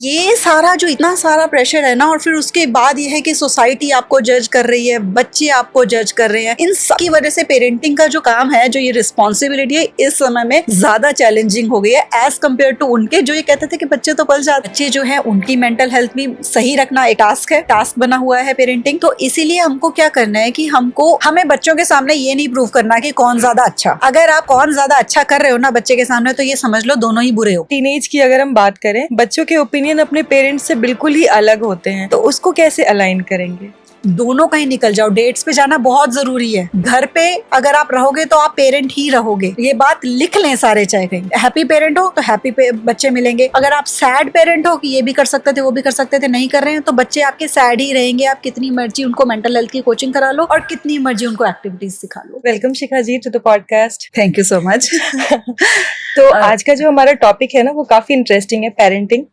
ये सारा जो इतना सारा प्रेशर है ना, और फिर उसके बाद ये है कि सोसाइटी आपको जज कर रही है, बच्चे आपको जज कर रहे हैं, इन सब की वजह से पेरेंटिंग का जो काम है, जो ये रिस्पॉन्सिबिलिटी है, इस समय में ज्यादा चैलेंजिंग हो गई है एज कम्पेयर टू उनके जो ये कहते थे कि बच्चे तो पल जाते। बच्चे जो है उनकी मेंटल हेल्थ भी सही रखना एक टास्क है, टास्क बना हुआ है पेरेंटिंग। तो इसीलिए हमको क्या करना है कि हमें बच्चों के सामने ये नहीं प्रूव करना कि कौन ज्यादा अच्छा। अगर आप कौन ज्यादा अच्छा कर रहे हो ना बच्चे के सामने, तो ये समझ लो दोनों ही बुरे हो। टीनेज की अगर हम बात करें, बच्चों के ओपिनियन अपने पेरेंट्स से बिल्कुल ही अलग होते हैं, तो उसको कैसे अलाइन करेंगे? दोनों कहीं निकल जाओ, डेट्स पे जाना बहुत जरूरी है। घर पे अगर आप रहोगे तो आप पेरेंट ही रहोगे, ये बात लिख लें सारे। चाहे कहीं हैप्पी पेरेंट हो तो हैप्पी बच्चे मिलेंगे, अगर आप सैड पेरेंट हो कि ये भी कर सकते थे वो भी कर सकते थे, नहीं कर रहे हैं, तो बच्चे आपके सैड ही रहेंगे। आप कितनी मर्जी उनको मेंटल हेल्थ की कोचिंग करा लो और कितनी मर्जी उनको एक्टिविटीज सिखा लो। Welcome Shikha ji to the podcast. Thank you so much. तो आज का जो हमारा टॉपिक है ना, वो काफी इंटरेस्टिंग है, पेरेंटिंग।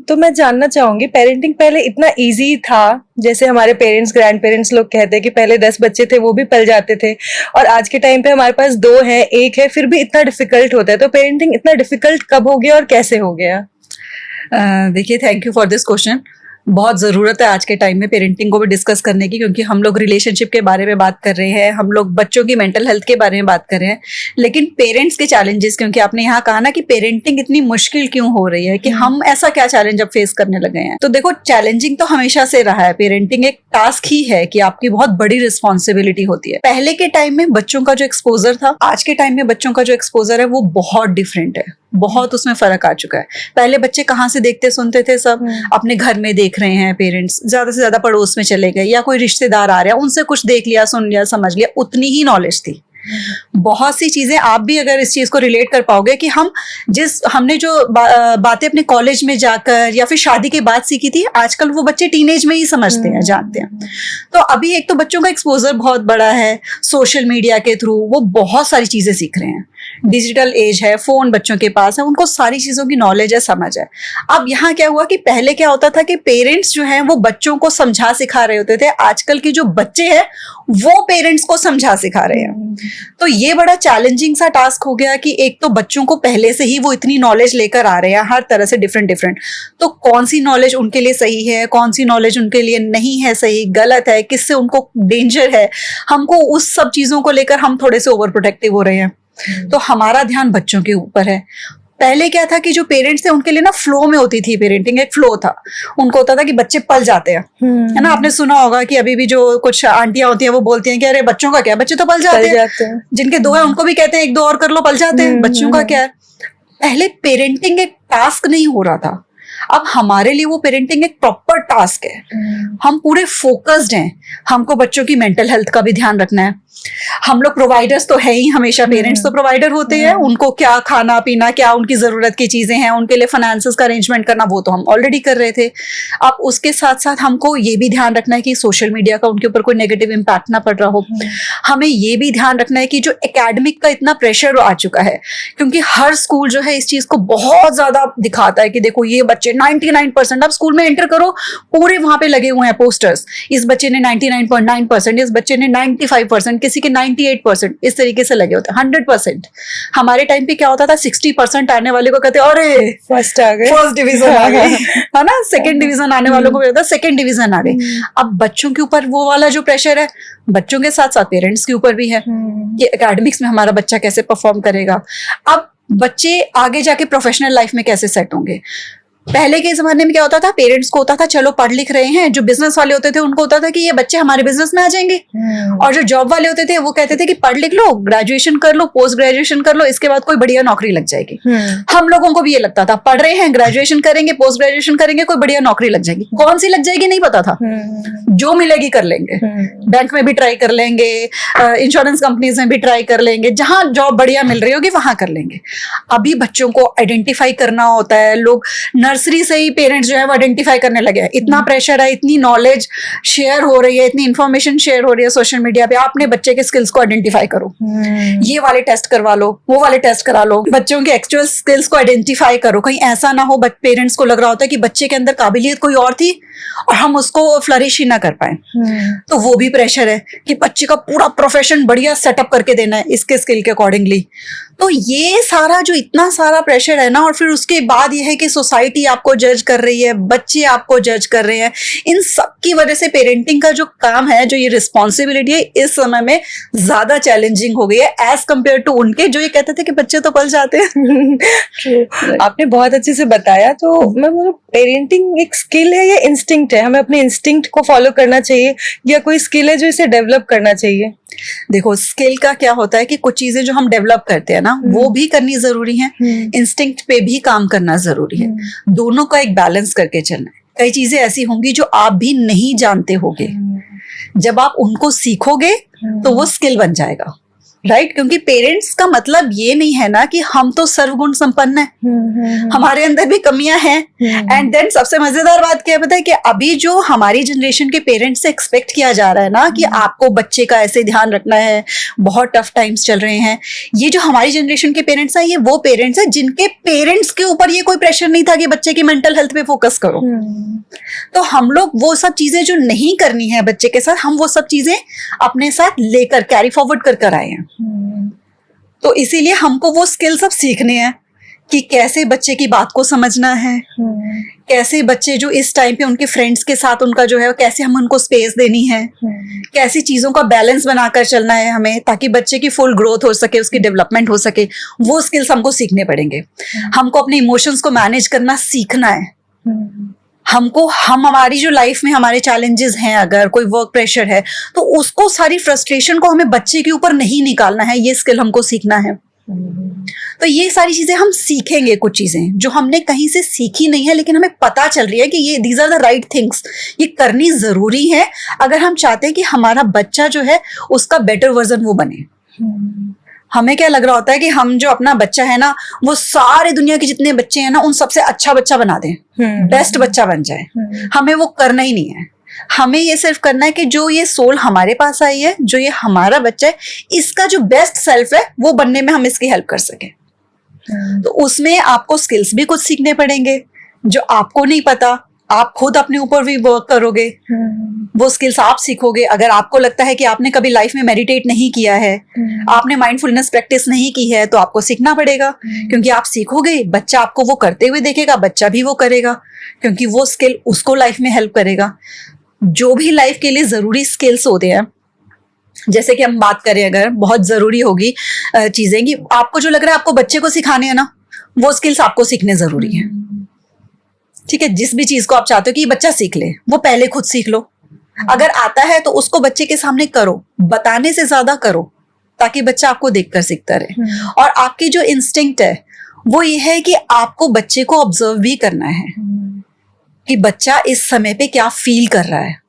तो मैं जानना चाहूंगी, पेरेंटिंग पहले इतना इजी था? जैसे हमारे पेरेंट्स, ग्रैंड पेरेंट्स लोग कहते हैं कि पहले 10 बच्चे थे वो भी पल जाते थे, और आज के टाइम पे हमारे पास 2 है, 1 है, फिर भी इतना डिफिकल्ट होता है। तो पेरेंटिंग इतना डिफिकल्ट कब हो गया और कैसे हो गया? देखिए, thank you for this question. बहुत ज़रूरत है आज के टाइम में पेरेंटिंग को भी डिस्कस करने की, क्योंकि हम लोग रिलेशनशिप के बारे में बात कर रहे हैं, हम लोग बच्चों की मेंटल हेल्थ के बारे में बात कर रहे हैं, लेकिन पेरेंट्स के चैलेंजेस, क्योंकि आपने यहाँ कहा ना कि पेरेंटिंग इतनी मुश्किल क्यों हो रही है, कि हम ऐसा क्या चैलेंज अब फेस करने लगे हैं। तो देखो, चैलेंजिंग तो हमेशा से रहा है। पेरेंटिंग एक टास्क ही है कि आपकी बहुत बड़ी रिस्पॉन्सिबिलिटी होती है। पहले के टाइम में बच्चों का जो एक्सपोजर था, आज के टाइम में बच्चों का जो एक्सपोजर है वो बहुत डिफरेंट है, बहुत उसमें फर्क आ चुका है। पहले बच्चे कहाँ से देखते सुनते थे, सब अपने घर में देख रहे हैं, पेरेंट्स ज्यादा से ज्यादा पड़ोस में चले गए या कोई रिश्तेदार आ रहा है उनसे कुछ देख लिया, सुन लिया, समझ लिया, उतनी ही नॉलेज थी। बहुत सी चीजें आप भी अगर इस चीज को रिलेट कर पाओगे कि हमने जो बातें अपने कॉलेज में जाकर या फिर शादी के बाद सीखी थी, आजकल वो बच्चे टीनेज में ही समझते हैं, जानते हैं। तो अभी एक तो बच्चों का एक्सपोजर बहुत बड़ा है, सोशल मीडिया के थ्रू वो बहुत सारी चीजें सीख रहे हैं। डिजिटल एज है, फोन बच्चों के पास है, उनको सारी चीजों की नॉलेज है, समझ है। अब यहाँ क्या हुआ कि पहले क्या होता था कि पेरेंट्स जो हैं वो बच्चों को समझा सिखा रहे होते थे, आजकल के जो बच्चे हैं वो पेरेंट्स को समझा सिखा रहे हैं। तो ये बड़ा चैलेंजिंग सा टास्क हो गया कि एक तो बच्चों को पहले से ही वो इतनी नॉलेज लेकर आ रहे हैं, हर तरह से डिफरेंट, तो कौन सी नॉलेज उनके लिए सही है, कौन सी नॉलेज उनके लिए नहीं है सही, गलत है, किससे उनको डेंजर है, हमको उस सब चीजों को लेकर हम थोड़े से ओवर प्रोटेक्टिव हो रहे हैं। तो हमारा ध्यान बच्चों के ऊपर है। पहले क्या था कि जो पेरेंट्स थे उनके लिए ना फ्लो में होती थी पेरेंटिंग, एक फ्लो था, उनको होता था कि बच्चे पल जाते हैं, है ना। आपने सुना होगा कि अभी भी जो कुछ आंटियां होती हैं वो बोलती हैं कि अरे बच्चों का क्या, बच्चे तो पल जाते हैं। जिनके 2 है उनको भी कहते हैं 1-2 और कर लो, पल जाते हैं, बच्चों का क्या है। पहले पेरेंटिंग एक टास्क नहीं हो रहा था, अब हमारे लिए वो पेरेंटिंग एक प्रॉपर टास्क है। हम पूरे फोकस्ड हैं, हमको बच्चों की मेंटल हेल्थ का भी ध्यान रखना है। हम लोग प्रोवाइडर्स तो है ही, हमेशा पेरेंट्स तो प्रोवाइडर होते हैं, उनको क्या खाना पीना, क्या उनकी जरूरत की चीजें हैं, उनके लिए फाइनेंसेस का अरेंजमेंट करना, वो तो हम ऑलरेडी कर रहे थे। अब उसके साथ साथ हमको ये भी ध्यान रखना है कि सोशल मीडिया का उनके ऊपर कोई नेगेटिव इम्पैक्ट ना पड़ रहा हो। हमें ये भी ध्यान रखना है कि जो एकेडमिक का इतना प्रेशर आ चुका है, क्योंकि हर स्कूल जो है इस चीज को बहुत ज्यादा दिखाता है कि देखो ये बच्चे 99%, अब स्कूल में एंटर करो पूरे वहां पे लगे हुए हैं पोस्टर्स, इस बच्चे ने 99.9%, इस बच्चे ने 95%, किसी के 98%, इस तरीके से लगे होते हैं। 100%। हमारे टाइम पे क्या होता था, 60% आने वाले को कहते अरे फर्स्ट आ गए, फर्स्ट डिवीजन आ गई, है ना। सेकंड डिवीजन आने वालों को कहता सेकंड डिवीजन आ गई। अब बच्चों के ऊपर वो वाला जो प्रेशर है, बच्चों के साथ साथ पेरेंट्स के ऊपर भी है कि एकेडमिक्स में हमारा बच्चा कैसे परफॉर्म करेगा। अब बच्चे आगे जाके प्रोफेशनल लाइफ में कैसे सेट होंगे। पहले के जमाने में क्या होता था, पेरेंट्स को होता था चलो पढ़ लिख रहे हैं, जो बिजनेस वाले होते थे उनको होता था कि ये बच्चे हमारे बिजनेस में आ जाएंगे, और जो जॉब वाले होते थे वो कहते थे कि पढ़ लिख लो, ग्रेजुएशन कर लो, पोस्ट ग्रेजुएशन कर लो, इसके बाद कोई बढ़िया नौकरी लग जाएगी। हम लोगों को भी ये लगता था, पढ़ रहे हैं, ग्रेजुएशन करेंगे, पोस्ट ग्रेजुएशन करेंगे, कोई बढ़िया नौकरी लग जाएगी। कौन सी लग जाएगी नहीं पता था, जो मिलेगी कर लेंगे, बैंक में भी ट्राई कर लेंगे, इंश्योरेंस कंपनीज में भी ट्राई कर लेंगे, जहां जॉब बढ़िया मिल रही होगी वहां कर लेंगे। अभी बच्चों को आइडेंटिफाई करना होता है, लोग नर्सरी से ही पेरेंट्स जो है वो आइडेंटिफाई करने लगे हैं। इतना प्रेशर है, इतनी नॉलेज शेयर हो रही है, इतनी इंफॉर्मेशन शेयर हो रही है सोशल मीडिया पे, आपने बच्चे के स्किल्स को आइडेंटिफाई करो, ये वाले टेस्ट करवा लो, वो वाले टेस्ट करा लो, बच्चों के एक्चुअल स्किल्स को आइडेंटिफाई करो। कहीं ऐसा ना हो पेरेंट्स को लग रहा होता है कि बच्चे के अंदर काबिलियत कोई और थी और हम उसको फ्लरिश ही ना कर पाए। तो वो भी प्रेशर है कि बच्चे का पूरा प्रोफेशन बढ़िया सेटअप करके देना है इसके स्किल के अकॉर्डिंगली। तो ये सारा जो इतना सारा प्रेशर है ना, और फिर उसके बाद ये है कि सोसाइटी सोसाइटी आपको जज कर रही है, बच्चे आपको जज कर रहे हैं, इन सब की वजह से पेरेंटिंग का जो काम है, जो ये रिस्पॉन्सिबिलिटी है, इस समय में ज्यादा चैलेंजिंग हो गई है एज कम्पेयर टू उनके जो ये कहते थे कि बच्चे तो पल जाते हैं। आपने बहुत अच्छे से बताया। तो मैं बोलूं, पेरेंटिंग एक स्किल है या इंस्टिंक्ट है? हमें अपने इंस्टिंक्ट को फॉलो करना चाहिए या कोई स्किल है जो इसे डेवलप करना चाहिए? देखो, स्किल का क्या होता है कि कुछ चीजें जो हम डेवलप करते हैं ना, वो भी करनी जरूरी है, इंस्टिंक्ट पे भी काम करना जरूरी है, दोनों का एक बैलेंस करके चलना है। कई चीजें ऐसी होंगी जो आप भी नहीं जानते होगे, जब आप उनको सीखोगे तो वो स्किल बन जाएगा, राइट? क्योंकि पेरेंट्स का मतलब ये नहीं है ना कि हम तो सर्वगुण संपन्न है, हमारे अंदर भी कमियां हैं। एंड देन सबसे मजेदार बात क्या है पता है कि अभी जो हमारी जनरेशन के पेरेंट्स से एक्सपेक्ट किया जा रहा है ना कि आपको बच्चे का ऐसे ध्यान रखना है, बहुत टफ टाइम्स चल रहे हैं, ये जो हमारी जनरेशन के पेरेंट्स हैं, ये वो पेरेंट्स हैं जिनके पेरेंट्स के ऊपर ये कोई प्रेशर नहीं था कि बच्चे की मेंटल हेल्थ पे फोकस करो। तो हम लोग वो सब चीजें जो नहीं करनी है बच्चे के साथ, हम वो सब चीजें अपने साथ लेकर कैरी फॉरवर्ड कर आए हैं। तो इसीलिए हमको वो स्किल्स अब सीखने हैं कि कैसे बच्चे की बात को समझना है, कैसे बच्चे जो इस टाइम पे उनके फ्रेंड्स के साथ उनका जो है, कैसे हम उनको स्पेस देनी है, कैसी चीजों का बैलेंस बनाकर चलना है हमें, ताकि बच्चे की फुल ग्रोथ हो सके, उसकी डेवलपमेंट हो सके। वो स्किल्स हमको सीखने पड़ेंगे। हमको अपने इमोशंस को मैनेज करना सीखना है। हम हमारी जो लाइफ में हमारे चैलेंजेस हैं, अगर कोई वर्क प्रेशर है, तो उसको सारी फ्रस्ट्रेशन को हमें बच्चे के ऊपर नहीं निकालना है, ये स्किल हमको सीखना है। तो ये सारी चीजें हम सीखेंगे, कुछ चीजें जो हमने कहीं से सीखी नहीं है लेकिन हमें पता चल रही है कि ये these are the right things, ये करनी जरूरी है अगर हम चाहते हैं कि हमारा बच्चा जो है उसका बेटर वर्जन वो बने। हमें क्या लग रहा होता है कि हम जो अपना बच्चा है ना, वो सारे दुनिया के जितने बच्चे हैं ना, उन सबसे अच्छा बच्चा बना दें, बेस्ट बच्चा बन जाए। हमें वो करना ही नहीं है। हमें ये सिर्फ करना है कि जो ये सोल हमारे पास आई है, जो ये हमारा बच्चा है, इसका जो बेस्ट सेल्फ है वो बनने में हम इसकी हेल्प कर सके। तो उसमें आपको स्किल्स भी कुछ सीखने पड़ेंगे जो आपको नहीं पता, आप खुद अपने ऊपर भी वर्क करोगे, वो स्किल्स आप सीखोगे। अगर आपको लगता है कि आपने कभी लाइफ में मेडिटेट नहीं किया है, आपने माइंडफुलनेस प्रैक्टिस नहीं की है, तो आपको सीखना पड़ेगा, क्योंकि आप सीखोगे, बच्चा आपको वो करते हुए देखेगा, बच्चा भी वो करेगा, क्योंकि वो स्किल उसको लाइफ में हेल्प करेगा। जो भी लाइफ के लिए जरूरी स्किल्स होते हैं, जैसे कि हम बात करें, अगर बहुत जरूरी होगी चीजें कि आपको जो लग रहा है आपको बच्चे को सिखाने हैं ना, वो स्किल्स आपको सीखने जरूरी है। ठीक है, जिस भी चीज को आप चाहते हो कि ये बच्चा सीख ले, वो पहले खुद सीख लो। अगर आता है तो उसको बच्चे के सामने करो, बताने से ज्यादा करो, ताकि बच्चा आपको देखकर सीखता रहे। और आपकी जो इंस्टिंक्ट है वो ये है कि आपको बच्चे को ऑब्जर्व भी करना है कि बच्चा इस समय पे क्या फील कर रहा है।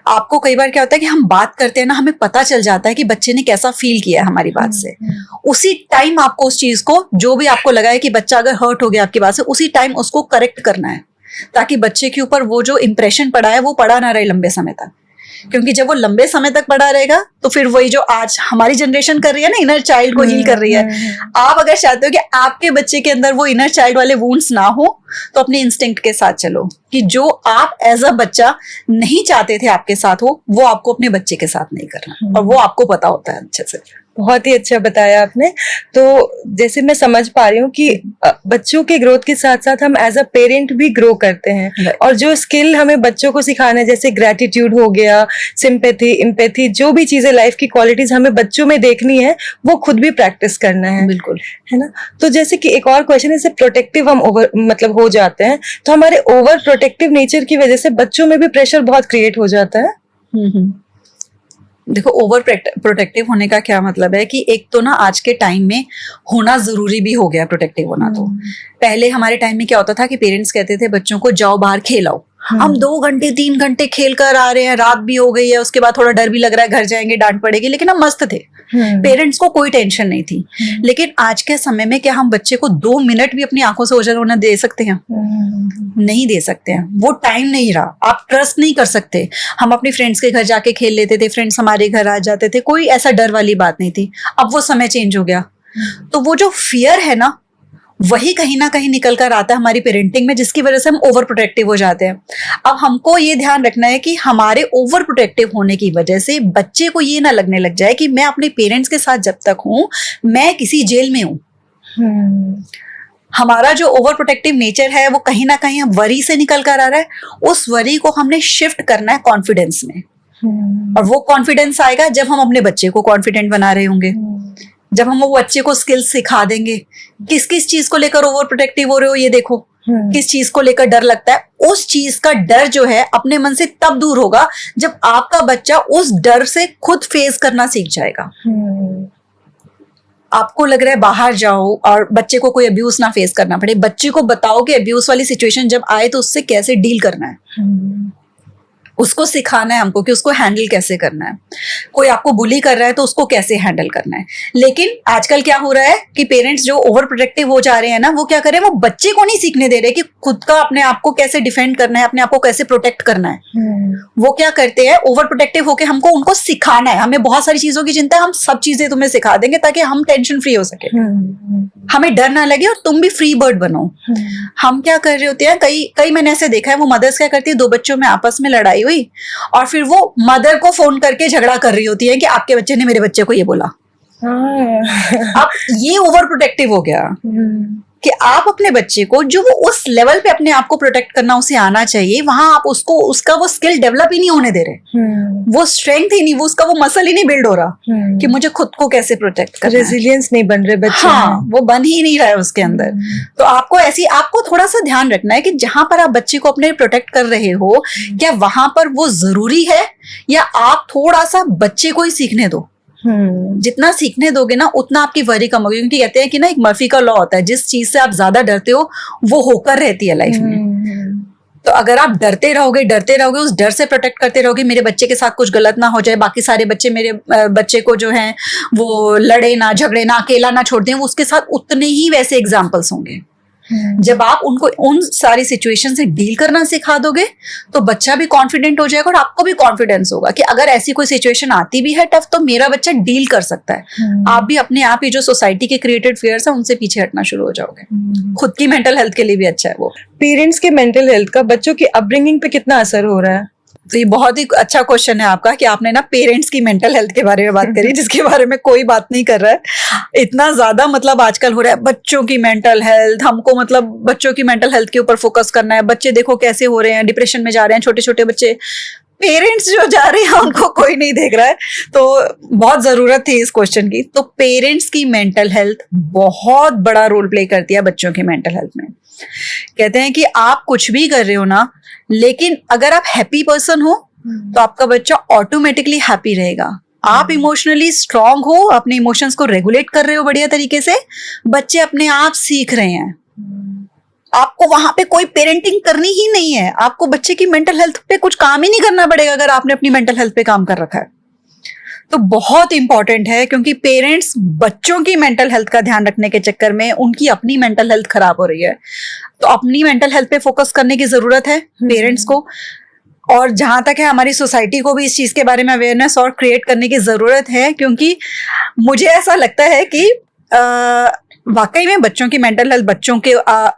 आपको कई बार क्या होता है कि हम बात करते हैं ना, हमें पता चल जाता है कि बच्चे ने कैसा फील किया है हमारी बात से। उसी टाइम आपको उस चीज को, जो भी आपको लगा है कि बच्चा अगर हर्ट हो गया आपकी बात से, उसी टाइम उसको करेक्ट करना है, ताकि बच्चे के ऊपर वो जो इंप्रेशन पड़ा है वो पड़ा ना रहे लंबे समय तक। क्योंकि जब वो लंबे समय तक पड़ा रहेगा तो फिर वही जो आज हमारी जनरेशन कर रही है ना, इनर चाइल्ड को हील कर रही है। आप अगर चाहते हो कि आपके बच्चे के अंदर वो इनर चाइल्ड वाले वुंड्स ना हो, तो अपने इंस्टिंक्ट के साथ चलो कि जो आप एज अ बच्चा नहीं चाहते थे आपके साथ हो, वो आपको अपने बच्चे के साथ नहीं करना, और वो आपको पता होता है अच्छे से। बहुत ही अच्छा बताया आपने। तो जैसे मैं समझ पा रही हूँ कि बच्चों के ग्रोथ के साथ साथ हम एज अ पेरेंट भी ग्रो करते हैं, और जो स्किल हमें बच्चों को सिखाना है, जैसे ग्रेटिट्यूड हो गया, सिंपैथी, एम्पैथी, जो भी चीजें लाइफ की क्वालिटीज हमें बच्चों में देखनी है, वो खुद भी प्रैक्टिस करना है। बिल्कुल, है ना। तो जैसे कि एक और क्वेश्चन है, जैसे प्रोटेक्टिव हम ओवर मतलब हो जाते हैं, तो हमारे ओवर प्रोटेक्टिव नेचर की वजह से बच्चों में भी प्रेशर बहुत क्रिएट हो जाता है। देखो, ओवर प्रोटेक्टिव होने का क्या मतलब है कि एक तो ना आज के टाइम में होना जरूरी भी हो गया प्रोटेक्टिव होना। तो पहले हमारे टाइम में क्या होता था कि पेरेंट्स कहते थे बच्चों को जाओ बाहर खेलाओ, हम 2 घंटे 3 घंटे खेल कर आ रहे हैं, रात भी हो गई है, उसके बाद थोड़ा डर भी लग रहा है घर जाएंगे डांट पड़ेगी, लेकिन हम मस्त थे, पेरेंट्स को कोई टेंशन नहीं थी। लेकिन आज के समय में क्या हम बच्चे को 2 मिनट भी अपनी आंखों से ओझल होने दे सकते हैं? नहीं दे सकते हैं, वो टाइम नहीं रहा, आप ट्रस्ट नहीं कर सकते। हम अपनी फ्रेंड्स के घर जाके खेल लेते थे, फ्रेंड्स हमारे घर आ जाते थे, कोई ऐसा डर वाली बात नहीं थी। अब वो समय चेंज हो गया, तो वो जो फियर है ना, वही कहीं ना कहीं निकल कर आता है हमारी पेरेंटिंग में, जिसकी वजह से हम ओवर प्रोटेक्टिव हो जाते हैं। अब हमको ये ध्यान रखना है कि हमारे ओवर प्रोटेक्टिव होने की वजह से बच्चे को ये ना लगने लग जाए कि मैं अपने पेरेंट्स के साथ जब तक हूं मैं किसी जेल में हूं। हमारा जो ओवर प्रोटेक्टिव नेचर है वो कहीं ना कहीं अब वरी से निकल कर आ रहा है। उस वरी को हमने शिफ्ट करना है कॉन्फिडेंस में, और वो कॉन्फिडेंस आएगा जब हम अपने बच्चे को कॉन्फिडेंट बना रहे होंगे, जब हम वो बच्चे को स्किल्स सिखा देंगे। किस किस चीज को लेकर ओवर प्रोटेक्टिव हो रहे हो ये देखो, किस चीज को लेकर डर लगता है, उस चीज का डर जो है अपने मन से तब दूर होगा जब आपका बच्चा उस डर से खुद फेस करना सीख जाएगा। आपको लग रहा है बाहर जाओ और बच्चे को कोई अब्यूज ना फेस करना पड़े, बच्चे को बताओ कि अब्यूज वाली सिचुएशन जब आए तो उससे कैसे डील करना है। उसको सिखाना है हमको कि उसको हैंडल कैसे करना है। कोई आपको बुली कर रहा है तो उसको कैसे हैंडल करना है। लेकिन आजकल क्या हो रहा है कि पेरेंट्स जो ओवर प्रोटेक्टिव हो जा रहे हैं ना, वो क्या कर रहे हैं, वो बच्चे को नहीं सीखने दे रहे कि खुद का अपने आप को कैसे डिफेंड करना है, अपने आप को कैसे प्रोटेक्ट करना है। वो क्या करते हैं, ओवर प्रोटेक्टिव होकर हमको उनको सिखाना है, हमें बहुत सारी चीजों की चिंता है, हम सब चीजें तुम्हें सिखा देंगे ताकि हम टेंशन फ्री हो सके, हमें डर ना लगे और तुम भी फ्री बर्ड बनो। हम क्या कर रहे होते हैं, कई मैंने ऐसे देखा है, वो मदर्स क्या करती है, दो बच्चों में आपस में लड़ाई हुई और फिर वो मदर को फोन करके झगड़ा कर रही होती है कि आपके बच्चे ने मेरे बच्चे को ये बोला। अब ये ओवर प्रोटेक्टिव हो गया कि आप अपने बच्चे को जो वो उस लेवल पे अपने आप को प्रोटेक्ट करना उसे आना चाहिए, वहां आप उसको उसका वो स्किल डेवलप ही नहीं होने दे रहे, वो स्ट्रेंथ ही नहीं, वो उसका वो मसल ही नहीं बिल्ड हो रहा कि मुझे खुद को कैसे प्रोटेक्ट करना है। रेजिलियंस नहीं बन रहे बच्चे। हाँ, वो बन ही नहीं रहा है उसके अंदर। तो आपको थोड़ा सा ध्यान रखना है कि जहां पर आप बच्चे को अपने प्रोटेक्ट कर रहे हो, क्या वहां पर वो जरूरी है या आप थोड़ा सा बच्चे को ही सीखने दो। जितना सीखने दोगे ना उतना आपकी वरी कम होगी, क्योंकि कहते हैं कि ना एक मर्फी का लॉ होता है, जिस चीज से आप ज्यादा डरते हो वो होकर रहती है लाइफ में। तो अगर आप डरते रहोगे उस डर से प्रोटेक्ट करते रहोगे, मेरे बच्चे के साथ कुछ गलत ना हो जाए, बाकी सारे बच्चे मेरे बच्चे को जो है वो लड़े ना, झगड़े ना, अकेला ना छोड़ दें, उसके साथ उतने ही वैसे एग्जाम्पल्स होंगे। जब आप उनको उन सारी सिचुएशन से डील करना सिखा दोगे तो बच्चा भी कॉन्फिडेंट हो जाएगा और आपको भी कॉन्फिडेंस होगा कि अगर ऐसी कोई सिचुएशन आती भी है टफ, तो मेरा बच्चा डील कर सकता है। आप भी अपने आप ही जो सोसाइटी के क्रिएटेड फियर्स है उनसे पीछे हटना शुरू हो जाओगे। खुद की मेंटल हेल्थ के लिए भी अच्छा है वो। पेरेंट्स के मेंटल हेल्थ का बच्चों की अपब्रिंगिंग पे कितना असर हो रहा है? तो ये बहुत ही अच्छा क्वेश्चन है आपका कि आपने ना पेरेंट्स की मेंटल हेल्थ के बारे में बात करी, जिसके बारे में कोई बात नहीं कर रहा है। इतना ज्यादा मतलब आजकल हो रहा है बच्चों की मेंटल हेल्थ, हमको मतलब बच्चों की मेंटल हेल्थ के ऊपर फोकस करना है। बच्चे देखो कैसे हो रहे हैं, डिप्रेशन में जा रहे हैं छोटे छोटे बच्चे, पेरेंट्स जो जा रहे हैं उनको कोई नहीं देख रहा है। तो बहुत जरूरत थी इस क्वेश्चन की। तो पेरेंट्स की मेंटल हेल्थ बहुत बड़ा रोल प्ले करती है बच्चों की मेंटल हेल्थ में। कहते हैं कि आप कुछ भी कर रहे हो ना, लेकिन अगर आप हैप्पी पर्सन हो तो आपका बच्चा ऑटोमेटिकली हैप्पी रहेगा। आप इमोशनली स्ट्रांग हो, अपने इमोशंस को रेगुलेट कर रहे हो बढ़िया तरीके से, बच्चे अपने आप सीख रहे हैं। आपको वहां पे कोई पेरेंटिंग करनी ही नहीं है, आपको बच्चे की मेंटल हेल्थ पे कुछ काम ही नहीं करना पड़ेगा अगर आपने अपनी मेंटल हेल्थ पे काम कर रखा है। तो बहुत इंपॉर्टेंट है, क्योंकि पेरेंट्स बच्चों की मेंटल हेल्थ का ध्यान रखने के चक्कर में उनकी अपनी मेंटल हेल्थ खराब हो रही है। तो अपनी मेंटल हेल्थ पे फोकस करने की जरूरत है पेरेंट्स को। और जहां तक है हमारी सोसाइटी को भी इस चीज के बारे में अवेयरनेस और क्रिएट करने की जरूरत है, क्योंकि मुझे ऐसा लगता है कि वाकई में बच्चों की मेंटल हेल्थ, बच्चों के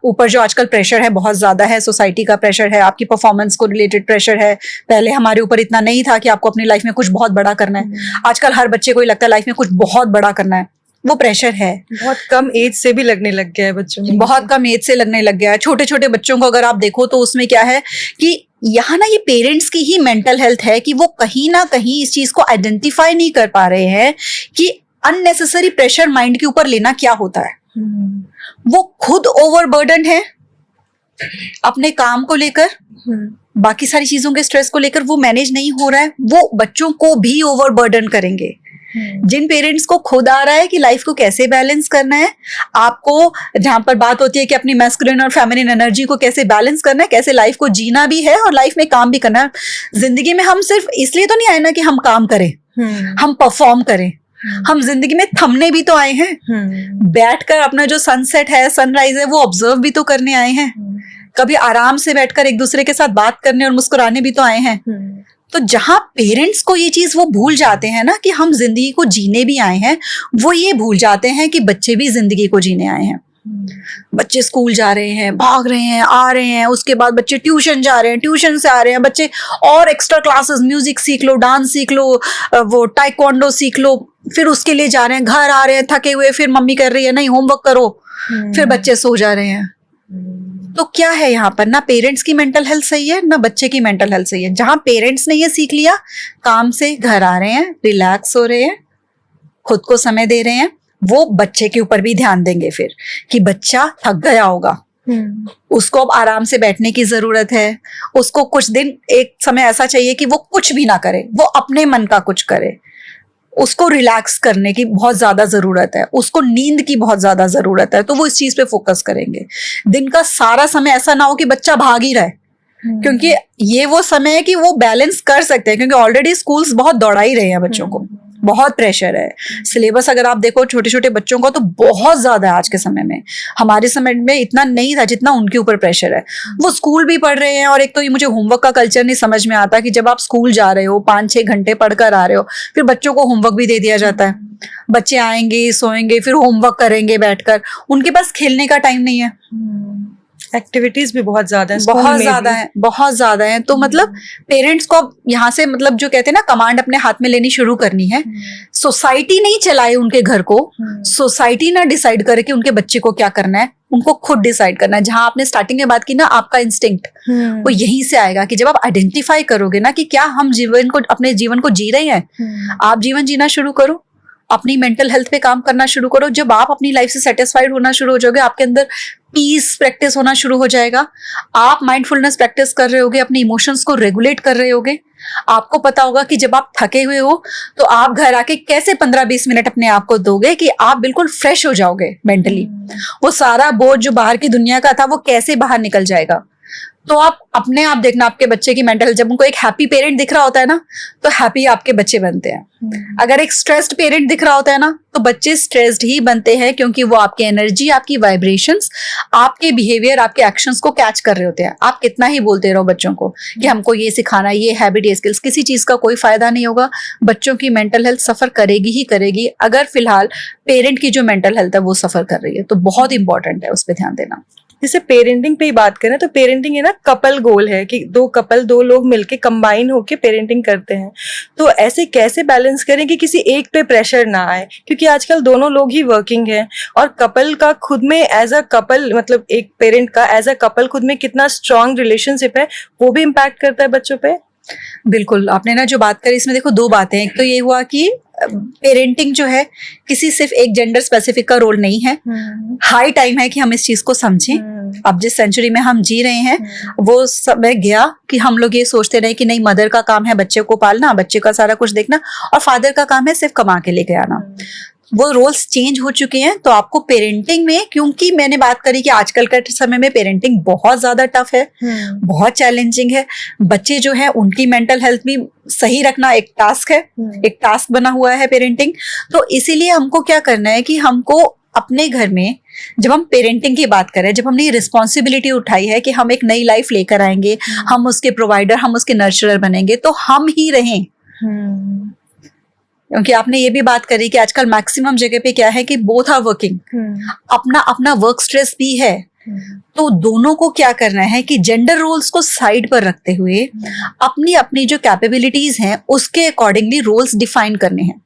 ऊपर जो आजकल प्रेशर है बहुत ज्यादा है, सोसाइटी का प्रेशर है, आपकी परफॉर्मेंस को रिलेटेड प्रेशर है। पहले हमारे ऊपर इतना नहीं था कि आपको अपनी लाइफ में कुछ बहुत बड़ा करना है। आजकल हर बच्चे को ही लगता है लाइफ में कुछ बहुत बड़ा करना है। वो प्रेशर है, बहुत कम एज से भी लगने लग गया है बच्चों में, बहुत कम एज से लगने लग गया है। छोटे छोटे बच्चों को अगर आप देखो तो उसमें क्या है कि यहाँ ना ये पेरेंट्स की ही मेंटल हेल्थ है कि वो कहीं ना कहीं इस चीज को आइडेंटिफाई नहीं कर पा रहे हैं कि अननेसेसरी प्रेशर माइंड के ऊपर लेना क्या होता है। वो खुद ओवरबर्डन है अपने काम को लेकर, बाकी सारी चीजों के स्ट्रेस को लेकर वो मैनेज नहीं हो रहा है, वो बच्चों को भी ओवरबर्डन करेंगे। जिन पेरेंट्स को खुद आ रहा है कि लाइफ को कैसे बैलेंस करना है, आपको जहां पर बात होती है कि अपनी मैस्कुलिन और फेमिनिन एनर्जी को कैसे बैलेंस करना है, कैसे लाइफ को जीना भी है और लाइफ में काम भी करना है। जिंदगी में हम सिर्फ इसलिए तो नहीं आए ना कि हम काम करें, हम परफॉर्म करें। हम जिंदगी में थमने भी तो आए हैं, बैठकर अपना जो सनसेट है, सनराइज है, वो ऑब्जर्व भी तो करने आए हैं। कभी आराम से बैठकर एक दूसरे के साथ बात करने और मुस्कुराने भी तो आए हैं। तो जहां पेरेंट्स को ये चीज वो भूल जाते हैं ना कि हम जिंदगी को जीने भी आए हैं, वो ये भूल जाते हैं कि बच्चे भी जिंदगी को जीने आए हैं। बच्चे स्कूल जा रहे हैं, भाग रहे हैं, आ रहे हैं, उसके बाद बच्चे ट्यूशन जा रहे हैं, ट्यूशन से आ रहे हैं बच्चे और एक्स्ट्रा क्लासेस, म्यूजिक सीख लो, डांस सीख लो, वो टाइक्वांडो सीख लो, फिर उसके लिए जा रहे हैं, घर आ रहे हैं थके हुए, फिर मम्मी कर रही है नहीं होमवर्क करो, फिर बच्चे सो जा रहे हैं। तो क्या है यहाँ पर, ना पेरेंट्स की मेंटल हेल्थ सही है ना बच्चे की मेंटल हेल्थ सही है। जहां पेरेंट्स ने ये सीख लिया, काम से घर आ रहे हैं, रिलैक्स हो रहे हैं, खुद को समय दे रहे हैं, वो बच्चे के ऊपर भी ध्यान देंगे फिर कि बच्चा थक गया होगा, उसको अब आराम से बैठने की जरूरत है, उसको कुछ दिन एक समय ऐसा चाहिए कि वो कुछ भी ना करे, वो अपने मन का कुछ करे, उसको रिलैक्स करने की बहुत ज्यादा जरूरत है, उसको नींद की बहुत ज्यादा जरूरत है, तो वो इस चीज पे फोकस करेंगे। दिन का सारा समय ऐसा ना हो कि बच्चा भाग ही रहे, क्योंकि ये वो समय है कि वो बैलेंस कर सकते हैं, क्योंकि ऑलरेडी स्कूल्स बहुत दौड़ा ही रहे हैं बच्चों को, बहुत प्रेशर है। सिलेबस अगर आप देखो छोटे छोटे बच्चों का तो बहुत ज्यादा है आज के समय में, हमारे समय में इतना नहीं था जितना उनके ऊपर प्रेशर है। वो स्कूल भी पढ़ रहे हैं, और एक तो ये मुझे होमवर्क का कल्चर नहीं समझ में आता कि जब आप स्कूल जा रहे हो 5-6 घंटे पढ़कर आ रहे हो, फिर बच्चों को होमवर्क भी दे दिया जाता है, बच्चे आएंगे सोएंगे फिर होमवर्क करेंगे बैठकर, उनके पास खेलने का टाइम नहीं है। एक्टिविटीज भी बहुत ज्यादा है, बहुत ज्यादा है। तो मतलब पेरेंट्स को अब यहाँ से मतलब जो कहते हैं ना कमांड अपने हाथ में लेनी शुरू करनी है। सोसाइटी नहीं चलाए उनके घर को, सोसाइटी ना डिसाइड करे कि उनके बच्चे को क्या करना है, उनको खुद डिसाइड करना है। जहां आपने स्टार्टिंग में बात की ना, आपका इंस्टिंक्ट वो यहीं से आएगा कि जब आप आइडेंटिफाई करोगे ना कि क्या हम अपने जीवन को जी रहे हैं, आप जीवन जीना शुरू करो, अपनी मेंटल हेल्थ पे काम करना शुरू करो। जब आप अपनी लाइफ से सेटिस्फाइड होना शुरू हो जाओगे, आपके अंदर पीस प्रैक्टिस होना शुरू हो जाएगा, आप माइंडफुलनेस प्रैक्टिस कर रहे होगे, अपने इमोशंस को रेगुलेट कर रहे होगे, आपको पता होगा कि जब आप थके हुए हो तो आप घर आके कैसे 15-20 मिनट अपने आप को दोगे कि आप बिल्कुल फ्रेश हो जाओगे मेंटली। वो सारा बोझ जो बाहर की दुनिया का था वो कैसे बाहर निकल जाएगा। तो आप अपने आप देखना आपके बच्चे की मेंटल हेल्थ, जब उनको एक हैप्पी पेरेंट दिख रहा होता है ना तो हैप्पी आपके बच्चे बनते हैं। अगर एक स्ट्रेस्ड पेरेंट दिख रहा होता है ना तो बच्चे स्ट्रेस्ड ही बनते हैं, क्योंकि वो आपकी एनर्जी, आपकी वाइब्रेशंस, आपके बिहेवियर, आपके एक्शंस को कैच कर रहे होते हैं। आप कितना ही बोलते रहो बच्चों को कि हमको ये सिखाना, ये हैबिट, ये स्किल्स, किसी चीज का कोई फायदा नहीं होगा। बच्चों की मेंटल हेल्थ सफर करेगी ही करेगी, अगर फिलहाल पेरेंट की जो मेंटल हेल्थ है वो सफर कर रही है। तो बहुत इंपॉर्टेंट है उस पर ध्यान देना। जैसे पेरेंटिंग पे ही बात करें तो पेरेंटिंग है ना कपल गोल है कि दो लोग मिलके कंबाइन होके पेरेंटिंग करते हैं। तो ऐसे कैसे बैलेंस करें कि किसी एक पे प्रेशर ना आए, क्योंकि आजकल दोनों लोग ही वर्किंग हैं, और कपल का खुद में एज अ कपल, मतलब एक पेरेंट का एज अ कपल खुद में कितना स्ट्रांग रिलेशनशिप है वो भी इम्पैक्ट करता है बच्चों पे। बिल्कुल, आपने ना जो बात करी इसमें देखो दो बातें हैं। एक तो ये हुआ कि पेरेंटिंग जो है किसी सिर्फ एक जेंडर स्पेसिफिक का रोल नहीं है। हाई टाइम है कि हम इस चीज को समझें। अब जिस सेंचुरी में हम जी रहे हैं वो समय गया कि हम लोग ये सोचते रहे कि नहीं, मदर का काम है बच्चे को पालना, बच्चे का सारा कुछ देखना, और फादर का काम है सिर्फ कमा के लेके आना। वो रोल्स चेंज हो चुके हैं। तो आपको पेरेंटिंग में, क्योंकि मैंने बात करी कि आजकल के समय में पेरेंटिंग बहुत ज्यादा टफ है, बहुत चैलेंजिंग है। बच्चे जो है उनकी मेंटल हेल्थ भी सही रखना एक टास्क है, एक टास्क बना हुआ है पेरेंटिंग। तो इसीलिए हमको क्या करना है कि हमको अपने घर में जब हम पेरेंटिंग की बात करें, जब हमने ये रिस्पॉन्सिबिलिटी उठाई है कि हम एक नई लाइफ लेकर आएंगे, हम उसके प्रोवाइडर, हम उसके नर्चरर बनेंगे, तो हम ही रहें। क्योंकि आपने ये भी बात करी कि आजकल मैक्सिमम जगह पे क्या है कि बोथ आर वर्किंग, अपना अपना वर्क स्ट्रेस भी है। तो दोनों को क्या करना है कि जेंडर रोल्स को साइड पर रखते हुए अपनी अपनी जो कैपेबिलिटीज हैं उसके अकॉर्डिंगली रोल्स डिफाइन करने हैं।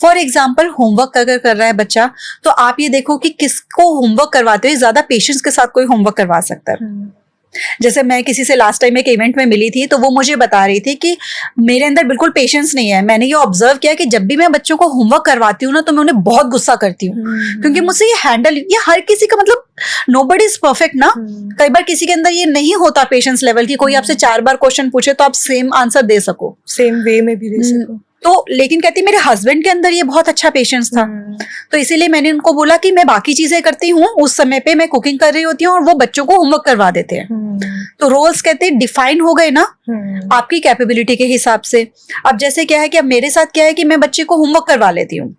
फॉर एग्जाम्पल, होमवर्क अगर कर रहा है बच्चा, तो आप ये देखो कि किसको होमवर्क करवाते हुए ज्यादा पेशेंस के साथ कोई होमवर्क करवा सकता है। जैसे मैं किसी से लास्ट टाइम एक इवेंट में मिली थी, तो वो मुझे बता रही थी कि मेरे अंदर बिल्कुल पेशेंस नहीं है। मैंने ये ऑब्जर्व किया कि जब भी मैं बच्चों को होमवर्क करवाती हूँ ना तो मैं उन्हें बहुत गुस्सा करती हूँ, क्योंकि मुझसे ये हर किसी का मतलब नोबडी इज परफेक्ट ना। कई बार किसी के अंदर ये नहीं होता पेशेंस लेवल की कोई आपसे 4 बार क्वेश्चन पूछे तो आप सेम आंसर दे सको, सेम वे में भी दे सको। तो लेकिन कहती मेरे हस्बैंड के अंदर ये बहुत अच्छा पेशेंस था। तो इसीलिए मैंने उनको बोला कि मैं बाकी चीजें करती हूँ, उस समय पे मैं कुकिंग कर रही होती हूँ और वो बच्चों को होमवर्क करवा देते हैं। तो रोल्स कहते हैं डिफाइन हो गए ना आपकी कैपेबिलिटी के हिसाब से। अब जैसे क्या है कि अब मेरे साथ क्या है कि मैं बच्चे को होमवर्क करवा लेती हूँ,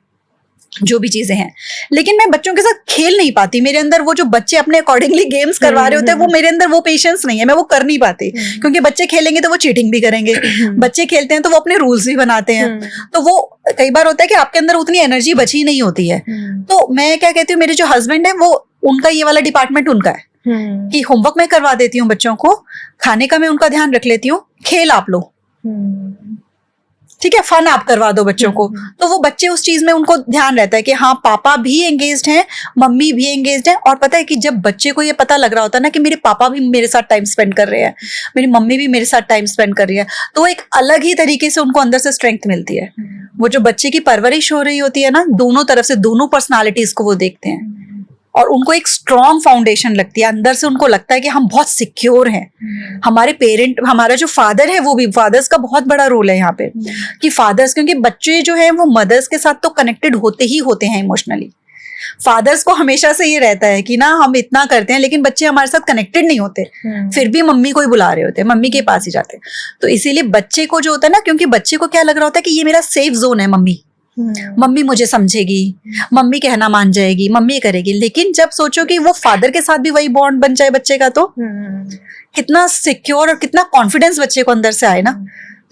जो भी चीजें हैं, लेकिन मैं बच्चों के साथ खेल नहीं पाती। मेरे अंदर वो जो बच्चे अपने अकॉर्डिंगली गेम्स करवा रहे होते हैं, वो मेरे अंदर वो पेशेंस नहीं है, मैं वो कर नहीं पाती। क्योंकि बच्चे खेलेंगे तो वो चीटिंग भी करेंगे, बच्चे खेलते हैं तो वो अपने रूल्स भी बनाते हैं। तो वो कई बार होता है कि आपके अंदर उतनी एनर्जी बची नहीं होती है। तो मैं क्या कहती हूँ, मेरे जो हस्बैंड है वो उनका ये वाला डिपार्टमेंट उनका है कि होमवर्क मैं करवा देती हूँ बच्चों को, खाने का मैं उनका ध्यान रख लेती हूँ, खेल आप लो, ठीक है, फन आप करवा दो बच्चों को। तो वो बच्चे उस चीज में उनको ध्यान रहता है कि हाँ पापा भी एंगेज्ड हैं, मम्मी भी एंगेज्ड है। और पता है कि जब बच्चे को ये पता लग रहा होता है ना कि मेरे पापा भी मेरे साथ टाइम स्पेंड कर रहे हैं, मेरी मम्मी भी मेरे साथ टाइम स्पेंड कर रही है, तो एक अलग ही तरीके से उनको अंदर से स्ट्रेंथ मिलती है। वो जो बच्चे की परवरिश हो रही होती है ना, दोनों तरफ से, दोनों पर्सनालिटीज को वो देखते हैं और उनको एक स्ट्रॉन्ग फाउंडेशन लगती है। अंदर से उनको लगता है कि हम बहुत सिक्योर हैं। हमारे पेरेंट, हमारा जो फादर है, वो भी, फादर्स का बहुत बड़ा रोल है यहाँ पे कि फादर्स, क्योंकि बच्चे जो है वो मदर्स के साथ तो कनेक्टेड होते ही होते हैं इमोशनली। फादर्स को हमेशा से ये रहता है कि ना हम इतना करते हैं लेकिन बच्चे हमारे साथ कनेक्टेड नहीं होते, फिर भी मम्मी को ही बुला रहे होते हैं, मम्मी के पास ही जाते हैं। तो इसीलिए बच्चे को जो होता है ना, क्योंकि बच्चे को क्या लग रहा होता है कि ये मेरा सेफ जोन है, मम्मी मुझे समझेगी, मम्मी कहना मान जाएगी, मम्मी करेगी। लेकिन जब सोचो कि वो फादर के साथ भी वही बॉन्ड बन जाए बच्चे का, तो कितना सिक्योर और कितना कॉन्फिडेंस बच्चे को अंदर से आए ना।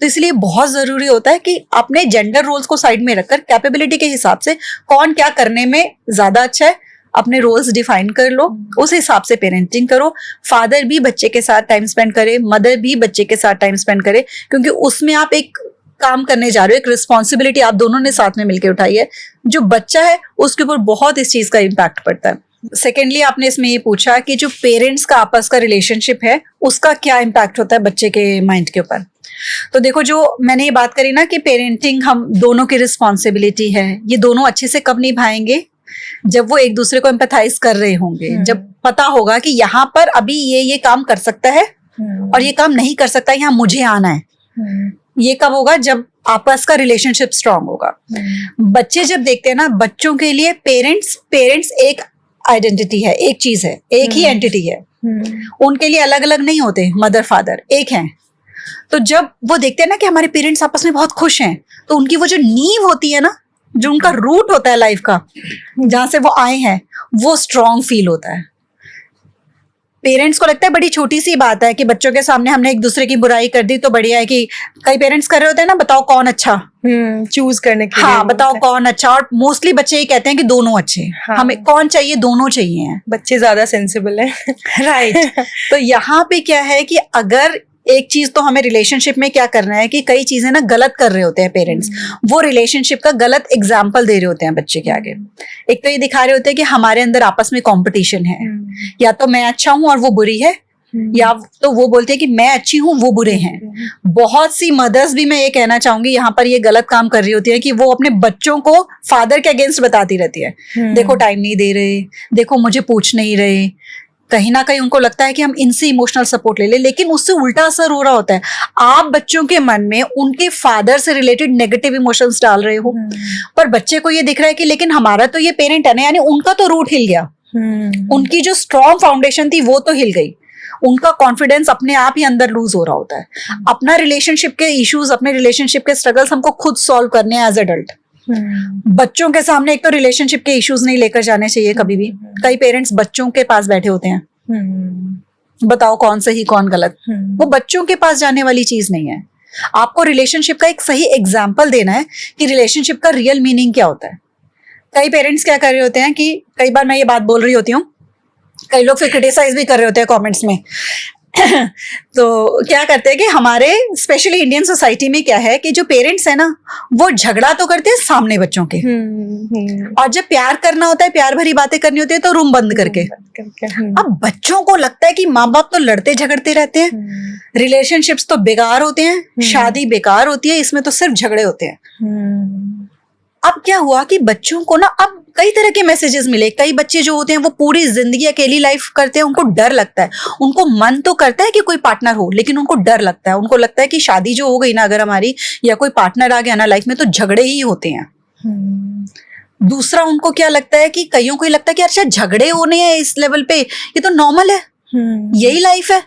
तो इसलिए बहुत जरूरी होता है कि अपने जेंडर रोल्स को साइड में रखकर कैपेबिलिटी के हिसाब से कौन क्या करने में ज्यादा अच्छा है, अपने रोल्स डिफाइन कर लो, उस हिसाब से पेरेंटिंग करो। फादर भी बच्चे के साथ टाइम स्पेंड करे, मदर भी बच्चे के साथ टाइम स्पेंड करे, क्योंकि उसमें आप एक काम करने जा रहे हो, एक रिस्पॉन्सिबिलिटी आप दोनों ने साथ में मिलकर उठाई है। जो बच्चा है उसके ऊपर बहुत इस चीज का इम्पैक्ट पड़ता है। सेकेंडली आपने इसमें ये पूछा कि जो पेरेंट्स का आपस का रिलेशनशिप है उसका क्या इम्पैक्ट होता है बच्चे के माइंड के ऊपर। तो देखो, जो मैंने ये बात करी ना कि पेरेंटिंग हम दोनों की रिस्पॉन्सिबिलिटी है, ये दोनों अच्छे से कब निभाएंगे, जब वो एक दूसरे को एम्पैथाइज कर रहे होंगे, जब पता होगा कि यहाँ पर अभी ये काम कर सकता है और ये काम नहीं कर सकता, यहाँ मुझे आना है। ये कब होगा, जब आपस का रिलेशनशिप स्ट्रांग होगा। बच्चे जब देखते हैं ना, बच्चों के लिए पेरेंट्स एक आइडेंटिटी है, एक चीज है, एक ही एंटिटी है, उनके लिए अलग अलग नहीं होते, मदर फादर एक हैं। तो जब वो देखते हैं ना कि हमारे पेरेंट्स आपस में बहुत खुश हैं, तो उनकी वो जो नींव होती है ना, जो उनका रूट होता है लाइफ का, जहां से वो आए हैं, वो स्ट्रांग फील होता है। पेरेंट्स को लगता है बड़ी छोटी सी बात है कि बच्चों के सामने हमने एक दूसरे की बुराई कर दी, तो बढ़िया है कि कई पेरेंट्स कर रहे होते हैं ना, बताओ कौन अच्छा, चूज करने के लिए, हाँ बताओ कौन अच्छा। और मोस्टली बच्चे ये कहते हैं कि दोनों अच्छे, हाँ। हमें कौन चाहिए, दोनों चाहिए। बच्चे ज्यादा सेंसिबल है, राइट। तो यहाँ पे क्या है कि अगर एक चीज तो हमें रिलेशनशिप में क्या करना है कि कई चीजें ना गलत कर रहे होते हैं पेरेंट्स, वो रिलेशनशिप का गलत एग्जाम्पल दे रहे होते हैं बच्चे के आगे। एक तो ये दिखा रहे होते हैं कि हमारे अंदर आपस में कंपटीशन है, या तो मैं अच्छा हूं और वो बुरी है, या तो वो बोलते हैं कि मैं अच्छी हूं वो बुरे हैं। बहुत सी मदर्स भी, मैं ये कहना चाहूंगी, यहाँ पर ये गलत काम कर रही होती है कि वो अपने बच्चों को फादर के अगेंस्ट बताती रहती है। देखो टाइम नहीं दे रहे, देखो मुझे पूछ नहीं रहे। कहीं ना कहीं उनको लगता है कि हम इनसे इमोशनल सपोर्ट ले ले, लेकिन उससे उल्टा असर हो रहा होता है। आप बच्चों के मन में उनके फादर से रिलेटेड नेगेटिव इमोशंस डाल रहे हो, पर बच्चे को ये दिख रहा है कि लेकिन हमारा तो ये पेरेंट है ना, यानी उनका तो रूट हिल गया, उनकी जो स्ट्रॉन्ग फाउंडेशन थी वो तो हिल गई, उनका कॉन्फिडेंस अपने आप ही अंदर लूज हो रहा होता है। अपना रिलेशनशिप के इश्यूज, अपने रिलेशनशिप के स्ट्रगल्स हमको खुद सॉल्व करने हैं एज एडल्ट। बच्चों के सामने एक तो रिलेशनशिप के इश्यूज नहीं लेकर जाने चाहिए कभी भी। कई पेरेंट्स बच्चों के पास बैठे होते हैं, बताओ कौन सही कौन गलत, वो बच्चों के पास जाने वाली चीज नहीं है। आपको रिलेशनशिप का एक सही एग्जाम्पल देना है कि रिलेशनशिप का रियल मीनिंग क्या होता है। कई पेरेंट्स क्या कर रहे होते हैं कि कई बार मैं ये बात बोल रही होती हूँ, कई लोग फिर क्रिटिसाइज भी कर रहे होते हैं कमेंट्स में तो क्या करते हैं कि हमारे स्पेशली इंडियन सोसाइटी में क्या है कि जो पेरेंट्स है ना, वो झगड़ा तो करते हैं सामने बच्चों के, और जब प्यार करना होता है, प्यार भरी बातें करनी होती है, तो रूम बंद करके। अब बच्चों को लगता है कि माँ बाप तो लड़ते झगड़ते रहते हैं, रिलेशनशिप्स तो बेकार होते हैं, शादी बेकार होती है, इसमें तो सिर्फ झगड़े होते हैं। अब क्या हुआ कि बच्चों को ना अब कई तरह के मैसेजेस मिले। कई बच्चे जो होते हैं वो पूरी जिंदगी अकेली लाइफ करते हैं, उनको डर लगता है, उनको मन तो करता है कि कोई पार्टनर हो, लेकिन उनको डर लगता है। उनको लगता है कि शादी जो हो गई ना अगर हमारी, या कोई पार्टनर आ गया ना लाइफ में, तो झगड़े ही होते हैं। दूसरा, उनको क्या लगता है कि कईयों को लगता है कि अच्छा झगड़े होने हैं इस लेवल पे, ये तो नॉर्मल है, यही लाइफ है,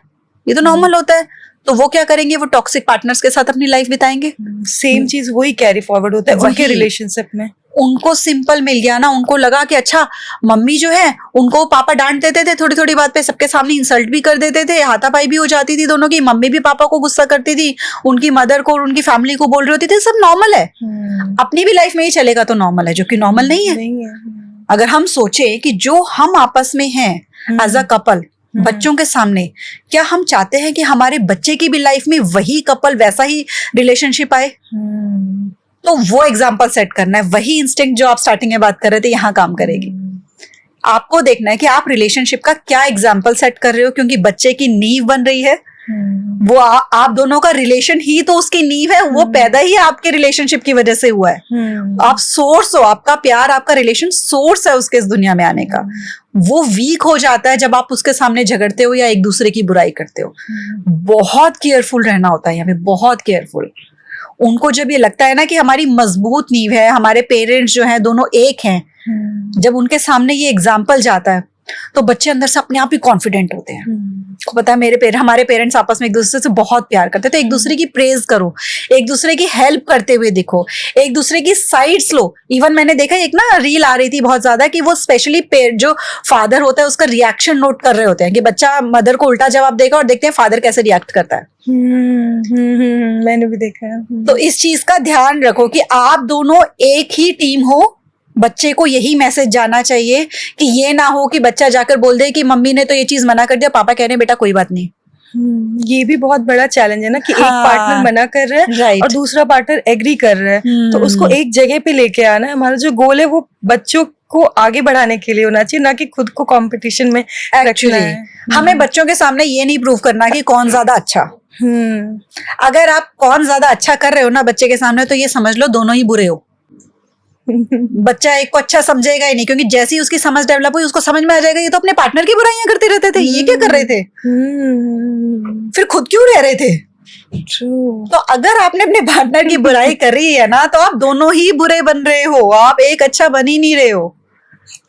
ये तो नॉर्मल होता है। तो वो क्या करेंगे, वो टॉक्सिक पार्टनर्स के साथ अपनी लाइफ बिताएंगे। सेम चीज वही कैरी फॉरवर्ड होता है उनके रिलेशनशिप में। उनको सिंपल मिल गया ना, उनको लगा कि अच्छा मम्मी जो है उनको पापा डांट देते थे, थोड़ी थोड़ी बात पे सबके सामने इंसल्ट भी कर देते थे, हाथापाई भी हो जाती थी दोनों की, मम्मी भी पापा को गुस्सा करती थी, उनकी मदर को और उनकी फैमिली को बोल रही होती थी, सब नॉर्मल है, अपनी भी लाइफ में ही चलेगा तो नॉर्मल है, जो कि नॉर्मल नहीं है। अगर हम सोचे कि जो हम आपस में हैं एज अ कपल बच्चों के सामने, क्या हम चाहते हैं कि हमारे बच्चे की भी लाइफ में वही कपल वैसा ही रिलेशनशिप आए? तो वो एग्जाम्पल सेट करना है, वही इंस्टिंक्ट जो आप स्टार्टिंग में बात कर रहे थे यहाँ काम करेगी। आपको देखना है कि आप रिलेशनशिप का क्या एग्जाम्पल सेट कर रहे हो, क्योंकि बच्चे की नींव बन रही है वो आप दोनों का रिलेशन ही तो उसकी नींव है, वो पैदा ही आपके रिलेशनशिप की वजह से हुआ है। आप सोर्स हो, आपका प्यार, आपका रिलेशन सोर्स है उसके इस दुनिया में आने का। वो वीक हो जाता है जब आप उसके सामने झगड़ते हो या एक दूसरे की बुराई करते हो। बहुत केयरफुल रहना होता है यहाँ पे, बहुत केयरफुल। उनको जब ये लगता है ना कि हमारी मजबूत नींव है, हमारे पेरेंट्स जो हैं दोनों एक हैं, जब उनके सामने ये एग्जाम्पल जाता है तो बच्चे अंदर से अपने आप ही कॉन्फिडेंट होते हैं। को पता है हमारे पेरेंट्स आपस में एक दूसरे से बहुत प्यार करते हैं, तो एक दूसरे की प्रेज करो, एक दूसरे की हेल्प करते हुए दिखो, एक दूसरे की साइड्स लो। इवन मैंने देखा एक ना रील आ रही थी बहुत ज्यादा कि वो स्पेशली जो फादर होता है उसका रिएक्शन नोट कर रहे होते हैं कि बच्चा मदर को उल्टा जवाब देगा और देखते हैं फादर कैसे रिएक्ट करता है। मैंने भी देखा है। तो इस चीज का ध्यान रखो कि आप दोनों एक ही टीम हो। बच्चे को यही मैसेज जाना चाहिए कि ये ना हो कि बच्चा जाकर बोल दे कि मम्मी ने तो ये चीज मना कर दिया, पापा कह रहे हैं बेटा कोई बात नहीं। ये भी बहुत बड़ा चैलेंज है ना कि हाँ, एक पार्टनर मना कर रहा है right. और दूसरा पार्टनर एग्री कर रहा है, तो उसको एक जगह पे लेके आना है। हमारा जो गोल है वो बच्चों को आगे बढ़ाने के लिए होना चाहिए, ना कि खुद को कंपटीशन में रखना है। हमें बच्चों के सामने ये नहीं प्रूव करना कि कौन ज्यादा अच्छा। अगर आप कौन ज्यादा अच्छा कर रहे हो ना बच्चे के सामने, तो ये समझ लो दोनों ही बुरे हो। बच्चा एक को अच्छा समझेगा ही नहीं, क्योंकि जैसी उसकी समझ डेवलप हुई उसको समझ में आ जाएगा ये तो अपने पार्टनर की बुराइयां करते रहते थे, ये क्या कर रहे थे, फिर खुद क्यों रह रहे थे। तो अगर आपने अपने पार्टनर की बुराई करी है ना, तो आप दोनों ही बुरे बन रहे हो, आप एक अच्छा बन ही नहीं रहे हो।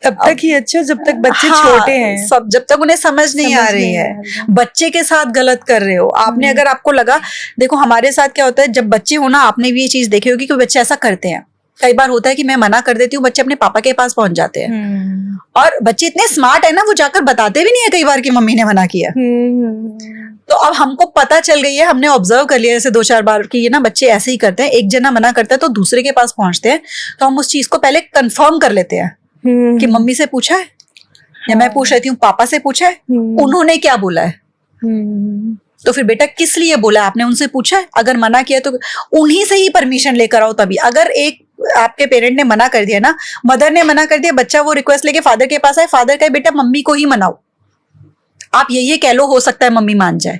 तब तक ही अच्छे जब तक बच्चे छोटे हैं, सब जब तक उन्हें समझ नहीं आ रही है। बच्चे के साथ गलत कर रहे हो आपने। अगर आपको लगा, देखो हमारे साथ क्या होता है जब बच्चे हो ना, आपने भी ये चीज देखी होगी कि बच्चे ऐसा करते हैं। कई बार होता है कि मैं मना कर देती हूँ, बच्चे अपने पापा के पास पहुंच जाते हैं और बच्चे इतने स्मार्ट है ना, वो जाकर बताते भी नहीं है कई बार कि मम्मी ने मना किया। तो अब हमको पता चल गई है, हमने ऑब्जर्व कर लिया ऐसे 2-4 बार कि ये ना बच्चे ऐसे ही करते हैं। एक जना मना करता है तो दूसरे के पास पहुंचते हैं, तो हम उस चीज को पहले कंफर्म कर लेते हैं कि मम्मी से पूछा है, या मैं पूछ रही हूँ पापा से पूछा है, उन्होंने क्या बोला है। तो फिर बेटा किस लिए बोला आपने, उनसे पूछा है। अगर मना किया तो उन्हीं से ही परमिशन लेकर आओ तभी। अगर एक आपके पेरेंट ने मना कर दिया ना, मदर ने मना कर दिया, बच्चा वो रिक्वेस्ट लेके फादर के पास आए, फादर कहे बेटा मम्मी को ही मनाओ, आप ये कह लो, हो सकता है मम्मी मान जाए।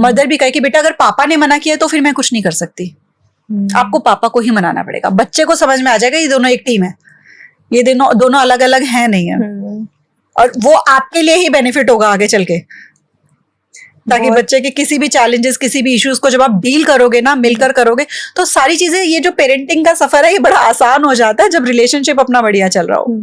मदर भी कहे कि बेटा अगर पापा ने मना किया तो फिर मैं कुछ नहीं कर सकती, आपको पापा को ही मनाना पड़ेगा। बच्चे को समझ में आ जाएगा ये दोनों एक टीम है, ये दोनों अलग अलग है नहीं है, और वो आपके लिए ही बेनिफिट होगा आगे चल के, ताकि बच्चे के किसी भी चैलेंजेस, किसी भी इश्यूज को जब आप डील करोगे ना, मिलकर करोगे, तो सारी चीजें, ये जो पेरेंटिंग का सफर है ये बड़ा आसान हो जाता है जब रिलेशनशिप अपना बढ़िया चल रहा हो।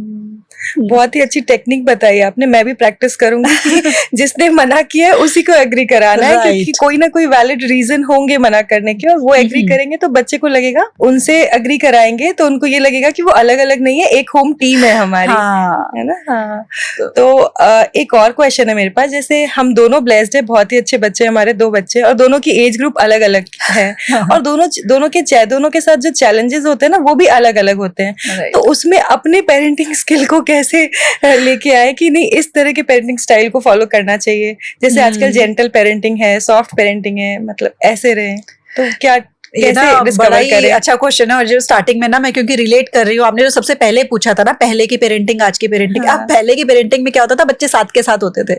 बहुत ही अच्छी टेक्निक बताई आपने, मैं भी प्रैक्टिस करूंगी कि जिसने मना किया है उसी को एग्री कराना है, क्योंकि कोई ना कोई वैलिड रीजन होंगे मना करने के, और वो एग्री करेंगे तो बच्चे को लगेगा, उनसे एग्री कराएंगे तो उनको ये लगेगा कि वो अलग अलग नहीं है, एक होम टीम है हमारी। है ना। हाँ। तो एक और क्वेश्चन है मेरे पास, जैसे हम दोनों ब्लेस्ड है, बहुत ही अच्छे बच्चे, हमारे 2 बच्चे, और दोनों की एज ग्रुप अलग अलग है, और दोनों के साथ जो चैलेंजेस होते हैं ना वो भी अलग अलग होते हैं। तो उसमें अपने पेरेंटिंग स्किल को कैसे लेके आए कि नहीं इस तरह के पेरेंटिंग स्टाइल को फॉलो करना चाहिए, जैसे आजकल जेंटल पेरेंटिंग है, सॉफ्ट पेरेंटिंग है, मतलब ऐसे रहे, तो क्या बड़ा ही अच्छा क्वेश्चन है। और जो स्टार्टिंग में ना मैं क्योंकि रिलेट कर रही हूँ, आपने जो सबसे पहले पूछा था ना, पहले की पेरेंटिंग आज की पेरेंटिंग। अब पहले की पेरेंटिंग में क्या होता था, बच्चे साथ के साथ होते थे,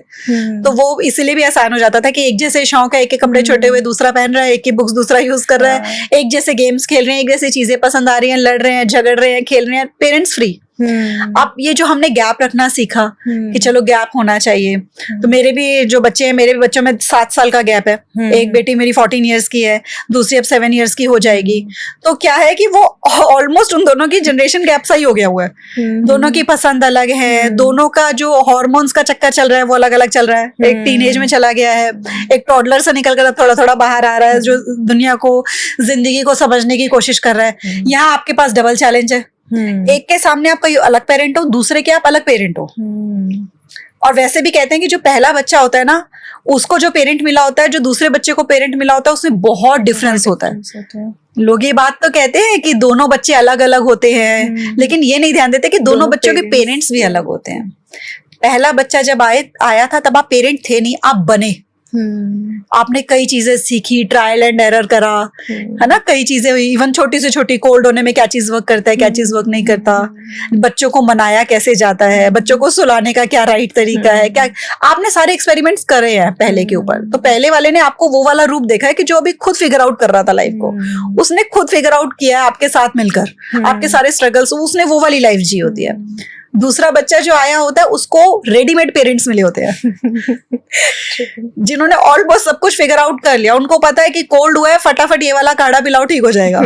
तो वो इसलिए भी आसान हो जाता था कि एक जैसे शौक है, एक के कपड़े छोटे हुए दूसरा पहन रहा है, एक की बुक्स दूसरा यूज कर रहा है, एक जैसे गेम्स खेल रहे हैं, एक जैसी चीजें पसंद आ रही हैं, लड़ रहे हैं, झगड़ रहे हैं, खेल रहे हैं, पेरेंट्स फ्री। अब ये जो हमने गैप रखना सीखा कि चलो गैप होना चाहिए, तो मेरे भी जो बच्चे हैं, मेरे भी बच्चों में 7 साल का गैप है। एक बेटी मेरी 14 इयर्स की है, दूसरी अब 7 इयर्स की हो जाएगी। तो क्या है कि वो ऑलमोस्ट उन दोनों की जनरेशन गैप सा ही हो गया हुआ है। दोनों की पसंद अलग है, दोनों का जो हार्मोन्स का चक्कर चल रहा है वो अलग अलग चल रहा है। एक टीनेज में चला गया है, एक टॉडलर से निकल कर थोड़ा थोड़ा बाहर आ रहा है, जो दुनिया को, जिंदगी को समझने की कोशिश कर रहा है। यहाँ आपके पास डबल चैलेंज है, एक के सामने आप कोई अलग पेरेंट हो, दूसरे के आप अलग पेरेंट हो। और वैसे भी कहते हैं कि जो पहला बच्चा होता है ना, उसको जो पेरेंट मिला होता है, जो दूसरे बच्चे को पेरेंट मिला होता है, उसमें बहुत डिफरेंस होता है। लोग ये बात तो कहते हैं कि दोनों बच्चे अलग अलग होते हैं, लेकिन ये नहीं ध्यान देते कि दोनों बच्चों के पेरेंट्स भी अलग होते हैं। पहला बच्चा जब आया था तब आप पेरेंट थे नहीं, आप बने। आपने कई चीजें सीखी, ट्रायल एंड एरर करा, है ना, कई चीजें हुई। इवन छोटी से छोटी कोल्ड होने में क्या चीज वर्क करता है, क्या चीज वर्क नहीं करता, बच्चों को मनाया कैसे जाता है, बच्चों को सुलाने का क्या राइट तरीका है, क्या आपने सारे एक्सपेरिमेंट्स करे हैं पहले के ऊपर। तो पहले वाले ने आपको वो वाला रूप देखा है कि जो अभी खुद फिगर आउट कर रहा था लाइफ को, उसने खुद फिगर आउट किया है आपके साथ मिलकर, आपके सारे स्ट्रगल्स, उसने वो वाली लाइफ जी होती है। दूसरा बच्चा जो आया होता है उसको रेडीमेड पेरेंट्स मिले होते हैं जिन्होंने ऑलमोस्ट सब कुछ फिगर आउट कर लिया। उनको पता है कि कोल्ड हुआ है, फटाफट ये वाला काढ़ा पिलाओ, ठीक हो जाएगा।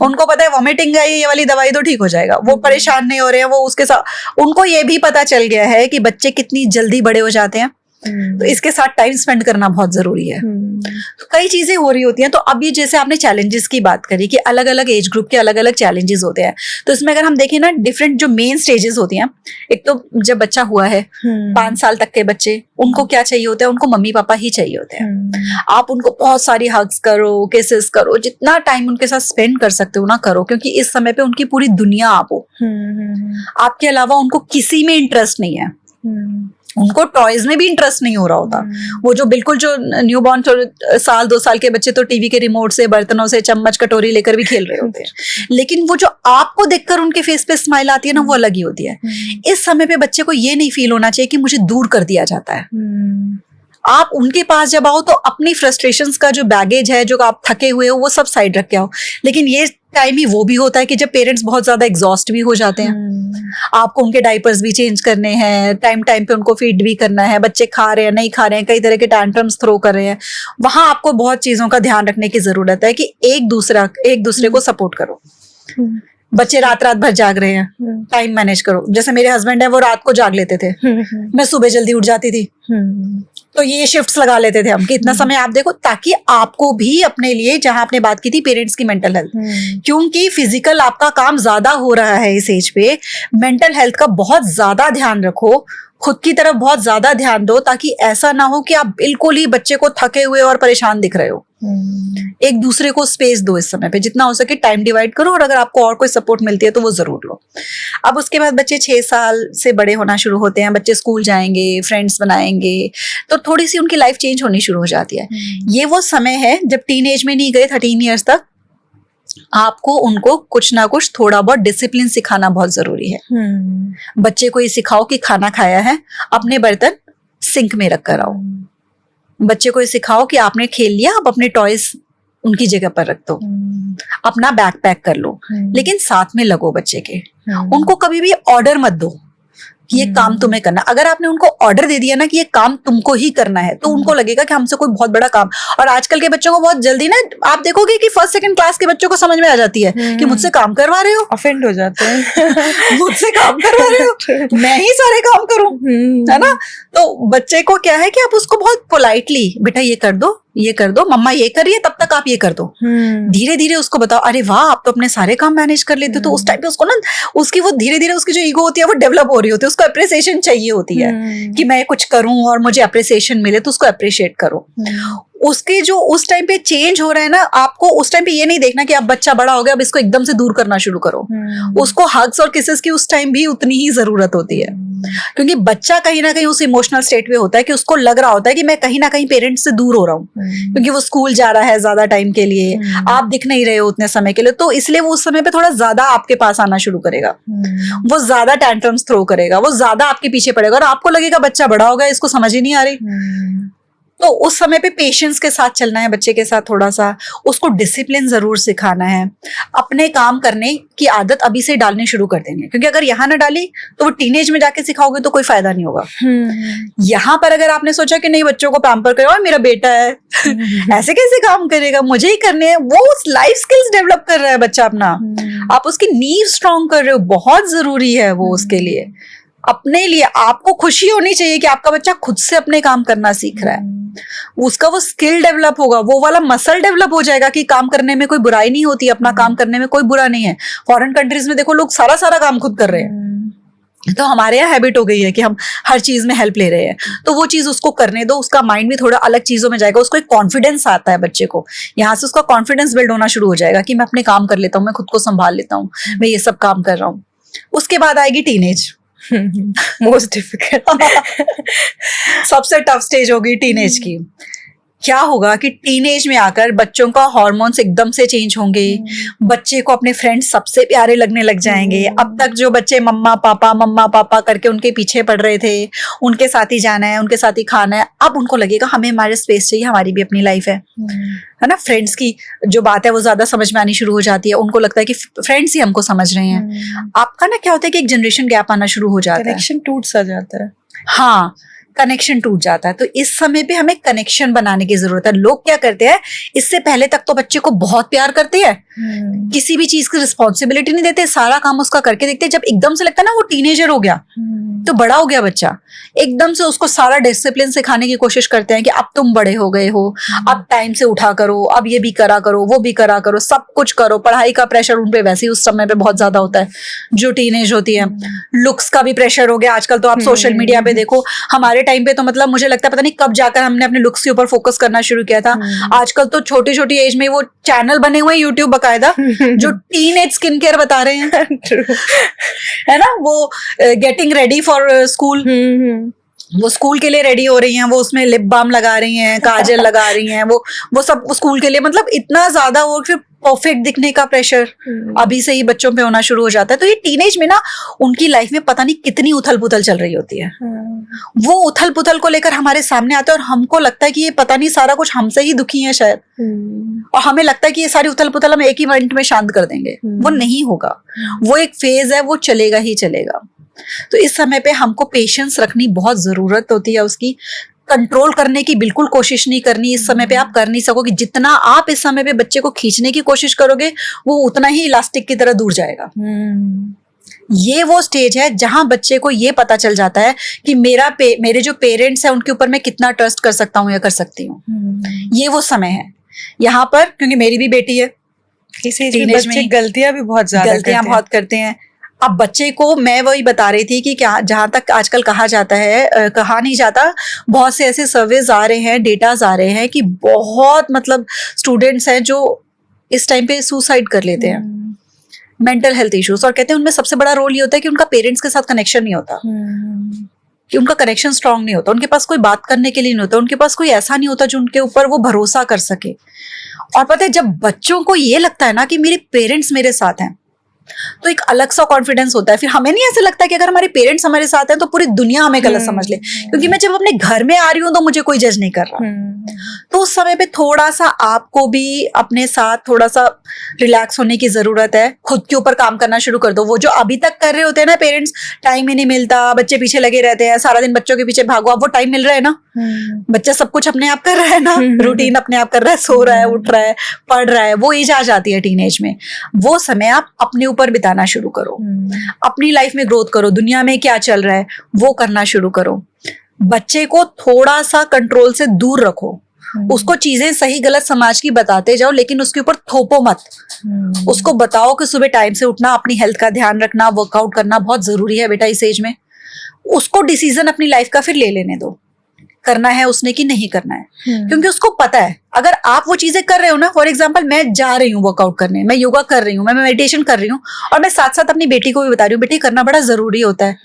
उनको पता है वॉमिटिंग है, ये वाली दवाई तो ठीक हो जाएगा। वो परेशान नहीं हो रहे हैं, वो उसके साथ, उनको ये भी पता चल गया है कि बच्चे कितनी जल्दी बड़े हो जाते हैं, तो इसके साथ टाइम स्पेंड करना बहुत जरूरी है। तो कई चीजें हो रही होती हैं। तो अब ये जैसे आपने चैलेंजेस की बात करी कि अलग अलग एज ग्रुप के अलग अलग चैलेंजेस होते हैं, तो इसमें अगर हम देखें ना, डिफरेंट जो मेन स्टेजेस होती हैं, एक तो जब बच्चा हुआ है 5 साल तक के बच्चे, उनको क्या चाहिए होता है, उनको मम्मी पापा ही चाहिए होते हैं। आप उनको बहुत सारी हग्स करो, किसेस करो, जितना टाइम उनके साथ स्पेंड कर सकते हो ना करो, क्योंकि इस समय पे उनकी पूरी दुनिया आप हो। आपके अलावा उनको किसी में इंटरेस्ट नहीं है, उनको टॉयज में भी इंटरेस्ट नहीं हो रहा होता। वो जो बिल्कुल जो न्यूबॉर्न 1-2 साल के बच्चे तो टीवी के रिमोट से, बर्तनों से चम्मच कटोरी लेकर भी खेल रहे होते हैं, लेकिन वो जो आपको देखकर उनके फेस पे स्माइल आती है ना, वो अलग ही होती है। इस समय पे बच्चे को ये नहीं फील होना चाहिए कि मुझे दूर कर दिया जाता है। आप उनके पास जब आओ तो अपनी फ्रस्ट्रेशंस का जो बैगेज है, जो आप थके हुए हो, वो सब साइड रख के आओ। लेकिन ये टाइम ही वो भी होता है कि जब पेरेंट्स बहुत ज्यादा एग्जॉस्ट भी हो जाते हैं, आपको उनके डाइपर्स भी चेंज करने हैं, टाइम टाइम पे उनको फीड भी करना है, बच्चे खा रहे हैं नहीं खा रहे हैं, कई तरह के टैंट्रम्स थ्रो कर रहे हैं, वहां आपको बहुत चीजों का ध्यान रखने की जरूरत है कि एक दूसरे को सपोर्ट करो। बच्चे रात भर जाग रहे हैं, टाइम मैनेज करो। जैसे मेरे हस्बैंड है, वो रात को जाग लेते थे, मैं सुबह जल्दी उठ जाती थी, तो ये शिफ्ट्स लगा लेते थे हम कि इतना समय आप देखो, ताकि आपको भी अपने लिए, जहां आपने बात की थी पेरेंट्स की मेंटल हेल्थ, क्योंकि फिजिकल आपका काम ज्यादा हो रहा है इस एज पे, मेंटल हेल्थ का बहुत ज्यादा ध्यान रखो, खुद की तरफ बहुत ज्यादा ध्यान दो, ताकि ऐसा ना हो कि आप बिल्कुल ही बच्चे को थके हुए और परेशान दिख रहे हो। एक दूसरे को स्पेस दो इस समय पे, जितना हो सके टाइम डिवाइड करो, और अगर आपको और कोई सपोर्ट मिलती है तो वो जरूर लो। अब उसके बाद बच्चे 6 साल से बड़े होना शुरू होते हैं, बच्चे स्कूल जाएंगे, फ्रेंड्स बनाएंगे, तो थोड़ी सी उनकी लाइफ चेंज होनी शुरू हो जाती है। ये वो समय है जब टीन एज में नहीं गए 13 ईयर्स तक, आपको उनको कुछ ना कुछ थोड़ा बहुत डिसिप्लिन सिखाना बहुत जरूरी है। बच्चे को ये सिखाओ कि खाना खाया है, अपने बर्तन सिंक में रख कर आओ। बच्चे को ये सिखाओ कि आपने खेल लिया, अब अपने टॉयज उनकी जगह पर रख दो, अपना बैग पैक कर लो, लेकिन साथ में लगो बच्चे के। उनको कभी भी ऑर्डर मत दो कि ये काम तुम्हें करना। अगर आपने उनको ऑर्डर दे दिया ना कि ये काम तुमको ही करना है, तो उनको लगेगा कि हमसे कोई बहुत बड़ा काम। और आजकल के बच्चों को बहुत जल्दी ना, आप देखोगे कि 1st-2nd क्लास के बच्चों को समझ में आ जाती है कि मुझसे काम करवा रहे हो, ऑफेंड हो जाते हैं मुझसे काम करवा रहे हो, मैं ही सारे काम करूं, है ना। तो बच्चे को क्या है कि आप उसको बहुत पोलाइटली, बेटा ये कर दो, ये कर दो, मम्मा ये करिए, तब तक आप ये कर दो। धीरे धीरे उसको बताओ, अरे वाह आप तो अपने सारे काम मैनेज कर लेते हो। तो उस टाइम पे उसको ना, उसकी वो धीरे धीरे उसकी जो ईगो होती है वो डेवलप हो रही होती है, उसको अप्रिसिएशन चाहिए होती है कि मैं कुछ करूं और मुझे अप्रिसिएशन मिले, तो उसको अप्रिशिएट करो। उसके जो उस टाइम पे चेंज हो रहा है ना, आपको उस टाइम पे ये नहीं देखना कि अब बच्चा बड़ा हो गया, अब इसको एकदम से दूर करना शुरू करो। उसको हग्स और किसेस की उस टाइम भी उतनी ही जरूरत होती है, क्योंकि बच्चा कहीं ना कहीं उस इमोशनल स्टेट में होता है कि उसको लग रहा होता है कि मैं कहीं ना कहीं पेरेंट्स से दूर हो रहा हूँ, क्योंकि वो स्कूल जा रहा है ज्यादा टाइम के लिए, आप दिख नहीं रहे हो उतने समय के लिए, तो इसलिए वो उस समय पे थोड़ा ज्यादा आपके पास आना शुरू करेगा, वो ज्यादा टैंट्रम्स थ्रो करेगा, वो ज्यादा आपके पीछे पड़ेगा, और आपको लगेगा बच्चा बड़ा हो गया, इसको समझ ही नहीं आ रही। तो उस समय पे पेशेंस के साथ चलना है बच्चे के साथ, थोड़ा सा उसको डिसिप्लिन जरूर सिखाना है, अपने काम करने की आदत अभी से डालने शुरू कर देंगे, क्योंकि अगर यहाँ ना डाली तो वो टीनेज में जाके सिखाओगे तो कोई फायदा नहीं होगा। यहाँ पर अगर आपने सोचा कि नहीं बच्चों को पैम्पर करो, मेरा बेटा है ऐसे कैसे काम करेगा, मुझे ही करने हैं, वो लाइफ स्किल्स डेवलप कर रहा है बच्चा अपना, आप उसकी नींव स्ट्रॉन्ग कर रहे हो, बहुत जरूरी है वो उसके लिए। अपने लिए आपको खुशी होनी चाहिए कि आपका बच्चा खुद से अपने काम करना सीख रहा है, उसका वो स्किल डेवलप होगा, वो वाला मसल डेवलप हो जाएगा कि काम करने में कोई बुराई नहीं होती, अपना काम करने में कोई बुरा नहीं है। फॉरेन कंट्रीज में देखो लोग सारा काम खुद कर रहे हैं, तो हमारे यहाँ हैबिट हो गई है कि हम हर चीज में हेल्प ले रहे हैं, तो वो चीज उसको करने दो, उसका माइंड भी थोड़ा अलग चीजों में जाएगा, उसको एक कॉन्फिडेंस आता है बच्चे को, यहाँ से उसका कॉन्फिडेंस बिल्ड होना शुरू हो जाएगा कि मैं अपने काम कर लेता हूँ, मैं खुद को संभाल लेता हूँ, मैं ये सब काम कर रहा हूँ। उसके बाद आएगी टीनेज, मोस्ट डिफिकल्ट सबसे टफ स्टेज होगी टीनेज की। क्या होगा कि टीनेज में आकर बच्चों का हार्मोन्स एकदम से चेंज होंगे, बच्चे को अपने फ्रेंड्स सबसे प्यारे लगने लग जाएंगे। अब तक जो बच्चे मम्मा पापा करके उनके पीछे पड़ रहे थे, उनके साथ ही जाना है, उनके साथ ही खाना है, अब उनको लगेगा हमें हमारे स्पेस चाहिए, हमारी भी अपनी लाइफ है ना। फ्रेंड्स की जो बात है वो ज्यादा समझ में आनी शुरू हो जाती है, उनको लगता है कि फ्रेंड्स ही हमको समझ रहे हैं। आपका ना क्या होता है कि एक जनरेशन गैप आना शुरू हो जाता है, कनेक्शन टूट सा जाता है। हाँ, कनेक्शन टूट जाता है। तो इस समय पे हमें कनेक्शन बनाने की जरूरत है। लोग क्या करते हैं, इससे पहले तक तो बच्चे को बहुत प्यार करते हैं, किसी भी चीज की रिस्पॉन्सिबिलिटी नहीं देते, सारा काम उसका करके देखते हैं। जब एकदम से लगता है ना वो टीनेजर हो गया, तो बड़ा हो गया बच्चा, एकदम से उसको सारा डिसिप्लिन सिखाने की कोशिश करते हैं कि अब तुम बड़े हो गए हो, अब टाइम से उठा करो, अब ये भी करा करो, वो भी करा करो, सब कुछ करो। पढ़ाई का प्रेशर उन पे वैसे ही उस समय पे बहुत ज्यादा होता है जो टीनेज होती है। लुक्स का भी प्रेशर हो गया आजकल, तो आप सोशल मीडिया पे देखो, हमारे टाइम पे तो मतलब मुझे लगता है पता नहीं कब जाकर हमने अपने लुक्स के ऊपर फोकस करना शुरू किया था। आजकल तो छोटी छोटी एज में वो चैनल बने हुए हैं यूट्यूब बकायदा जो टीनेज स्किन केयर बता रहे हैं है ना। वो गेटिंग रेडी फॉर स्कूल, वो स्कूल के लिए रेडी हो रही हैं, वो उसमें लिप बाम लगा रही हैं, काजल लगा रही हैं, वो सब स्कूल के लिए, मतलब इतना ज्यादा वो फिर परफेक्ट दिखने का प्रेशर अभी से ही बच्चों पे होना शुरू हो जाता है। तो ये टीनेज में ना उनकी लाइफ में पता नहीं कितनी उथल पुथल चल रही होती है। वो उथल पुथल को लेकर हमारे सामने आते हैं और हमको लगता है कि ये पता नहीं सारा कुछ हमसे ही दुखी है शायद, और हमें लगता है कि ये सारी उथल पुथल हम एक ही मिनट में शांत कर देंगे। वो नहीं होगा, वो एक फेज है, वो चलेगा ही चलेगा। तो इस समय पे हमको पेशेंस रखनी बहुत जरूरत होती है, उसकी कंट्रोल करने की बिल्कुल कोशिश नहीं करनी। इस समय पे आप कर नहीं सकोगे, जितना आप इस समय पे बच्चे को खींचने की कोशिश करोगे वो उतना ही इलास्टिक की तरह दूर जाएगा। ये वो स्टेज है जहां बच्चे को ये पता चल जाता है कि मेरे जो पेरेंट्स हैं उनके ऊपर मैं कितना ट्रस्ट कर सकता हूँ या कर सकती हूँ। ये वो समय है यहाँ पर, क्योंकि मेरी भी बेटी है, टीनेज में गलतियां भी बहुत ज्यादा करते हैं। अब बच्चे को मैं वही बता रही थी कि क्या, जहां तक आजकल कहा जाता है, कहा नहीं जाता, बहुत से ऐसे सर्वेज आ रहे हैं, डेटाज आ रहे हैं कि बहुत मतलब स्टूडेंट्स हैं जो इस टाइम पे सुसाइड कर लेते हैं, मेंटल हेल्थ इश्यूज, और कहते हैं उनमें सबसे बड़ा रोल ये होता है कि उनका पेरेंट्स के साथ कनेक्शन नहीं होता, कि उनका कनेक्शन स्ट्रांग नहीं होता, उनके पास कोई बात करने के लिए नहीं होता, उनके पास कोई ऐसा नहीं होता जो उनके ऊपर वो भरोसा कर सके। और पता है जब बच्चों को ये लगता है ना कि मेरे पेरेंट्स मेरे साथ हैं, तो एक अलग सा कॉन्फिडेंस होता है। फिर हमें नहीं ऐसे लगता कि अगर हमारे पेरेंट्स हमारे साथ हैं तो पूरी दुनिया हमें गलत समझ ले, क्योंकि मैं जब अपने घर में आ रही हूँ तो मुझे कोई जज नहीं कर रहा। तो उस समय पे थोड़ा सा आपको भी अपने साथ थोड़ा सा रिलैक्स होने की जरूरत है, खुद के ऊपर काम करना शुरू कर दो। वो जो अभी तक कर रहे होते हैं ना पेरेंट्स, टाइम ही नहीं मिलता, बच्चे पीछे लगे रहते हैं, सारा दिन बच्चों के पीछे भागो, अब वो टाइम मिल रहा है ना, बच्चा सब कुछ अपने आप कर रहा है ना, रूटीन अपने आप कर रहा है, सो रहा है, उठ रहा है, पढ़ रहा है, वो एज आ जाती है टीनेज में। वो समय आप अपने ऊपर बिताना शुरू करो, अपनी लाइफ में ग्रोथ करो, दुनिया में क्या चल रहा है वो करना शुरू करो। बच्चे को थोड़ा सा कंट्रोल से दूर रखो, उसको चीजें सही गलत समाज की बताते जाओ, लेकिन उसके ऊपर थोपो मत। उसको बताओ कि सुबह टाइम से उठना, अपनी हेल्थ का ध्यान रखना, वर्कआउट करना बहुत जरूरी है बेटा इस एज में। उसको डिसीजन अपनी लाइफ का फिर ले लेने दो, करना है उसने कि नहीं करना है, क्योंकि उसको पता है अगर आप वो चीजें कर रहे हो ना, फॉर एग्जांपल मैं जा रही हूँ वर्कआउट करने, मैं योगा कर रही हूँ, मैं मेडिटेशन कर रही हूँ, और मैं साथ साथ अपनी बेटी को भी बता रही हूँ बेटी करना बड़ा जरूरी होता है,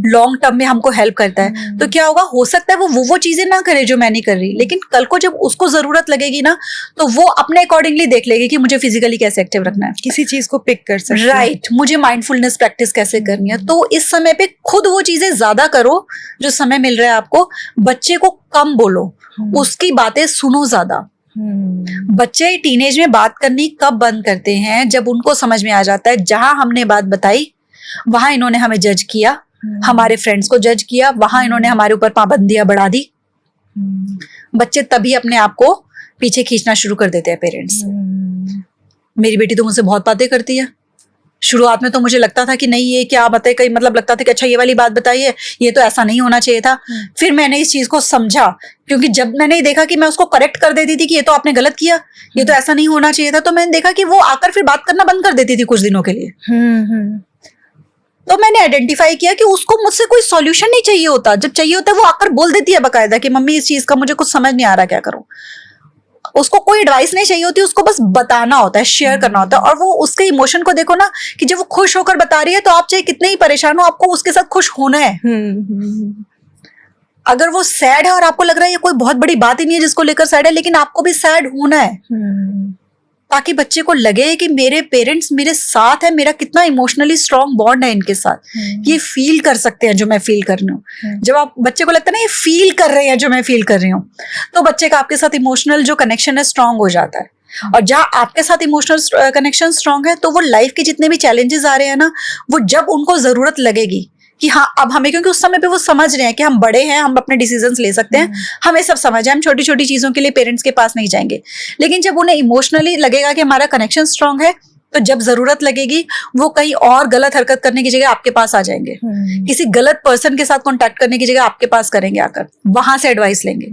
लॉन्ग टर्म में हमको हेल्प करता है। तो क्या होगा, हो सकता है वो चीजें ना करे जो मैं नहीं कर रही, लेकिन कल को जब उसको जरूरत लगेगी ना, तो वो अपने अकॉर्डिंगली देख लेगी कि मुझे फिजिकली कैसे एक्टिव रखना है, किसी चीज को पिक कर सकते हैं, राइट, मुझे माइंडफुलनेस प्रैक्टिस कैसे करनी है। तो इस समय पे खुद वो चीजें ज्यादा करो जो समय मिल रहा है आपको। बच्चे को कम बोलो, उसकी बातें सुनो ज्यादा। बच्चे टीनेज में बात करनी कब बंद करते हैं, जब उनको समझ में आ जाता है जहां हमने बात बताई वहां इन्होंने हमें जज किया, हमारे फ्रेंड्स को जज किया, वहां इन्होंने हमारे ऊपर पाबंदियां बढ़ा दी। बच्चे तभी अपने आप को पीछे खींचना शुरू कर देते हैं पेरेंट्स से। मेरी बेटी तो मुझसे बहुत बातें करती है, शुरुआत में तो मुझे लगता था कि नहीं ये क्या बात है, कहीं मतलब लगता था कि अच्छा ये वाली बात बताई है, ये तो ऐसा नहीं होना चाहिए था। फिर मैंने इस चीज को समझा, क्योंकि जब मैंने देखा कि मैं उसको करेक्ट कर देती थी कि ये तो आपने गलत किया, ये तो ऐसा नहीं होना चाहिए था, तो मैंने देखा कि वो आकर फिर बात करना बंद कर देती थी कुछ दिनों के लिए। तो मैंने आइडेंटिफाई किया कि उसको मुझसे कोई सॉल्यूशन नहीं चाहिए होता, जब चाहिए होता है वो आकर बोल देती है बकायदा कि मम्मी इस चीज का मुझे कुछ समझ नहीं आ रहा, क्या करूं। उसको कोई एडवाइस नहीं चाहिए होती, उसको बस बताना होता है, शेयर करना होता है। और वो उसके इमोशन को देखो ना कि जब वो खुश होकर बता रही है तो आप चाहे कितने ही परेशान हो, आपको उसके साथ खुश होना है। अगर वो सैड है और आपको लग रहा है ये कोई बहुत बड़ी बात ही नहीं है जिसको लेकर सैड है, लेकिन आपको भी सैड होना है, ताकि बच्चे को लगे कि मेरे पेरेंट्स मेरे साथ है, मेरा कितना इमोशनली स्ट्रॉन्ग बॉन्ड है इनके साथ, ये फील कर सकते हैं जो मैं फील कर रही हूँ। जब आप बच्चे को लगता है ना ये फील कर रहे हैं जो मैं फील कर रही हूँ, तो बच्चे का आपके साथ इमोशनल जो कनेक्शन है स्ट्रांग हो जाता है। और जहाँ आपके साथ इमोशनल कनेक्शन स्ट्रांग है तो वो लाइफ के जितने भी चैलेंजेस आ रहे हैं ना, वो जब उनको जरूरत लगेगी कि हाँ अब हमें, क्योंकि उस समय पे वो समझ रहे हैं कि हम बड़े हैं, हम अपने डिसीजंस ले सकते हैं, हमें सब समझ है, हम छोटी छोटी चीजों के लिए पेरेंट्स के पास नहीं जाएंगे। लेकिन जब उन्हें इमोशनली लगेगा कि हमारा कनेक्शन स्ट्रांग है, तो जब जरूरत लगेगी वो कहीं और गलत हरकत करने की जगह आपके पास आ जाएंगे, किसी गलत पर्सन के साथ कांटेक्ट करने की जगह आपके पास करेंगे, आकर वहां से एडवाइस लेंगे।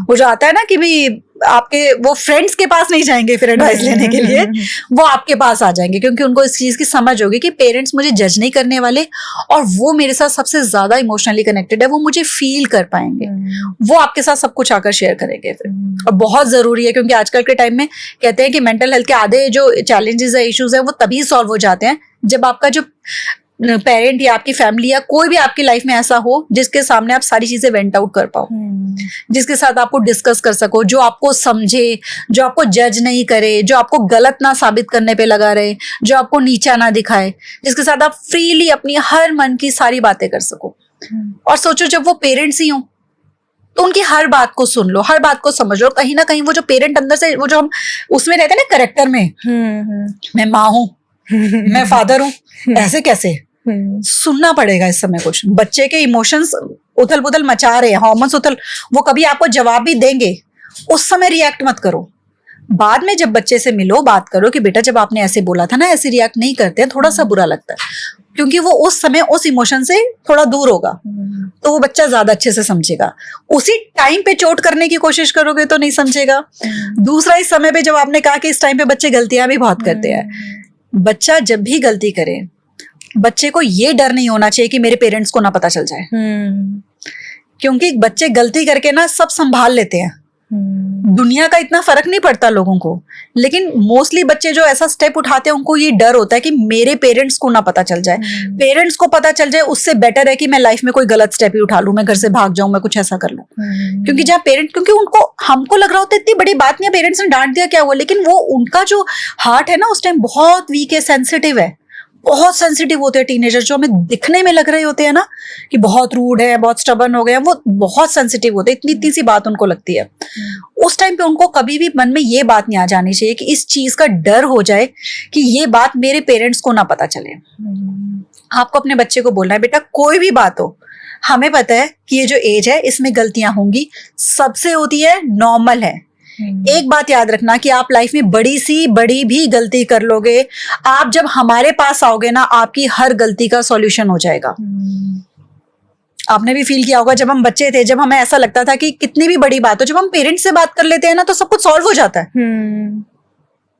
वो जो आता है ना कि भी आपके वो फ्रेंड्स के पास नहीं जाएंगे फिर एडवाइस लेने के लिए, वो आपके पास आ जाएंगे, क्योंकि उनको इस चीज की समझ होगी कि पेरेंट्स मुझे जज नहीं करने वाले और वो मेरे साथ सबसे ज्यादा इमोशनली कनेक्टेड है, वो मुझे फील कर पाएंगे, वो आपके साथ सब कुछ आकर शेयर करेंगे फिर। और बहुत जरूरी है, क्योंकि आजकल के टाइम में कहते हैं कि मेंटल हेल्थ के आधे जो चैलेंजेस है, इश्यूज है, वो तभी सॉल्व हो जाते हैं जब आपका जो पेरेंट या आपकी फैमिली या कोई भी आपकी लाइफ में ऐसा हो जिसके सामने आप सारी चीजें वेंट आउट कर पाओ, जिसके साथ आपको डिस्कस कर सको, जो आपको समझे, जो आपको जज नहीं करे, जो आपको गलत ना साबित करने पे लगा रहे, जो आपको नीचा ना दिखाए, जिसके साथ आप फ्रीली अपनी हर मन की सारी बातें कर सको। और सोचो जब वो पेरेंट्स ही हो तो उनकी हर बात को सुन लो, हर बात को समझ लो। कहीं ना कहीं वो जो पेरेंट अंदर से, वो जो हम उसमें रहते हैं ना करेक्टर में, मैं माँ हूं, मैं फादर हूं, ऐसे कैसे सुनना पड़ेगा इस समय। कुछ बच्चे के इमोशंस उथल पुथल मचा रहे हैं, हार्मोन्स उथल, वो कभी आपको जवाब भी देंगे, उस समय रिएक्ट मत करो। बाद में जब बच्चे से मिलो, बात करो कि बेटा जब आपने ऐसे बोला था ना, ऐसे रिएक्ट नहीं करते हैं, थोड़ा सा बुरा लगता है, क्योंकि वो उस समय उस इमोशन से थोड़ा दूर होगा, तो वो बच्चा ज्यादा अच्छे से समझेगा। उसी टाइम पे चोट करने की कोशिश करोगे तो नहीं समझेगा। दूसरा, इस समय पे जब आपने कहा कि इस टाइम पे बच्चे गलतियां भी बहुत करते हैं, बच्चा जब भी गलती करे, बच्चे को ये डर नहीं होना चाहिए कि मेरे पेरेंट्स को ना पता चल जाए, क्योंकि बच्चे गलती करके ना सब संभाल लेते हैं, दुनिया का इतना फर्क नहीं पड़ता लोगों को, लेकिन मोस्टली बच्चे जो ऐसा स्टेप उठाते हैं उनको ये डर होता है कि मेरे पेरेंट्स को ना पता चल जाए। पेरेंट्स को पता चल जाए उससे बेटर है कि मैं लाइफ में कोई गलत स्टेप ही उठा लूं, मैं घर से भाग जाऊं, मैं कुछ ऐसा कर लूं। क्योंकि जहाँ पेरेंट, क्योंकि उनको, हमको लग रहा होता है इतनी बड़ी बात नहीं है, पेरेंट्स ने डांट दिया क्या हुआ, लेकिन वो उनका जो हार्ट है ना उस टाइम बहुत वीक है, सेंसिटिव है, बहुत सेंसिटिव होते हैं टीनेजर, जो हमें दिखने में लग रहे होते हैं ना कि बहुत रूड है, बहुत स्टबर्न हो गए, वो बहुत सेंसिटिव होते हैं, इतनी इतनी सी बात उनको लगती है। उस टाइम पे उनको कभी भी मन में ये बात नहीं आ जानी चाहिए कि इस चीज का डर हो जाए कि ये बात मेरे पेरेंट्स को ना पता चले। आपको अपने बच्चे को बोलना है, बेटा कोई भी बात हो, हमें पता है कि ये जो एज है इसमें गलतियां होंगी, सबसे होती है, नॉर्मल है। एक बात याद रखना कि आप लाइफ में बड़ी सी बड़ी भी गलती कर लोगे, आप जब हमारे पास आओगे ना, आपकी हर गलती का सॉल्यूशन हो जाएगा। आपने भी फील किया होगा जब हम बच्चे थे, जब हमें ऐसा लगता था कि कितनी भी बड़ी बात हो, जब हम पेरेंट्स से बात कर लेते हैं ना तो सब कुछ सॉल्व हो जाता है,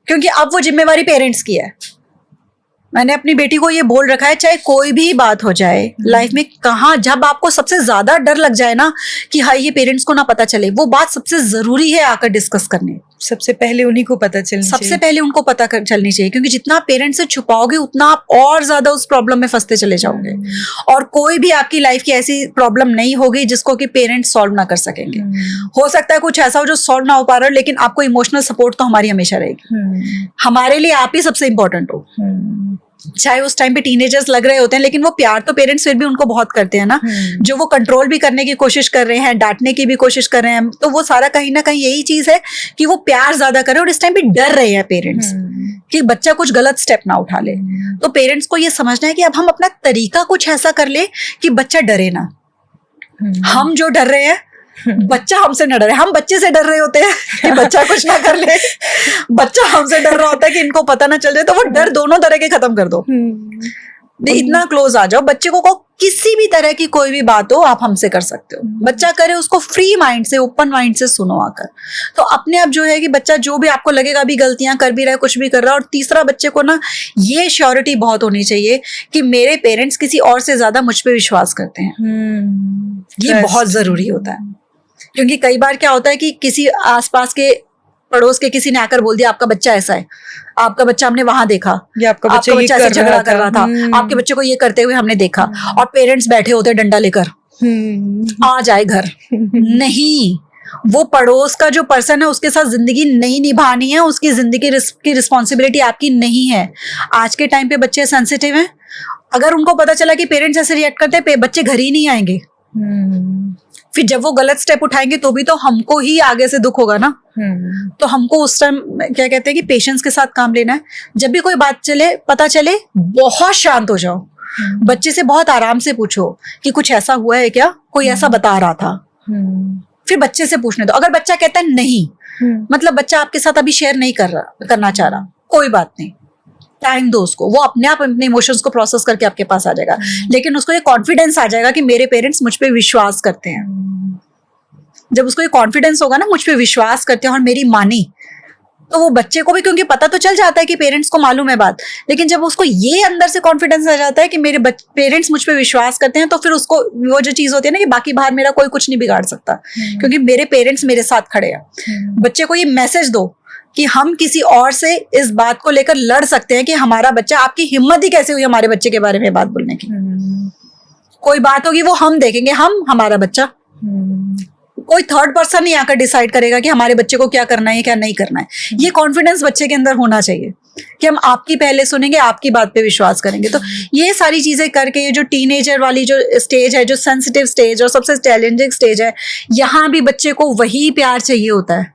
क्योंकि अब वो जिम्मेवारी पेरेंट्स की है। मैंने अपनी बेटी को ये बोल रखा है, चाहे कोई भी बात हो जाए लाइफ में, कहाँ जब आपको सबसे ज्यादा डर लग जाए ना कि हाँ ये पेरेंट्स को ना पता चले, वो बात सबसे जरूरी है आकर डिस्कस करने। सबसे पहले उन्हीं को पता चलनी चाहिए, सबसे पहले उनको पता चलनी चाहिए, क्योंकि जितना आप पेरेंट्स से छुपाओगे उतना आप और ज्यादा उस प्रॉब्लम में फंसते चले जाओगे। और कोई भी आपकी लाइफ की ऐसी प्रॉब्लम नहीं होगी जिसको कि पेरेंट्स सॉल्व ना कर सकेंगे। हो सकता है कुछ ऐसा हो जो सॉल्व ना हो पा रहा हो, लेकिन आपको इमोशनल सपोर्ट तो हमारी हमेशा रहेगी। हमारे लिए आप ही सबसे इंपॉर्टेंट हो। चाहे उस टाइम पे टीनेजर्स लग रहे होते हैं, लेकिन वो प्यार तो पेरेंट्स फिर भी उनको बहुत करते हैं ना, जो वो कंट्रोल भी करने की कोशिश कर रहे हैं, डांटने की भी कोशिश कर रहे हैं, तो वो सारा कहीं ना कहीं यही चीज है कि वो प्यार ज्यादा करें। और इस टाइम पे डर रहे हैं पेरेंट्स कि बच्चा कुछ गलत स्टेप ना उठा ले, तो पेरेंट्स को ये समझना है कि अब हम अपना तरीका कुछ ऐसा कर ले कि बच्चा डरे ना। हम जो डर रहे हैं, बच्चा हमसे न डरे। हम बच्चे से डर रहे होते हैं कि बच्चा कुछ ना कर ले, बच्चा हमसे डर रहा होता है कि इनको पता ना चल जाए, तो वो डर दोनों तरह के खत्म कर दो। इतना क्लोज आ जाओ, बच्चे को किसी भी तरह की कोई भी बात हो आप हमसे कर सकते हो। बच्चा करे उसको फ्री माइंड से, ओपन माइंड से सुनो आकर। तो अपने आप जो है कि बच्चा जो भी आपको लगेगा अभी गलतियां कर भी रहा है, कुछ भी कर रहा है। और तीसरा, बच्चे को ना ये श्योरिटी बहुत होनी चाहिए कि मेरे पेरेंट्स किसी और से ज्यादा मुझ पे विश्वास करते हैं। ये बहुत जरूरी होता है, क्योंकि कई बार क्या होता है कि किसी आसपास के पड़ोस के किसी ने आकर बोल दिया आपका बच्चा ऐसा है, आपका बच्चा हमने वहां देखा, आपका बच्चा ऐसे झगड़ा कर रहा था, आपके बच्चे को ये करते हुए हमने देखा, और पेरेंट्स बैठे होते डंडा लेकर आ जाए घर। नहीं, वो पड़ोस का जो पर्सन है उसके साथ जिंदगी नहीं निभानी है, उसकी जिंदगी की रिस्पॉन्सिबिलिटी आपकी नहीं है। आज के टाइम पे बच्चे सेंसिटिव हैं, अगर उनको पता चला कि पेरेंट्स ऐसे रिएक्ट करते हैं, बच्चे घर ही नहीं आएंगे। फिर जब वो गलत स्टेप उठाएंगे तो भी तो हमको ही आगे से दुख होगा ना। तो हमको उस टाइम क्या कहते हैं कि पेशेंस के साथ काम लेना है। जब भी कोई बात पता चले, बहुत शांत हो जाओ, बच्चे से बहुत आराम से पूछो कि कुछ ऐसा हुआ है क्या, कोई ऐसा बता रहा था। फिर बच्चे से पूछने दो। अगर बच्चा कहता है नहीं, मतलब बच्चा आपके साथ अभी शेयर नहीं करना चाह रहा, कोई बात नहीं, टाइम दो उसको, वो अपने आप अपने इमोशंस को प्रोसेस करके आपके पास आ जाएगा। लेकिन उसको ये कॉन्फिडेंस आ जाएगा कि मेरे पेरेंट्स मुझ पे विश्वास करते हैं। जब उसको ये कॉन्फिडेंस होगा ना, मुझ पे विश्वास करते हैं और मेरी मानी, तो वो बच्चे को भी, क्योंकि पता तो चल जाता है कि पेरेंट्स को मालूम है बात, लेकिन जब उसको ये अंदर से कॉन्फिडेंस आ जाता है कि मेरे पेरेंट्स मुझ पे विश्वास करते हैं, तो फिर उसको वो जो चीज होती है ना कि बाकी बाहर मेरा कोई कुछ नहीं बिगाड़ सकता, क्योंकि मेरे पेरेंट्स मेरे साथ खड़े हैं। बच्चे को ये मैसेज दो कि हम किसी और से इस बात को लेकर लड़ सकते हैं कि हमारा बच्चा, आपकी हिम्मत ही कैसे हुई हमारे बच्चे के बारे में बात बोलने की। कोई बात होगी वो हम देखेंगे, हमारा बच्चा, कोई थर्ड पर्सन नहीं आकर डिसाइड करेगा कि हमारे बच्चे को क्या करना है क्या नहीं करना है। ये कॉन्फिडेंस बच्चे के अंदर होना चाहिए कि हम आपकी पहले सुनेंगे, आपकी बात पे विश्वास करेंगे। तो ये सारी चीजें करके, ये जो टीनेजर वाली जो स्टेज है, जो सेंसिटिव स्टेज और सबसे चैलेंजिंग स्टेज है, यहाँ भी बच्चे को वही प्यार चाहिए होता है,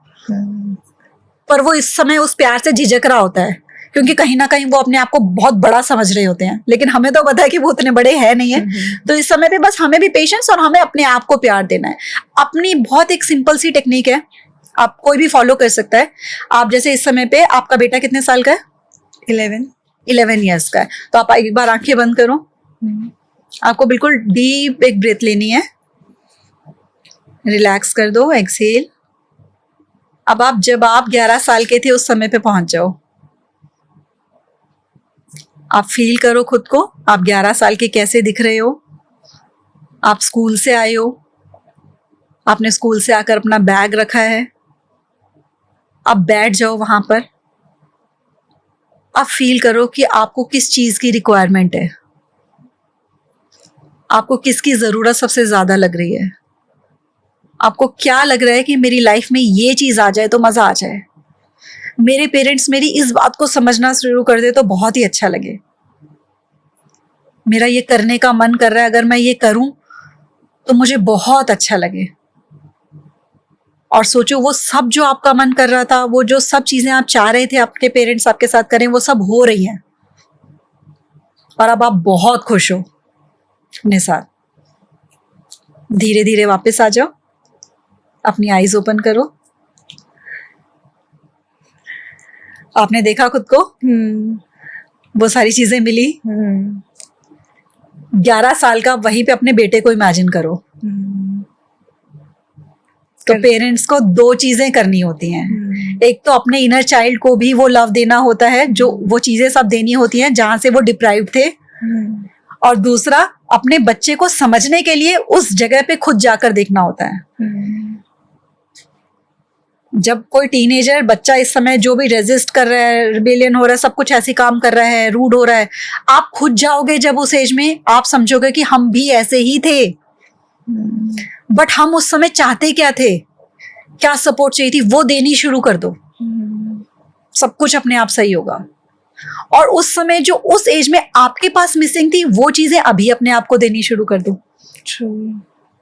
पर वो इस समय उस प्यार से झिझक रहा होता है, क्योंकि कहीं ना कहीं वो अपने आप को बहुत बड़ा समझ रहे होते हैं। लेकिन हमें तो पता है कि वो उतने बड़े हैं नहीं है। तो इस समय पे बस हमें भी पेशेंस और हमें अपने आप को प्यार देना है। अपनी बहुत एक सिंपल सी टेक्निक है, आप कोई भी फॉलो कर सकता है। आप जैसे इस समय पे, आपका बेटा कितने साल का है? 11 ईयर्स का है। तो आप एक बार आंखें बंद करो, आपको बिल्कुल डीप एक ब्रेथ लेनी है, रिलैक्स कर दो, एक्सहेल। अब आप जब आप 11 साल के थे उस समय पे पहुंच जाओ। आप फील करो खुद को, आप 11 साल के कैसे दिख रहे हो। आप स्कूल से आए हो, आपने स्कूल से आकर अपना बैग रखा है, आप बैठ जाओ वहां पर। आप फील करो कि आपको किस चीज की रिक्वायरमेंट है, आपको किसकी जरूरत सबसे ज्यादा लग रही है। आपको क्या लग रहा है कि मेरी लाइफ में ये चीज आ जाए तो मजा आ जाए, मेरे पेरेंट्स मेरी इस बात को समझना शुरू कर दे तो बहुत ही अच्छा लगे, मेरा ये करने का मन कर रहा है, अगर मैं ये करूं तो मुझे बहुत अच्छा लगे। और सोचो वो सब जो आपका मन कर रहा था, वो जो सब चीजें आप चाह रहे थे आपके पेरेंट्स आपके साथ करें, वो सब हो रही हैं और अब आप बहुत खुश हो अपने साथ। धीरे धीरे वापस आ जाओ, अपनी आईज ओपन करो। आपने देखा खुद को, वो सारी चीजें मिली। 11 साल का वहीं पे अपने बेटे को इमेजिन करो। तो पेरेंट्स को 2 चीजें करनी होती हैं। एक तो अपने इनर चाइल्ड को भी वो लव देना होता है, जो वो चीजें सब देनी होती हैं जहां से वो डिप्राइव्ड थे, और दूसरा अपने बच्चे को समझने के लिए उस जगह पे खुद जाकर देखना होता है। जब कोई टीनेजर बच्चा इस समय जो भी रेजिस्ट कर रहा है, रिबेलियन हो रहा है, सब कुछ ऐसे काम कर रहा है, रूड हो रहा है, आप खुद जाओगे जब उस एज में, आप समझोगे कि हम भी ऐसे ही थे। बट हम उस समय चाहते क्या थे, क्या सपोर्ट चाहिए थी, वो देनी शुरू कर दो, सब कुछ अपने आप सही होगा। और उस समय जो उस एज में आपके पास मिसिंग थी, वो चीजें अभी अपने आप को देनी शुरू कर दो।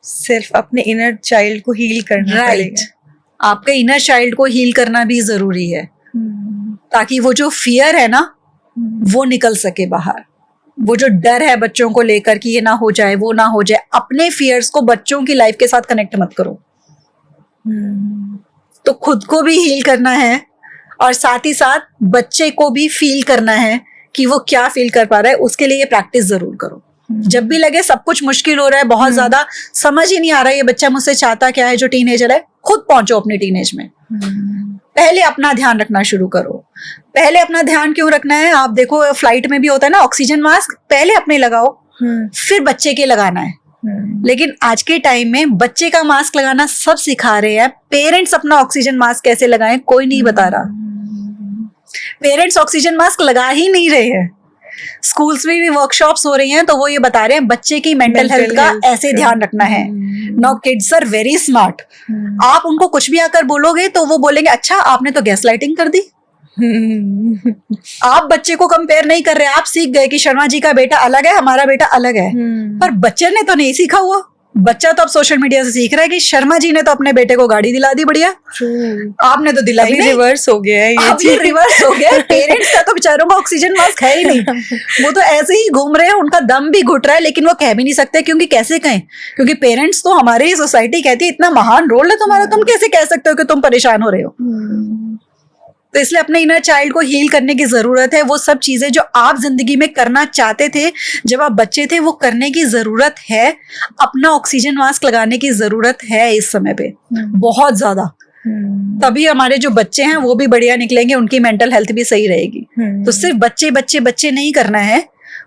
सिर्फ अपने इनर चाइल्ड को हील करना पड़ेगा। आपके इनर चाइल्ड को हील करना भी जरूरी है, ताकि वो जो फियर है ना, वो निकल सके बाहर। वो जो डर है बच्चों को लेकर कि ये ना हो जाए, वो ना हो जाए, अपने फियर्स को बच्चों की लाइफ के साथ कनेक्ट मत करो। तो खुद को भी हील करना है और साथ ही साथ बच्चे को भी फील करना है कि वो क्या फील कर पा रहा है। उसके लिए ये प्रैक्टिस जरूर करो। जब भी लगे सब कुछ मुश्किल हो रहा है, बहुत ज्यादा समझ ही नहीं आ रहा है ये बच्चा मुझसे चाहता क्या है, जो टीनेजर है, खुद पहुंचो अपनी टीनेज में। पहले अपना ध्यान रखना शुरू करो। पहले अपना ध्यान क्यों रखना है, आप देखो फ्लाइट में भी होता है ना, ऑक्सीजन मास्क पहले अपने लगाओ, फिर बच्चे के लगाना है। लेकिन आज के टाइम में बच्चे का मास्क लगाना सब सिखा रहे हैं, पेरेंट्स अपना ऑक्सीजन मास्क कैसे लगाएं कोई नहीं बता रहा। पेरेंट्स ऑक्सीजन मास्क लगा ही नहीं रहे हैं। स्कूल्स में भी वर्कशॉप्स हो रही हैं तो वो ये बता रहे हैं बच्चे की मेंटल हेल्थ का ऐसे ध्यान रखना है। Now kids are very smart. आप उनको कुछ भी आकर बोलोगे तो वो बोलेंगे अच्छा आपने तो गैस लाइटिंग कर दी। आप बच्चे को कंपेयर नहीं कर रहे, आप सीख गए कि शर्मा जी का बेटा अलग है, हमारा बेटा अलग है, पर बच्चे ने तो नहीं सीखा हुआ। बच्चा तो अब सोशल मीडिया से सीख रहा है कि शर्मा जी ने तो अपने बेटे को गाड़ी दिला दी बढ़िया, आपने तो दिलाई नहीं। रिवर्स हो गया है ये रिवर्स हो गया। पेरेंट्स का तो बेचारों का ऑक्सीजन मास्क है ही नहीं, वो तो ऐसे ही घूम रहे हैं, उनका दम भी घुट रहा है, लेकिन वो कह भी नहीं सकते क्योंकि कैसे कहें, क्योंकि पेरेंट्स तो हमारी सोसाइटी कहती है इतना महान रोल है तुम्हारा, तुम कैसे कह सकते हो कि तुम परेशान हो रहे हो। तो इसलिए अपने इनर चाइल्ड को हील करने की जरूरत है। वो सब चीजें जो आप जिंदगी में करना चाहते थे जब आप बच्चे थे वो करने की जरूरत है। अपना ऑक्सीजन मास्क लगाने की जरूरत है इस समय पे बहुत ज्यादा। तभी हमारे जो बच्चे हैं वो भी बढ़िया निकलेंगे, उनकी मेंटल हेल्थ भी सही रहेगी। तो सिर्फ बच्चे बच्चे बच्चे नहीं करना है,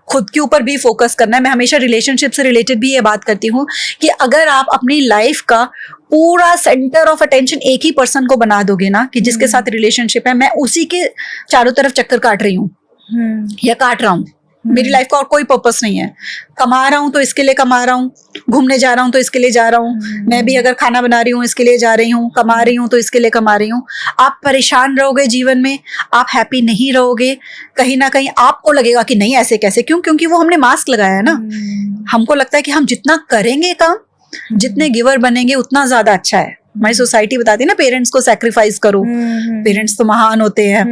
खुद के ऊपर भी फोकस करना है। मैं हमेशा रिलेशनशिप से रिलेटेड भी ये बात करती हूँ कि अगर आप अपनी लाइफ का पूरा सेंटर ऑफ अटेंशन एक ही पर्सन को बना दोगे ना, कि जिसके साथ रिलेशनशिप है, मैं उसी के चारों तरफ चक्कर काट रही हूँ या काट रहा हूँ, मेरी लाइफ का और कोई पर्पस नहीं है। कमा रहा हूँ तो इसके लिए कमा रहा हूँ, घूमने जा रहा हूँ तो इसके लिए जा रहा हूँ, मैं भी अगर खाना बना रही हूँ इसके लिए जा रही हूँ, कमा रही हूँ तो इसके लिए कमा रही हूँ। आप परेशान रहोगे जीवन में, आप हैप्पी नहीं रहोगे, कहीं ना कहीं आपको लगेगा कि नहीं ऐसे कैसे, क्यों, क्योंकि वो हमने मास्क लगाया है ना। हमको लगता है कि हम जितना करेंगे काम, जितने गिवर बनेंगे उतना ज्यादा अच्छा है। हमारी सोसाइटी बताती है ना पेरेंट्स को सैक्रिफाइस करो, पेरेंट्स तो महान होते हैं।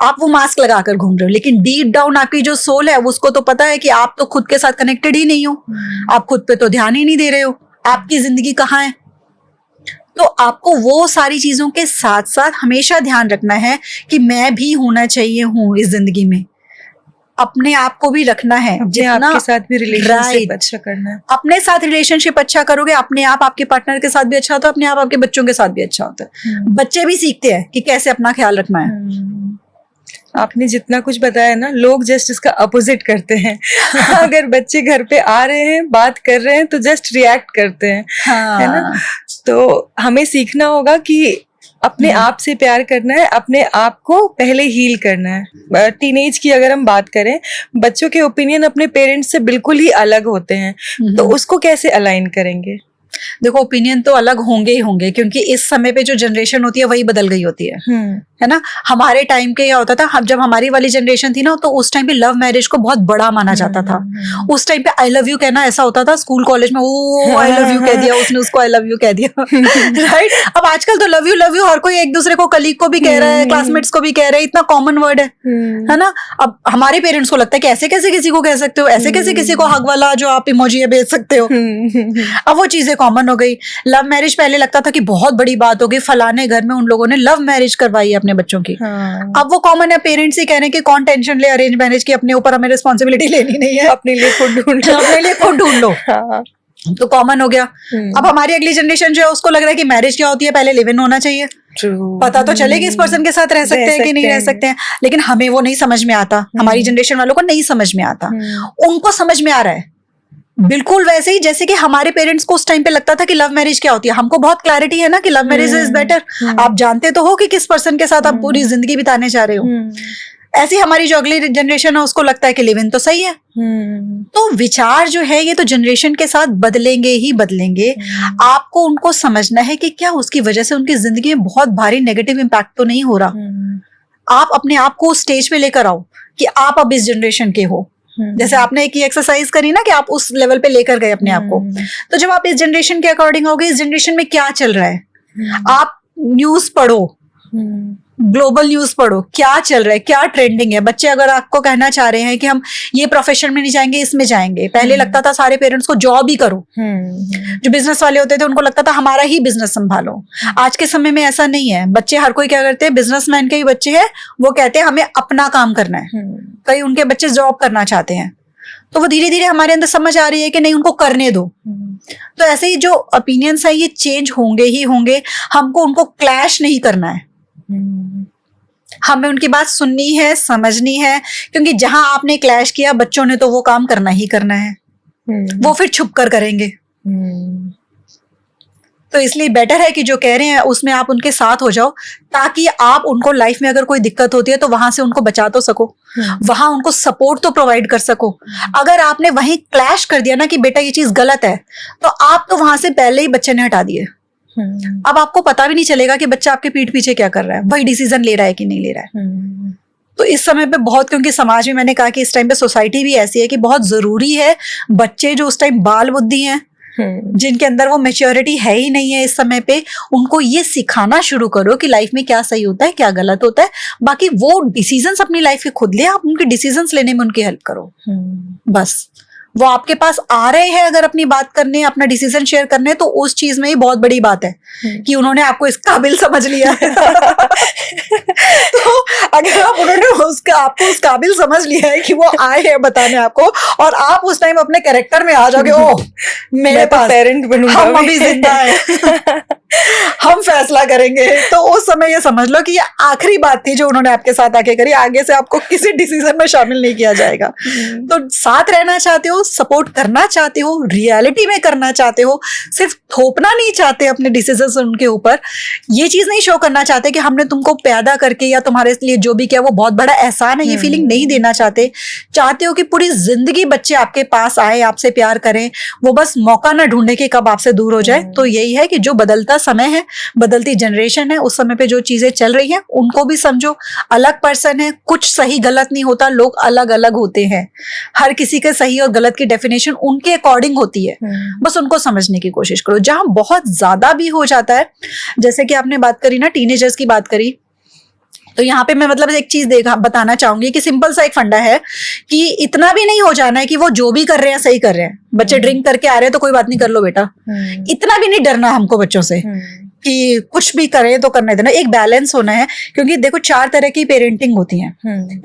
आप वो मास्क लगाकर घूम रहे हो, लेकिन डीप डाउन आपकी जो सोल है उसको तो पता है कि आप तो खुद के साथ कनेक्टेड ही नहीं हो, आप खुद पे तो ध्यान ही नहीं दे रहे हो, आपकी जिंदगी कहाँ है। तो आपको वो सारी चीजों के साथ साथ हमेशा ध्यान रखना है कि मैं भी होना चाहिए हूँ इस जिंदगी में। अपने आप को भी रखना है, जितना आपके साथ भी रिलेशनशिप अच्छा करना है। अपने साथ रिलेशनशिप अच्छा करोगे, अपने आप आपके पार्टनर के साथ भी अच्छा होता है, अपने आप आपके बच्चों के साथ भी अच्छा होता है। बच्चे भी सीखते हैं कि कैसे अपना ख्याल रखना है। आपने जितना कुछ बताया ना, लोग जस्ट इसका अपोजिट करते हैं। अगर बच्चे घर पे आ रहे हैं, बात कर रहे हैं तो जस्ट रिएक्ट करते हैं, है ना। तो हमें सीखना होगा कि अपने आप से प्यार करना है, अपने आप को पहले हील करना है। टीनेज की अगर हम बात करें, बच्चों के ओपिनियन अपने पेरेंट्स से बिल्कुल ही अलग होते हैं, तो उसको कैसे अलाइन करेंगे? देखो ओपिनियन तो अलग होंगे ही होंगे, क्योंकि इस समय पे जो जनरेशन होती है वही बदल गई होती है ना। हमारे टाइम के क्या होता था, जब हमारी वाली जनरेशन थी ना, तो उस टाइम पे लव मैरिज को बहुत बड़ा माना जाता था। उस टाइम पे आई लव यू कहना ऐसा होता था, स्कूल कॉलेज में ओ आई लव यू कह दिया उसने, उसको आई लव यू कह दिया। राइट। अब आजकल तो लव यू हर कोई एक दूसरे को, कलीग को भी कह रहा है, क्लासमेट्स को भी कह रहे हैं, इतना कॉमन वर्ड है ना। अब हमारे पेरेंट्स को लगता है कि ऐसे कैसे किसी को कह सकते हो, ऐसे कैसे किसी को हग वाला जो आप इमोजी भेज सकते हो। अब वो चीजें कॉमन हो गई। लव मैरिज पहले लगता था कि बहुत बड़ी बात होगी, फलाने घर में उन लोगों ने लव मैरिज करवाई है अपने बच्चों की। अब वो कॉमन है, पेरेंट्स ही कह रहे हैं कि कौन टेंशन ले अरेंज मैरिज की, अपने ऊपर हमें रिस्पॉन्सिबिलिटी लेनी नहीं है, अपने लिए खुद ढूंढ लो, अपने लिए खुद ढूंढ लो। तो कॉमन हो गया। अब हमारी अगली जनरेशन जो है उसको लग रहा है कि मैरिज क्या होती है, पहले लिव इन होना चाहिए, पता तो चले कि इस पर्सन के साथ रह सकते हैं कि नहीं रह सकते हैं। लेकिन हमें वो नहीं समझ में आता, हमारी जनरेशन वालों को नहीं समझ में आता, उनको समझ में आ रहा है। बिल्कुल वैसे ही जैसे कि हमारे पेरेंट्स को उस टाइम पे लगता था कि लव मैरिज क्या होती है। हमको बहुत क्लैरिटी है ना कि लव मैरिज इज बेटर। आप जानते तो हो कि किस पर्सन के साथ आप पूरी जिंदगी बिताने जा रहे हो। ऐसी हमारी जो अगली जनरेशन है उसको लगता है कि लिव इन तो सही है। तो विचार जो है ये तो जनरेशन के साथ बदलेंगे ही बदलेंगे। आपको उनको समझना है कि क्या उसकी वजह से उनकी जिंदगी में बहुत भारी नेगेटिव इम्पैक्ट तो नहीं हो रहा। आप अपने आप को उस स्टेज पे लेकर आओ कि आप अब इस जनरेशन के हो। जैसे आपने एक एक्सरसाइज करी ना कि आप उस लेवल पे लेकर गए अपने आप को, तो जब आप इस जनरेशन के अकॉर्डिंग होगे, इस जनरेशन में क्या चल रहा है, आप न्यूज पढ़ो, ग्लोबल न्यूज पढ़ो, क्या चल रहा है, क्या ट्रेंडिंग है। बच्चे अगर आपको कहना चाह रहे हैं कि हम ये प्रोफेशन में नहीं जाएंगे, इसमें जाएंगे, पहले लगता था सारे पेरेंट्स को जॉब ही करो। जो बिजनेस वाले होते थे उनको लगता था हमारा ही बिजनेस संभालो। आज के समय में ऐसा नहीं है। बच्चे हर कोई क्या करते हैं, बिजनेसमैन के ही बच्चे हैं, वो कहते हैं हमें अपना काम करना है। कई उनके बच्चे जॉब करना चाहते हैं। तो वो धीरे धीरे हमारे अंदर समझ आ रही है कि नहीं, उनको करने दो। तो ऐसे ही जो ओपिनियंस है ये चेंज होंगे ही होंगे, हमको उनको क्लैश नहीं करना है, हमें उनकी बात सुननी है, समझनी है, क्योंकि जहां आपने क्लैश किया बच्चों ने तो वो काम करना ही करना है, वो फिर छुप कर करेंगे। तो इसलिए बेटर है कि जो कह रहे हैं उसमें आप उनके साथ हो जाओ, ताकि आप उनको लाइफ में अगर कोई दिक्कत होती है तो वहां से उनको बचा तो सको, वहां उनको सपोर्ट तो प्रोवाइड कर सको। अगर आपने वहीं क्लैश कर दिया ना कि बेटा ये चीज गलत है, तो आप तो वहां से पहले ही बच्चे ने हटा दिए। अब आपको पता भी नहीं चलेगा कि बच्चा आपके पीठ पीछे क्या कर रहा है, वही डिसीजन ले रहा है कि नहीं ले रहा है। तो इस समय पे बहुत, क्योंकि समाज में मैंने कहा कि इस टाइम पे सोसाइटी भी ऐसी है कि बहुत जरूरी है बच्चे जो उस टाइम बाल बुद्धि हैं, जिनके अंदर वो मैच्योरिटी है ही नहीं है इस समय पे, उनको ये सिखाना शुरू करो कि लाइफ में क्या सही होता है, क्या गलत होता है। बाकी वो डिसीजंस अपनी लाइफ के खुद ले, आप उनके डिसीजंस लेने में उनकी हेल्प करो। बस वो आपके पास आ रहे हैं अगर अपनी बात करने, अपना डिसीजन शेयर करने, तो उस चीज में ही बहुत बड़ी बात है कि उन्होंने आपको इस काबिल समझ लिया है। तो अगर उन्होंने आपको उस काबिल समझ लिया है कि वो आए हैं बताने आपको, और आप उस टाइम अपने कैरेक्टर में आ जाओगे, ओह मेरे पास पेरेंट बनूंगा, हम अभी जिंदा है, हम फैसला करेंगे, तो उस समय ये समझ लो कि ये आखिरी बात थी जो उन्होंने आपके साथ आके करी। आगे से आपको किसी डिसीजन में शामिल नहीं किया जाएगा। तो साथ रहना चाहते हो, सपोर्ट करना चाहते हो, रियलिटी में करना चाहते हो, सिर्फ थोपना नहीं चाहते अपने डिसीजंस उनके ऊपर, ये चीज नहीं शो करना चाहते कि हमने तुमको पैदा करके या तुम्हारे लिए जो भी किया वो बहुत बड़ा एहसान है, ये फीलिंग नहीं देना चाहते। चाहते हो कि पूरी जिंदगी बच्चे आपके पास आए, आपसे प्यार करें, वो बस मौका ना ढूंढे कि कब आपसे दूर हो जाए। तो यही है कि जो बदलता समय है, बदलती जनरेशन है, उस समय पे जो चीजें चल रही हैं उनको भी समझो। अलग पर्सन है, कुछ सही गलत नहीं होता, लोग अलग अलग होते हैं, हर किसी के सही और गलत की डेफिनेशन उनके अकॉर्डिंग होती है। बस उनको समझने की कोशिश करो। जहां बहुत ज्यादा भी हो जाता है, जैसे कि आपने बात करी ना, टीनेजर्स की बात करी, तो यहाँ पे मैं मतलब एक चीज बताना चाहूंगी कि सिंपल सा एक फंडा है कि इतना भी नहीं हो जाना है कि वो जो भी कर रहे हैं सही कर रहे हैं। बच्चे ड्रिंक करके आ रहे हैं तो कोई बात नहीं, कर लो बेटा, इतना भी नहीं डरना हमको बच्चों से कि कुछ भी करें तो करने देना। एक बैलेंस होना है, क्योंकि देखो 4 तरह की पेरेंटिंग होती है।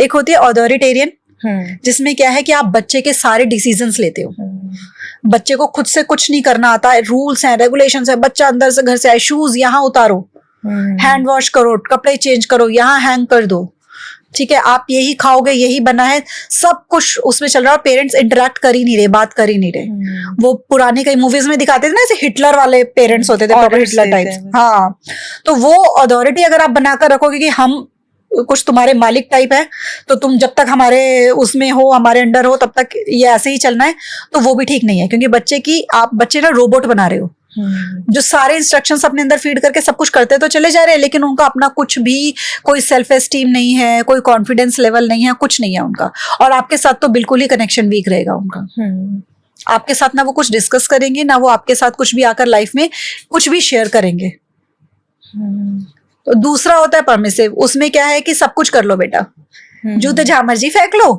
एक होती है ऑथोरिटेरियन, जिसमें क्या है कि आप बच्चे के सारे डिसीजंस लेते हो, बच्चे को खुद से कुछ नहीं करना आता है, रूल्स हैं, रेगुलेशंस है, बच्चा अंदर से घर से आए, शूज यहाँ उतारो, हैंड वॉश करो, कपड़े चेंज करो, यहाँ हैंग कर दो, ठीक है, आप यही खाओगे, यही बना है, सब कुछ उसमें चल रहा है। पेरेंट्स इंटरेक्ट कर ही नहीं रहे, बात कर ही नहीं रहे। वो पुरानी कई मूवीज में दिखाते थे ना, ऐसे हिटलर वाले पेरेंट्स होते थे, प्रॉपर हिटलर टाइप। हाँ, तो वो अथॉरिटी अगर आप बनाकर रखोगे कि हम कुछ तुम्हारे मालिक टाइप है, तो तुम जब तक हमारे उसमें हो, हमारे अंडर हो, तब तक ये ऐसे ही चलना है, तो वो भी ठीक नहीं है। क्योंकि आप बच्चे ना रोबोट बना रहे हो, जो सारे इंस्ट्रक्शंस अपने अंदर फीड करके सब कुछ करते तो चले जा रहे हैं, लेकिन उनका अपना कुछ भी, कोई सेल्फ एस्टीम नहीं है, कोई कॉन्फिडेंस लेवल नहीं है, कुछ नहीं है उनका। और आपके साथ तो बिल्कुल ही कनेक्शन वीक रहेगा उनका। आपके साथ ना वो कुछ डिस्कस करेंगे, ना वो आपके साथ कुछ भी आकर लाइफ में कुछ भी शेयर करेंगे। तो दूसरा होता है परमिसिव, उसमें क्या है कि सब कुछ कर लो बेटा, जूते जहां मर्जी फेंक लो,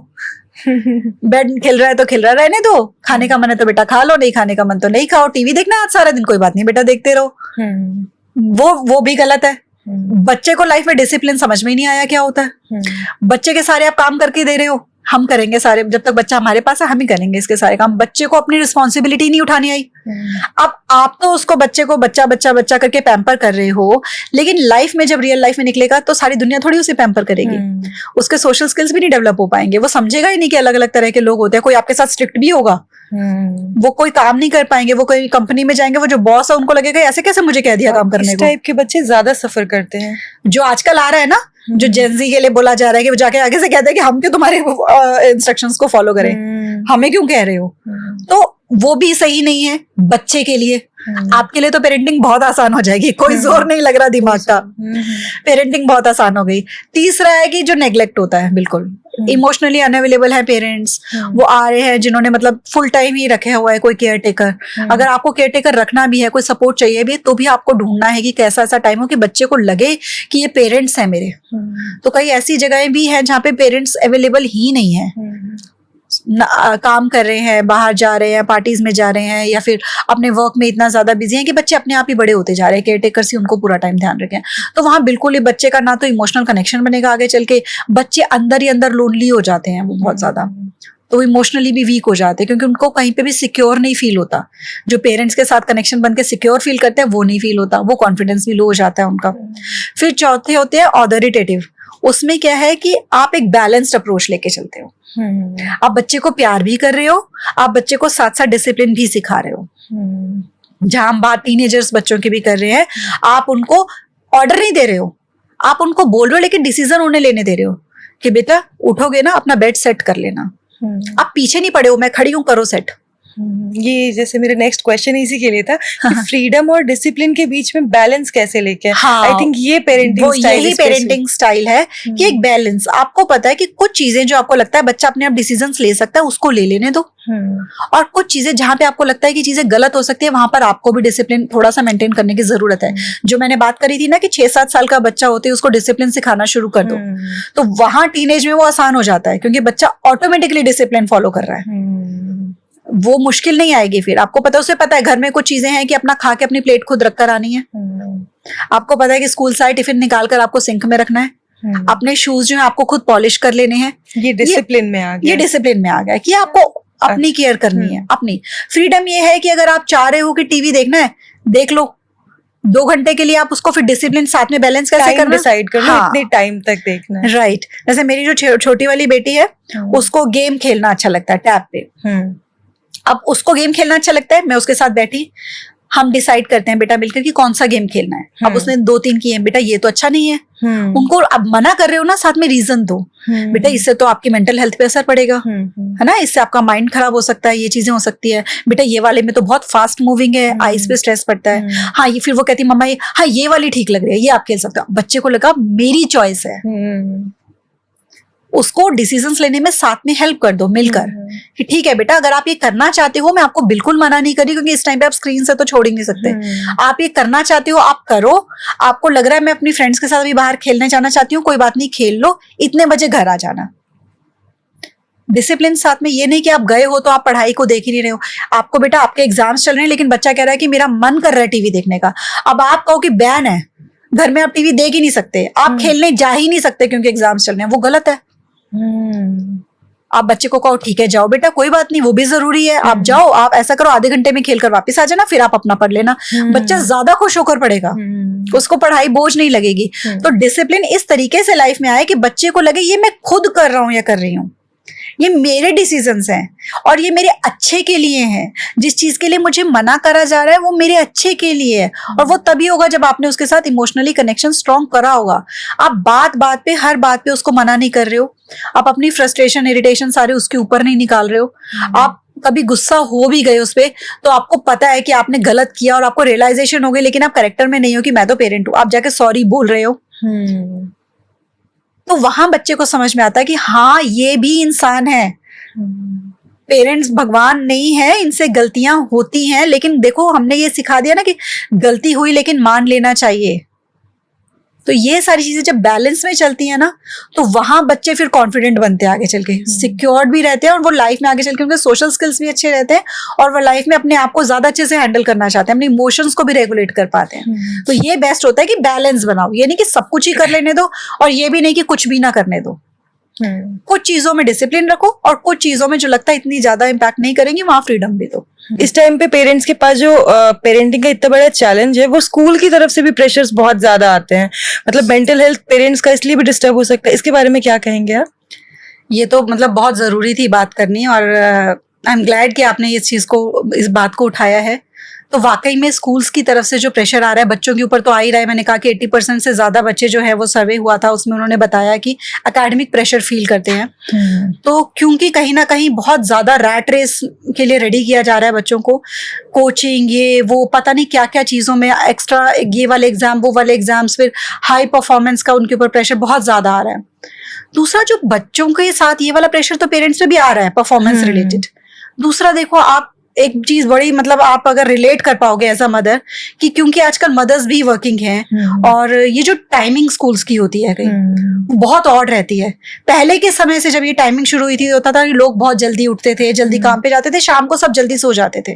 बेड खेल रहा है तो खेल रहा, रहने दो, खाने का मन है तो बेटा खा लो, नहीं खाने का मन तो नहीं खाओ, टीवी देखना आज सारा दिन, कोई बात नहीं बेटा देखते रहो। वो भी गलत है। बच्चे को लाइफ में डिसिप्लिन समझ में ही नहीं आया क्या होता है। बच्चे के सारे आप काम करके दे रहे हो, हम करेंगे सारे, जब तक बच्चा हमारे पास है हम ही करेंगे इसके सारे काम। बच्चे को अपनी रिस्पॉन्सिबिलिटी नहीं उठानी आई। अब आप तो उसको बच्चे को बच्चा बच्चा बच्चा करके पैम्पर कर रहे हो, लेकिन लाइफ में जब रियल लाइफ में निकलेगा तो सारी दुनिया थोड़ी उसे पैम्पर करेगी। उसके सोशल स्किल्स भी नहीं डेवलप हो पाएंगे, वो समझेगा ही नहीं कि अलग अलग तरह के लोग होते हैं। कोई आपके साथ स्ट्रिक्ट भी होगा, वो कोई काम नहीं कर पाएंगे। वो कोई कंपनी में जाएंगे, वो जो बॉस है उनको लगेगा ऐसे कैसे मुझे कह दिया काम करने को। इस टाइप के बच्चे ज्यादा सफर करते हैं। जो आजकल आ रहा है ना, जो जेनजी के लिए बोला जा रहा है कि वो जाके आगे से कहते हैं कि हम क्यों तुम्हारे इंस्ट्रक्शंस को फॉलो करें, हमें क्यों कह रहे हो। तो वो भी सही नहीं है बच्चे के लिए। आपके लिए तो पेरेंटिंग बहुत आसान हो जाएगी, कोई जोर नहीं लग रहा दिमाग का, पेरेंटिंग बहुत आसान हो गई। तीसरा है कि जो नेग्लेक्ट होता है, बिल्कुल इमोशनली अनअवेलेबल है पेरेंट्स। वो आ रहे हैं जिन्होंने मतलब फुल टाइम ही रखे हुआ है कोई केयर टेकर। अगर आपको केयर टेकर रखना भी है, कोई सपोर्ट चाहिए भी, तो भी आपको ढूंढना है कि कैसा ऐसा टाइम हो कि बच्चे को लगे कि ये पेरेंट्स हैं मेरे। तो कई ऐसी जगहें भी हैं जहाँ पे पेरेंट्स अवेलेबल ही नहीं है, काम कर रहे हैं, बाहर जा रहे हैं, पार्टीज में जा रहे हैं, या फिर अपने वर्क में इतना ज्यादा बिजी हैं कि बच्चे अपने आप ही बड़े होते जा रहे हैं, केयर टेकर्स ही उनको पूरा टाइम ध्यान रखें। तो वहां बिल्कुल ही बच्चे का ना तो इमोशनल कनेक्शन बनेगा, आगे चल के बच्चे अंदर ही अंदर लोनली हो जाते हैं वो बहुत ज्यादा। तो वो इमोशनली भी वीक हो जाते हैं क्योंकि उनको कहीं पे भी सिक्योर नहीं फील होता। जो पेरेंट्स के साथ कनेक्शन बन के सिक्योर फील करते हैं वो नहीं फील होता, वो कॉन्फिडेंस भी लो हो जाता है उनका। फिर चौथे होते हैं ऑथोरिटेटिव। उसमें क्या है कि आप एक बैलेंस्ड अप्रोच लेके चलते हो। आप बच्चे को प्यार भी कर रहे हो, आप बच्चे को साथ साथ डिसिप्लिन भी सिखा रहे हो। जहां हम बात टीनेजर्स बच्चों की भी कर रहे हैं, आप उनको ऑर्डर नहीं दे रहे हो, आप उनको बोल रहे हो लेकिन डिसीजन उन्हें लेने दे रहे हो कि बेटा उठोगे ना अपना बेड सेट कर लेना। आप पीछे नहीं पड़े हो, मैं खड़ी हूं, करो सेट। ये जैसे मेरे नेक्स्ट क्वेश्चन इसी के लिए था कि फ्रीडम और डिसिप्लिन के बीच में बैलेंस कैसे लेके। हाँ, आई थिंक ये पेरेंटिंग स्टाइल, यही पेरेंटिंग स्टाइल है कि एक बैलेंस। आपको पता है कि कुछ चीजें जो आपको लगता है बच्चा अपने आप डिसीजंस ले सकता है, उसको ले लेने दो। और कुछ चीजें जहां पे आपको लगता है कि चीजें गलत हो सकती है, वहां पर आपको भी डिसिप्लिन थोड़ा सा मेंटेन करने की जरूरत है। जो मैंने बात करी थी ना कि 6-7 साल का बच्चा होते है उसको डिसिप्लिन सिखाना शुरू कर दो, तो वहां टीनेज में वो आसान हो जाता है क्योंकि बच्चा ऑटोमेटिकली डिसिप्लिन फॉलो कर रहा है। वो मुश्किल नहीं आएगी। फिर आपको पता है, उसे पता है घर में कुछ चीजें हैं कि अपना खा के अपनी प्लेट खुद रख कर आनी है। आपको पता है कि स्कूल से आए टिफिन निकाल कर आपको सिंक में रखना है। अपने शूज जो है आपको खुद पॉलिश कर लेने हैं। ये डिसिप्लिन में आ गया। ये डिसिप्लिन में आ गया कि आपको अपनी केयर करनी है। अपनी फ्रीडम ये है कि अगर आप चाह रहे हो कि टीवी देखना है, देख लो 2 घंटे के लिए। आप उसको फिर डिसिप्लिन साथ में बैलेंस कैसे करना, डिसाइड कर लो। इतने टाइम तक देखना है। राइट। जैसे मेरी जो छोटी वाली बेटी है, उसको गेम खेलना अच्छा लगता है टैब पे। अब उसको गेम खेलना अच्छा लगता है, मैं उसके साथ बैठी, हम डिसाइड करते हैं बेटा मिलकर कि कौन सा गेम खेलना है। अब उसने 2-3 किए, बेटा ये तो अच्छा नहीं है। उनको अब मना कर रहे हो ना, साथ में रीजन दो। बेटा इससे तो आपकी मेंटल हेल्थ पे असर पड़ेगा, है ना, इससे आपका माइंड खराब हो सकता है, ये चीजें हो सकती है। बेटा ये वाले में तो बहुत फास्ट मूविंग है, आईज पे स्ट्रेस पड़ता है। हाँ, ये फिर वो कहती मम्मा हाँ ये वाली ठीक लग रही है, ये आप खेल सकते हो। बच्चे को लगा मेरी चॉइस है, उसको डिसीजंस लेने में साथ में हेल्प कर दो मिलकर कि ठीक है बेटा, अगर आप ये करना चाहते हो, मैं आपको बिल्कुल मना नहीं करी क्योंकि इस टाइम पे आप स्क्रीन से तो छोड़ ही नहीं सकते। आप ये करना चाहते हो आप करो, आपको लग रहा है मैं अपनी फ्रेंड्स के साथ भी बाहर खेलने जाना चाहती हूँ, कोई बात नहीं, खेल लो, इतने बजे घर आ जाना। डिसिप्लिन साथ में, ये नहीं कि आप गए हो तो आप पढ़ाई को देख ही नहीं रहे हो। आपको बेटा आपके एग्जाम्स चल रहे हैं लेकिन बच्चा कह रहा है कि मेरा मन कर रहा है टीवी देखने का। अब आप कहो कि बैन है, घर में आप टीवी देख ही नहीं सकते, आप खेलने जा ही नहीं सकते क्योंकि एग्जाम्स चल रहे हैं, वो गलत है। आप बच्चे को कहो ठीक है जाओ बेटा, कोई बात नहीं, वो भी जरूरी है, आप जाओ, आप ऐसा करो आधे घंटे में खेलकर वापस आ जाना, फिर आप अपना पढ़ लेना। बच्चा ज्यादा खुश होकर पढ़ेगा, उसको पढ़ाई बोझ नहीं लगेगी। तो डिसिप्लिन इस तरीके से लाइफ में आए कि बच्चे को लगे ये मैं खुद कर रहा हूं या कर रही हूँ, ये मेरे डिसीजंस हैं और ये मेरे अच्छे के लिए हैं। जिस चीज के लिए मुझे मना करा जा रहा है वो मेरे अच्छे के लिए है, और वो तभी होगा जब आपने उसके साथ इमोशनली कनेक्शन स्ट्रॉन्ग करा होगा। आप बात बात पे, हर बात पे उसको मना नहीं कर रहे हो, आप अपनी फ्रस्ट्रेशन इरिटेशन सारे उसके ऊपर नहीं निकाल रहे हो। आप कभी गुस्सा हो भी गए उस पे तो आपको पता है कि आपने गलत किया और आपको रियलाइजेशन हो गई, लेकिन आप कैरेक्टर में नहीं हो कि मैं तो पेरेंट हूं, आप जाके सॉरी बोल रहे हो। तो वहां बच्चे को समझ में आता है कि हाँ ये भी इंसान है, पेरेंट्स भगवान नहीं है, इनसे गलतियां होती हैं, लेकिन देखो हमने ये सिखा दिया ना कि गलती हुई लेकिन मान लेना चाहिए। तो ये सारी चीजें जब बैलेंस में चलती हैं ना, तो वहां बच्चे फिर कॉन्फिडेंट बनते हैं, आगे चल के सिक्योर्ड भी रहते हैं, और वो लाइफ में आगे चल के उनके सोशल स्किल्स भी अच्छे रहते हैं, और वो लाइफ में अपने आप को ज्यादा अच्छे से हैंडल करना चाहते हैं, अपने इमोशंस को भी रेगुलेट कर पाते हैं। तो ये बेस्ट होता है कि बैलेंस बनाओ, ये नहीं कि सब कुछ ही कर लेने दो और ये भी नहीं कि कुछ भी ना करने दो। कुछ चीजों में डिसिप्लिन रखो और कुछ चीजों में जो लगता है इतनी ज्यादा इम्पैक्ट नहीं करेंगी वहां फ्रीडम भी दो। इस टाइम पे पेरेंट्स के पास जो पेरेंटिंग का इतना बड़ा चैलेंज है, वो स्कूल की तरफ से भी प्रेशर्स बहुत ज्यादा आते हैं। मतलब मेंटल हेल्थ पेरेंट्स का इसलिए भी डिस्टर्ब हो सकता है, इसके बारे में क्या कहेंगे आप? ये तो मतलब बहुत जरूरी थी बात करनी, और आई एम ग्लैड कि आपने इस बात को उठाया है। तो वाकई में स्कूल्स की तरफ से जो प्रेशर आ रहा है बच्चों के ऊपर तो आ ही रहा है। मैंने कहा कि 80% से ज्यादा बच्चे जो है, वो सर्वे हुआ था उसमें उन्होंने बताया कि एकेडमिक प्रेशर फील करते हैं। तो क्योंकि कहीं ना कहीं बहुत ज्यादा रैट रेस के लिए रेडी किया जा रहा है बच्चों को, कोचिंग ये वो पता नहीं क्या क्या चीजों में एक्स्ट्रा, ये वाले एग्जाम वो वाले एग्जाम्स, फिर हाई परफॉर्मेंस का उनके ऊपर प्रेशर बहुत ज्यादा आ रहा है। दूसरा जो बच्चों के साथ ये वाला प्रेशर तो पेरेंट्स पे भी आ रहा है परफॉर्मेंस रिलेटेड। दूसरा देखो, आप एक चीज बड़ी, मतलब आप अगर रिलेट कर पाओगे एज अ मदर, कि क्योंकि आजकल मदर्स भी वर्किंग हैं, और ये जो टाइमिंग स्कूल्स की होती है कहीं बहुत ऑड रहती है। पहले के समय से जब ये टाइमिंग शुरू हुई थी, होता था कि लोग बहुत जल्दी उठते थे, जल्दी काम पे जाते थे, शाम को सब जल्दी सो जाते थे,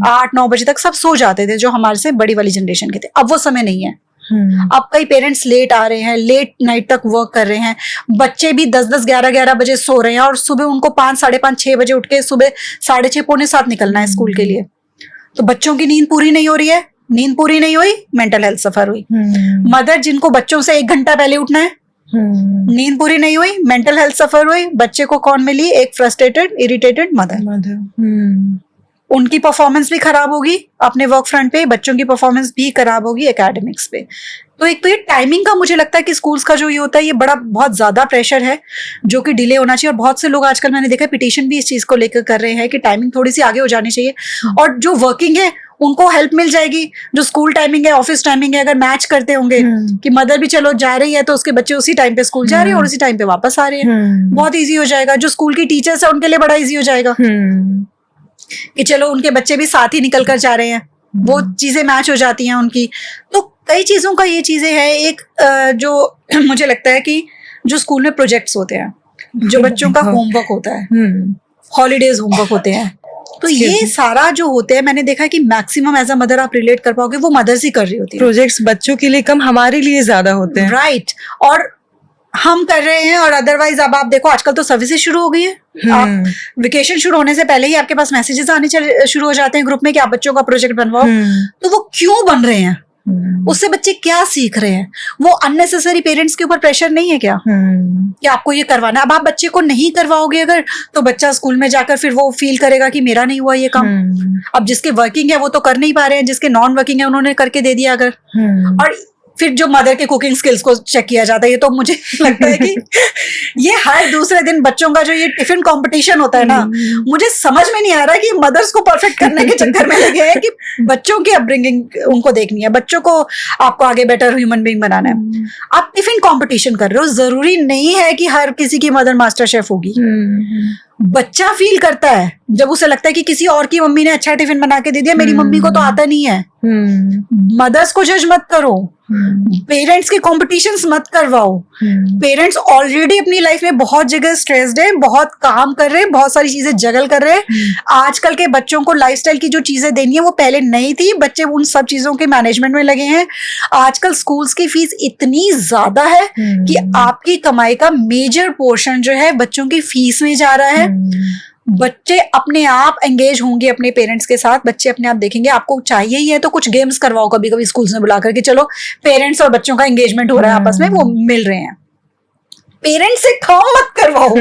8-9 बजे तक सब सो जाते थे, जो हमारे से बड़ी वाली जनरेशन के थे। अब वो समय नहीं है। अब कई पेरेंट्स लेट आ रहे हैं, लेट नाइट तक वर्क कर रहे हैं, बच्चे भी 10-10, 11-11 बजे सो रहे हैं और सुबह उनको 5, 5:30, 6 बजे उठ के सुबह 6:30, पौने 7 निकलना है स्कूल के लिए। तो बच्चों की नींद पूरी नहीं हो रही है, नींद पूरी नहीं हुई, मेंटल हेल्थ सफर हुई। मदर जिनको बच्चों से 1 घंटा पहले उठना है, नींद पूरी नहीं हुई, मेंटल हेल्थ सफर हुई। बच्चे को कौन मिली? एक फ्रस्ट्रेटेड, इरिटेटेड मदर। उनकी परफॉर्मेंस भी खराब होगी अपने वर्क फ्रंट पे, बच्चों की परफॉर्मेंस भी खराब होगी एकेडमिक्स पे। तो एक तो ये टाइमिंग का मुझे लगता है कि स्कूल्स का जो ये होता है, ये बहुत ज्यादा प्रेशर है जो कि डिले होना चाहिए। और बहुत से लोग आजकल मैंने देखा पिटीशन भी इस चीज को लेकर कर रहे हैं कि टाइमिंग थोड़ी सी आगे हो जानी चाहिए। और जो वर्किंग है उनको हेल्प मिल जाएगी, जो स्कूल टाइमिंग है, ऑफिस टाइमिंग है, अगर मैच करते होंगे कि मदर भी चलो जा रही है तो उसके बच्चे उसी टाइम पे स्कूल जा रहे हैं और उसी टाइम पे वापस आ रहे हैं, बहुत ईजी हो जाएगा। जो स्कूल की टीचर्स है उनके लिए बड़ा ईजी हो जाएगा कि चलो उनके बच्चे भी साथ ही निकल कर जा रहे हैं, वो चीजें मैच हो जाती हैं उनकी। तो कई चीजों का ये चीजें हैं। एक जो मुझे लगता है कि जो स्कूल में प्रोजेक्ट्स होते हैं, जो बच्चों का होमवर्क होता है, हॉलीडेज होमवर्क होते हैं, तो ये सारा जो होते हैं, मैंने देखा कि मैक्सिमम एज अ मदर आप रिलेट कर पाओगे, वो मदर्स ही कर रही होती है। प्रोजेक्ट्स बच्चों के लिए कम, हमारे लिए ज्यादा होते हैं। राइट। और हम कर रहे हैं, और अदरवाइज अब आप देखो आजकल तो सर्विसेज शुरू हो गई है। आप वेकेशन शुरू होने से पहले ही आपके पास मैसेजेस आने शुरू हो जाते हैं ग्रुप में कि आप बच्चों का प्रोजेक्ट बनवाओ। तो वो क्यों बन रहे हैं? उससे बच्चे क्या सीख रहे हैं? वो अननेसेसरी पेरेंट्स के ऊपर प्रेशर नहीं है क्या कि आपको ये करवाना? अब आप बच्चे को नहीं करवाओगे अगर, तो बच्चा स्कूल में जाकर फिर वो फील करेगा कि मेरा नहीं हुआ ये काम। अब जिसके वर्किंग है वो तो कर नहीं पा रहे हैं, जिसके नॉन वर्किंग है उन्होंने करके दे दिया अगर। और फिर जो मदर के कुकिंग स्किल्स को चेक किया जाता है, ये तो मुझे लगता है कि ये हर दूसरे दिन बच्चों का जो ये टिफिन कंपटीशन होता है ना, मुझे समझ में नहीं आ रहा कि मदर्स को परफेक्ट करने के चक्कर में लगे हैं कि बच्चों की अपब्रिंगिंग उनको देखनी है, बच्चों को आपको आगे बेटर ह्यूमन बीइंग बनाना है। आप टिफिन कंपटीशन कर रहे हो, जरूरी नहीं है कि हर किसी की मदर मास्टर शेफ होगी। बच्चा फील करता है जब उसे लगता है कि किसी और की मम्मी ने अच्छा टिफिन बना के दे दिया, मेरी मम्मी को तो आता नहीं है। मदर्स को जज मत करो, पेरेंट्स के कॉम्पिटिशन्स मत करवाओ। पेरेंट्स ऑलरेडी अपनी लाइफ में बहुत जगह स्ट्रेस्ड है, बहुत काम कर रहे हैं, बहुत सारी चीजें जगल कर रहे हैं। आजकल के बच्चों को लाइफस्टाइल की जो चीजें देनी है वो पहले नहीं थी, बच्चे उन सब चीजों के मैनेजमेंट में लगे हैं। आजकल स्कूल्स की फीस इतनी ज्यादा है कि आपकी कमाई का मेजर पोर्शन जो है बच्चों की फीस में जा रहा है। बच्चे अपने आप एंगेज होंगे अपने पेरेंट्स के साथ, बच्चे अपने आप देखेंगे। आपको चाहिए ही है तो कुछ गेम्स करवाओ कभी कभी स्कूल्स में बुलाकर कि चलो पेरेंट्स और बच्चों का एंगेजमेंट हो रहा है, आपस में वो मिल रहे हैं। पेरेंट्स से काम मत करवाओ।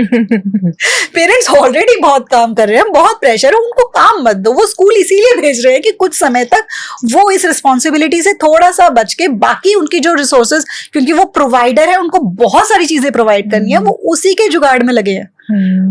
पेरेंट्स ऑलरेडी बहुत काम कर रहे हैं, बहुत प्रेशर है, उनको काम मत दो। वो स्कूल इसीलिए भेज रहे हैं कि कुछ समय तक वो इस रिस्पॉन्सिबिलिटी से थोड़ा सा बच के, बाकी उनकी जो रिसोर्सेज, क्योंकि वो प्रोवाइडर है, उनको बहुत सारी चीजें प्रोवाइड करनी है, वो उसी के जुगाड़ में लगे हैं,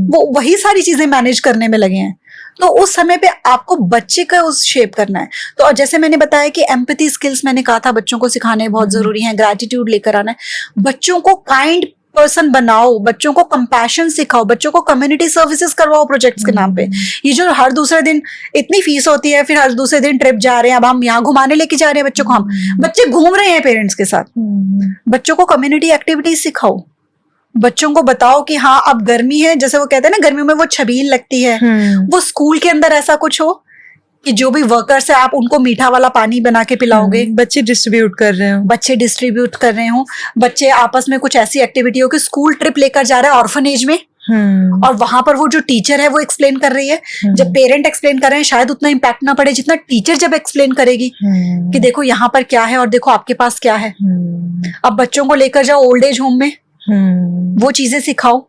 वो वही सारी चीजें मैनेज करने में लगे हैं। तो उस समय पे आपको बच्चे का उस शेप करना है। तो जैसे मैंने बताया कि एम्पैथी स्किल्स मैंने कहा था बच्चों को सिखाने बहुत जरूरी है, ग्रैटिट्यूड लेकर आना है, बच्चों को काइंड पर्सन बनाओ, बच्चों को कंपैशन सिखाओ, बच्चों को कम्युनिटी सर्विसेज करवाओ प्रोजेक्ट्स के नाम पे। ये जो हर दूसरे दिन इतनी फीस होती है, फिर हर दूसरे दिन ट्रिप जा रहे हैं, अब हम यहाँ घुमाने लेके जा रहे हैं बच्चों को, हम बच्चे घूम रहे हैं पेरेंट्स के साथ। बच्चों को कम्युनिटी एक्टिविटीज सिखाओ, बच्चों को बताओ कि हाँ अब गर्मी है, जैसे वो कहते हैं ना गर्मियों में वो छबील लगती है, वो स्कूल के अंदर ऐसा कुछ हो कि जो भी वर्कर्स है आप उनको मीठा वाला पानी बना के पिलाओगे, बच्चे डिस्ट्रीब्यूट कर रहे हो, बच्चे आपस में कुछ ऐसी एक्टिविटी हो कि स्कूल ट्रिप लेकर जा रहा है ऑर्फनेज में, और वहां पर वो जो टीचर है वो एक्सप्लेन कर रही है। जब पेरेंट एक्सप्लेन कर रहे हैं शायद उतना इम्पैक्ट ना पड़े जितना टीचर जब एक्सप्लेन करेगी कि देखो यहाँ पर क्या है और देखो आपके पास क्या है। अब बच्चों को लेकर जाओ ओल्ड एज होम में, वो चीजें सिखाओ।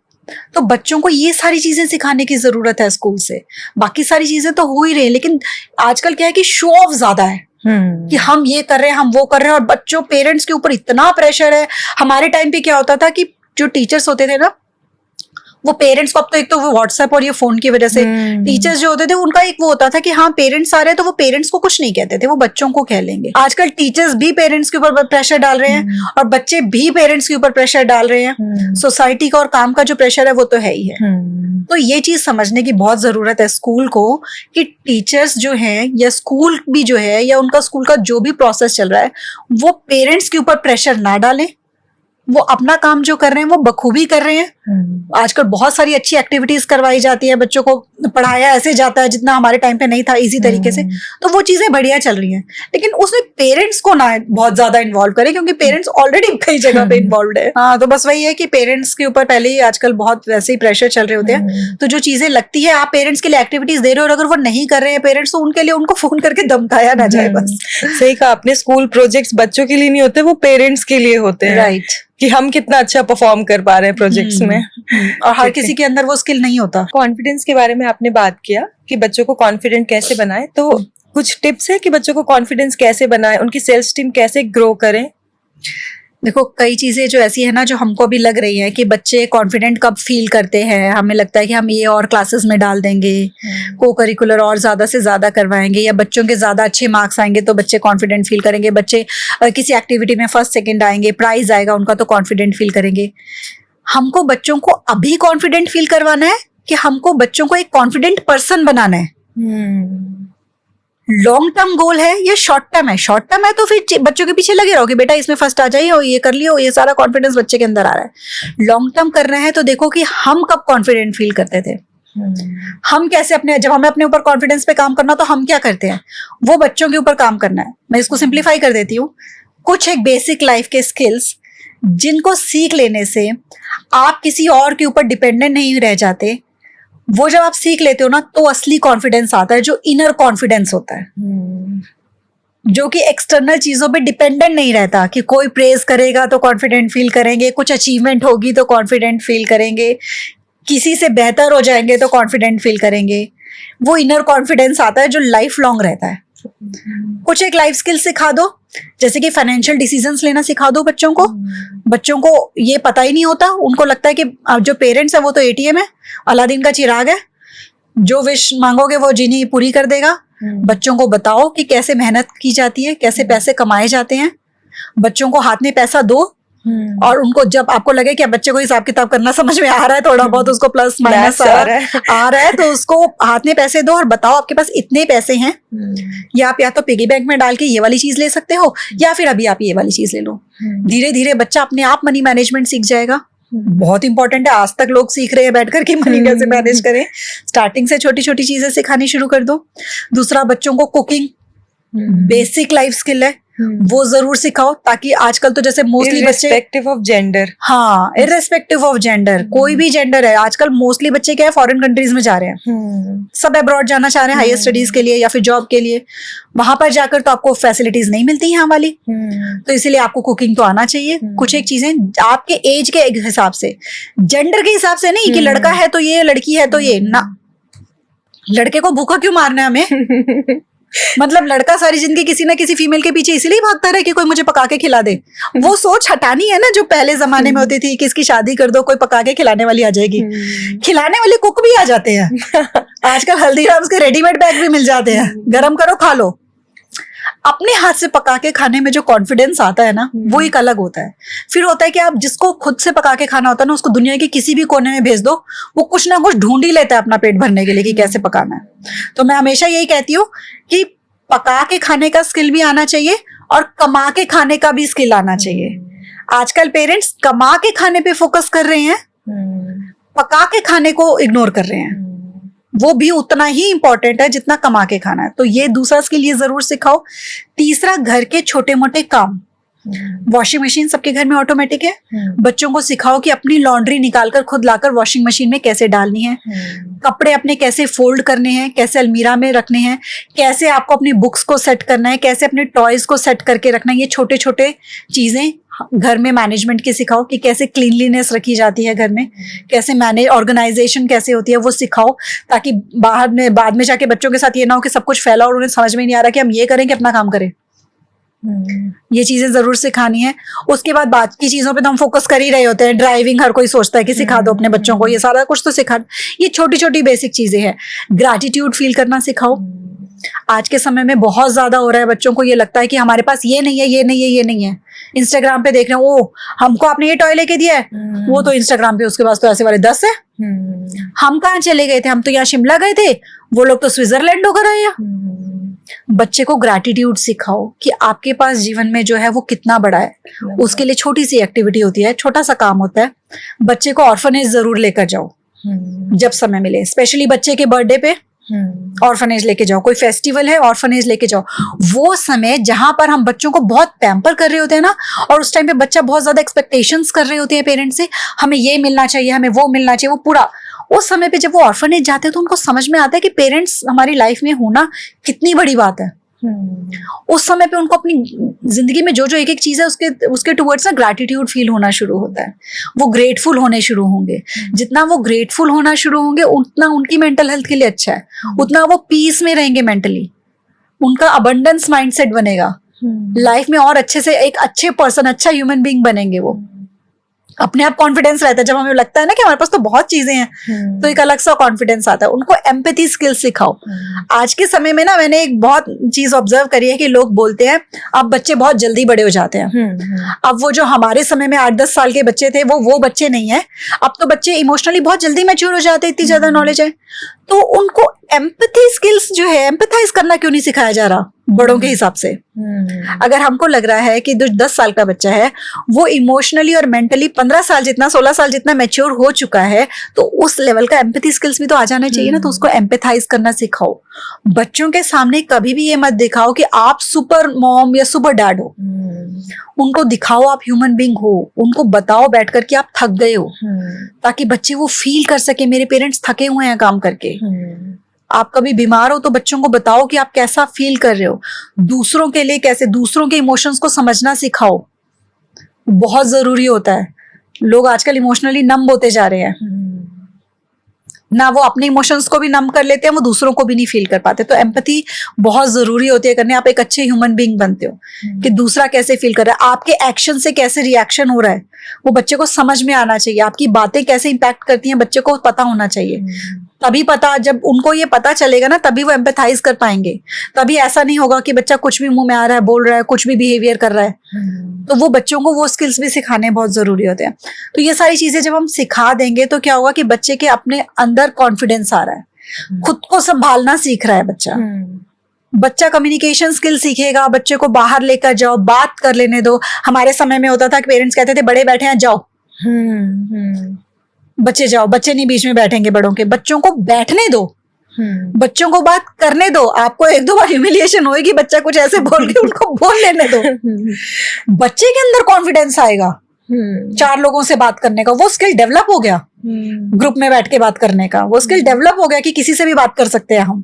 तो बच्चों को ये सारी चीजें सिखाने की जरूरत है स्कूल से। बाकी सारी चीजें तो हो ही रही है, लेकिन आजकल क्या है कि शो ऑफ ज्यादा है कि हम ये कर रहे हैं, हम वो कर रहे हैं, और बच्चों पेरेंट्स के ऊपर इतना प्रेशर है। हमारे टाइम पे क्या होता था कि जो टीचर्स होते थे ना, वो पेरेंट्स को, अब तो एक तो वो व्हाट्सएप और ये फोन की वजह से टीचर्स जो होते थे उनका एक वो होता था कि हाँ पेरेंट्स आ रहे हैं तो वो पेरेंट्स को कुछ नहीं कहते थे, वो बच्चों को कह लेंगे। आजकल टीचर्स भी पेरेंट्स के ऊपर प्रेशर डाल रहे हैं और बच्चे भी पेरेंट्स के ऊपर प्रेशर डाल रहे हैं। सोसाइटी का और काम का जो प्रेशर है वो तो है ही है। तो ये चीज समझने की बहुत जरूरत है स्कूल को कि टीचर्स जो है या स्कूल भी जो है या उनका स्कूल का जो भी प्रोसेस चल रहा है वो पेरेंट्स के ऊपर प्रेशर ना डालें, वो अपना काम जो कर रहे हैं वो बखूबी कर रहे हैं। आजकल बहुत सारी अच्छी एक्टिविटीज करवाई जाती है, बच्चों को पढ़ाया ऐसे जाता है जितना हमारे टाइम पे नहीं था, इजी तरीके से। तो वो चीजें बढ़िया चल रही हैं, लेकिन उसमें पेरेंट्स को ना बहुत ज्यादा इन्वॉल्व करें, क्योंकि पेरेंट्स ऑलरेडी कई जगह पे इन्वॉल्व है। हाँ, तो बस वही है कि पेरेंट्स के ऊपर पहले ही आजकल बहुत वैसे ही प्रेशर चल रहे होते हैं। तो जो चीजें लगती है आप पेरेंट्स के लिए एक्टिविटीज दे रहे हो और अगर वो नहीं कर रहे हैं पेरेंट्स, तो उनके लिए उनको फोन करके धमकाया ना जाए बस। सही कहा आपने, स्कूल प्रोजेक्ट्स बच्चों के लिए नहीं होते, वो पेरेंट्स के लिए होते हैं। राइट, कि हम कितना अच्छा परफॉर्म कर पा रहे हैं प्रोजेक्ट्स में। और हर किसी के अंदर वो स्किल नहीं होता। कॉन्फिडेंस के बारे में आपने बात किया कि बच्चों को कॉन्फिडेंट कैसे बनाए, तो कुछ टिप्स है कि बच्चों को कॉन्फिडेंस कैसे बनाए, उनकी सेल्फ स्टीम कैसे ग्रो करें? देखो, कई चीजें जो ऐसी है ना जो हमको भी लग रही है कि बच्चे कॉन्फिडेंट कब फील करते हैं। हमें लगता है कि हम ये और क्लासेस में डाल देंगे, को करिकुलर और ज्यादा से ज्यादा करवाएंगे, या बच्चों के ज्यादा अच्छे मार्क्स आएंगे तो बच्चे कॉन्फिडेंट फील करेंगे, बच्चे किसी एक्टिविटी में फर्स्ट सेकंड आएंगे, प्राइज आएगा उनका तो कॉन्फिडेंट फील करेंगे। हमको बच्चों को अभी कॉन्फिडेंट फील करवाना है कि हमको बच्चों को एक कॉन्फिडेंट पर्सन बनाना है। लॉन्ग टर्म गोल है या शॉर्ट टर्म है? शॉर्ट टर्म है तो फिर बच्चों के पीछे लगे रहो कि बेटा इसमें फर्स्ट आ जाइए और ये कर लियो, ये सारा कॉन्फिडेंस बच्चे के अंदर आ रहा है। लॉन्ग टर्म कर रहे हैं तो देखो कि हम कब कॉन्फिडेंट फील करते थे, हम कैसे अपने, जब हमें अपने ऊपर कॉन्फिडेंस पे काम करना तो हम क्या करते हैं, वो बच्चों के ऊपर काम करना है। मैं इसको सिंप्लीफाई कर देती हूँ। कुछ एक बेसिक लाइफ के स्किल्स जिनको सीख लेने से आप किसी और के ऊपर डिपेंडेंट नहीं रह जाते, वो जब आप सीख लेते हो ना तो असली कॉन्फिडेंस आता है, जो इनर कॉन्फिडेंस होता है, जो कि एक्सटर्नल चीजों पे डिपेंडेंट नहीं रहता कि कोई प्रेज करेगा तो कॉन्फिडेंट फील करेंगे, कुछ अचीवमेंट होगी तो कॉन्फिडेंट फील करेंगे, किसी से बेहतर हो जाएंगे तो कॉन्फिडेंट फील करेंगे। वो इनर कॉन्फिडेंस आता है जो लाइफ लॉन्ग रहता है। कुछ एक लाइफ स्किल सिखा दो, जैसे कि फाइनेंशियल डिसीजंस लेना सिखा दो बच्चों को। बच्चों को ये पता ही नहीं होता, उनको लगता है कि जो पेरेंट्स है वो तो एटीएम है, अलादीन का चिराग है, जो विश मांगोगे वो जिनी पूरी कर देगा। बच्चों को बताओ कि कैसे मेहनत की जाती है, कैसे पैसे कमाए जाते हैं। बच्चों को हाथ में पैसा दो और उनको जब आपको लगे कि बच्चे को हिसाब किताब करना समझ में आ रहा है, थोड़ा बहुत उसको प्लस माइनस आ रहा है तो उसको हाथ में पैसे दो और बताओ आपके पास इतने पैसे हैं, या आप या तो पिगी बैंक में डाल के ये वाली चीज ले सकते हो, या फिर अभी आप ये वाली चीज ले लो। धीरे धीरे बच्चा अपने आप मनी मैनेजमेंट सीख जाएगा। बहुत इंपॉर्टेंट है, आज तक लोग सीख रहे हैं बैठकर कि मनी कैसे मैनेज करें। स्टार्टिंग से छोटी छोटी चीजें सिखानी शुरू कर दो। दूसरा, बच्चों को कुकिंग बेसिक लाइफ स्किल है, वो जरूर सिखाओ, ताकि आजकल तो जैसे मोस्टली बच्चे इर्रेस्पेक्टिव ऑफ जेंडर, हाँ इर्रेस्पेक्टिव ऑफ जेंडर, कोई भी जेंडर है, आजकल मोस्टली बच्चे क्या है फॉरेन कंट्रीज में जा रहे हैं, सब अब्रॉड जाना चाह रहे हैं हायर स्टडीज के लिए या फिर जॉब के लिए। वहां पर जाकर तो आपको फैसिलिटीज नहीं मिलती यहाँ वाली, तो इसीलिए आपको कुकिंग तो आना चाहिए। कुछ एक चीजें आपके एज के हिसाब से, जेंडर के हिसाब से नहीं कि लड़का है तो ये, लड़की है तो ये ना। लड़के को भूखा क्यों मारना है हमें? मतलब लड़का सारी जिंदगी किसी ना किसी फीमेल के पीछे इसीलिए भागता रहे कि कोई मुझे पका के खिला दे। वो सोच हटानी है ना जो पहले जमाने में होती थी कि इसकी शादी कर दो, कोई पका के खिलाने वाली आ जाएगी। खिलाने वाले कुक भी आ जाते हैं आजकल, हल्दीराम्स के रेडीमेड बैग भी मिल जाते हैं, गरम करो खा लो। अपने हाथ से पका के खाने में जो कॉन्फिडेंस आता है ना वो एक अलग होता है। फिर होता है कि आप जिसको खुद से पका के खाना होता है ना, उसको दुनिया के किसी भी कोने में भेज दो, वो कुछ ना कुछ ढूंढ ही लेता है अपना पेट भरने के लिए कि कैसे पकाना है। तो मैं हमेशा यही कहती हूँ कि पका के खाने का स्किल भी आना चाहिए और कमा के खाने का भी स्किल आना चाहिए। आजकल पेरेंट्स कमा के खाने पे फोकस कर रहे हैं, पका के खाने को इग्नोर कर रहे हैं। वो भी उतना ही इंपॉर्टेंट है जितना कमा के खाना है। तो ये दूसरा स्किल ये जरूर सिखाओ। तीसरा, घर के छोटे मोटे काम। वॉशिंग मशीन सबके घर में ऑटोमेटिक है, बच्चों को सिखाओ कि अपनी लॉन्ड्री निकालकर खुद लाकर वॉशिंग मशीन में कैसे डालनी है, कपड़े अपने कैसे फोल्ड करने हैं, कैसे अलमीरा में रखने हैं, कैसे आपको अपनी बुक्स को सेट करना है, कैसे अपने टॉयज को सेट करके रखना है। ये छोटे छोटे चीजें घर में मैनेजमेंट की सिखाओ कि कैसे क्लीनलीनेस रखी जाती है घर में, कैसे मैनेज ऑर्गेनाइजेशन कैसे होती है वो सिखाओ, ताकि बाद में जाके बच्चों के साथ ये ना हो कि सब कुछ फैला और उन्हें समझ में नहीं आ रहा कि हम ये करें कि अपना काम करें। ये चीजें जरूर सिखानी है। उसके बाद बात की चीजों पे तो हम फोकस कर ही रहे होते हैं। ड्राइविंग हर कोई सोचता है कि सिखा दो अपने बच्चों को, ये सारा कुछ तो सिखा। ये छोटी छोटी बेसिक चीजें हैं। ग्रैटिट्यूड फील करना सिखाओ। आज के समय में बहुत ज्यादा हो रहा है, बच्चों को ये लगता है कि हमारे पास ये नहीं है, ये नहीं है, ये नहीं है। इंस्टाग्राम पे देख रहे हैं, ओ हमको आपने ये टॉय लेके दिया है, वो तो इंस्टाग्राम पे उसके पास तो ऐसे वाले 10 है। हम कहाँ चले गए थे, हम तो यहाँ शिमला गए थे, वो लोग तो स्विट्जरलैंड होकर आए हैं। बच्चे को ग्रैटिट्यूड सिखाओ कि आपके पास जीवन में जो है वो कितना बड़ा है। उसके लिए छोटी सी एक्टिविटी होती है, छोटा सा काम होता है। बच्चे को ऑर्फनेज जरूर लेकर जाओ जब समय मिले, स्पेशली बच्चे के बर्थडे पे ऑर्फनेज लेके जाओ। कोई फेस्टिवल है, ऑर्फनेज लेके जाओ। वो समय जहां पर हम बच्चों को बहुत पैम्पर कर रहे होते हैं ना, और उस टाइम पे बच्चा बहुत ज्यादा एक्सपेक्टेशंस कर रहे होते हैं पेरेंट्स से, हमें ये मिलना चाहिए, हमें वो मिलना चाहिए, वो पूरा उस समय पे जब वो ऑर्फनेज जाते हैं तो उनको समझ में आता है कि पेरेंट्स हमारी लाइफ में होना कितनी बड़ी बात है। उस समय पे उनको अपनी जिंदगी में जो जो एक एक चीज है उसके टुवर्ड्स ना ग्रैटिट्यूड फील होना शुरू होता है। वो ग्रेटफुल होने शुरू होंगे। जितना वो ग्रेटफुल होना शुरू होंगे उतना उनकी मेंटल हेल्थ के लिए अच्छा है, उतना वो पीस में रहेंगे मेंटली, उनका अबंडेंस माइंडसेट बनेगा, लाइफ में और अच्छे से एक अच्छे पर्सन, अच्छा ह्यूमन बीइंग बनेंगे। वो अपने आप कॉन्फिडेंस रहता है। जब हमें लगता है ना कि हमारे पास तो बहुत चीजें हैं, तो एक अलग सा कॉन्फिडेंस आता है। उनको एम्पैथी स्किल्स सिखाओ। आज के समय में ना मैंने एक बहुत चीज ऑब्जर्व करी है कि लोग बोलते हैं अब बच्चे बहुत जल्दी बड़े हो जाते हैं। अब वो जो हमारे समय में 8-10 साल के बच्चे थे वो बच्चे नहीं है। अब तो बच्चे इमोशनली बहुत जल्दी मैच्योर हो जाते हैं, इतनी ज्यादा नॉलेज है। तो उनको एम्पैथी स्किल्स जो है, एम्पैथाइज करना क्यों नहीं सिखाया जा रहा बड़ों के हिसाब से? अगर हमको लग रहा है कि जो 10 साल का बच्चा है वो इमोशनली और मेंटली 15 साल जितना, 16 साल जितना मैच्योर हो चुका है, तो उस लेवल का एम्पैथी स्किल्स भी तो आ जाना चाहिए ना। तो उसको एम्पैथाइज करना सिखाओ। बच्चों के सामने कभी भी ये मत दिखाओ कि आप सुपर मॉम या सुपर डैड हो। उनको दिखाओ आप ह्यूमन बीइंग हो। उनको बताओ बैठकर कि आप थक गए हो, ताकि बच्चे वो फील कर सके मेरे पेरेंट्स थके हुए हैं काम करके। आप कभी बीमार हो तो बच्चों को बताओ कि आप कैसा फील कर रहे हो। दूसरों के लिए कैसे, दूसरों के इमोशंस को समझना सिखाओ, बहुत जरूरी होता है। लोग आजकल इमोशनली नम होते जा रहे हैं ना, वो अपने इमोशंस को भी नम कर लेते हैं, वो दूसरों को भी नहीं फील कर पाते। तो एम्पैथी बहुत जरूरी होती है करने। आप एक अच्छे ह्यूमन बीइंग बनते हो कि दूसरा कैसे फील कर रहा है, आपके एक्शन से कैसे रिएक्शन हो रहा है, वो बच्चे को समझ में आना चाहिए। आपकी बातें कैसे इंपैक्ट करती हैं बच्चे को पता होना चाहिए। तभी पता, जब उनको ये पता चलेगा ना, तभी वो एम्पैथाइज कर पाएंगे। तभी ऐसा नहीं होगा कि बच्चा कुछ भी मुंह में आ रहा है, बोल रहा है, कुछ भी बिहेवियर कर रहा है। तो वो बच्चों को वो स्किल्स भी सिखाने बहुत जरूरी होते हैं। तो ये सारी चीजें जब हम सिखा देंगे तो क्या होगा कि बच्चे के अपने अंदर कॉन्फिडेंस आ रहा है, खुद को संभालना सीख रहा है बच्चा कम्युनिकेशन स्किल सीखेगा। बच्चे को बाहर लेकर जाओ, बात कर लेने दो। हमारे समय में होता था कि पेरेंट्स कहते थे बड़े बैठे हैं जाओ, बच्चे जाओ, बच्चे नहीं बीच में बैठेंगे बड़ों के। बच्चों को बैठने दो, बच्चों को बात करने दो। आपको 1-2 बार ह्यूमिलिएशन होगी, बच्चा कुछ ऐसे बोल के उनको बोल लेने दो। बच्चे के अंदर कॉन्फिडेंस आएगा 4 लोगों से बात करने का, वो स्किल डेवलप हो गया। ग्रुप में बैठ के बात करने का वो स्किल डेवलप हो गया कि किसी से भी बात कर सकते हैं हम।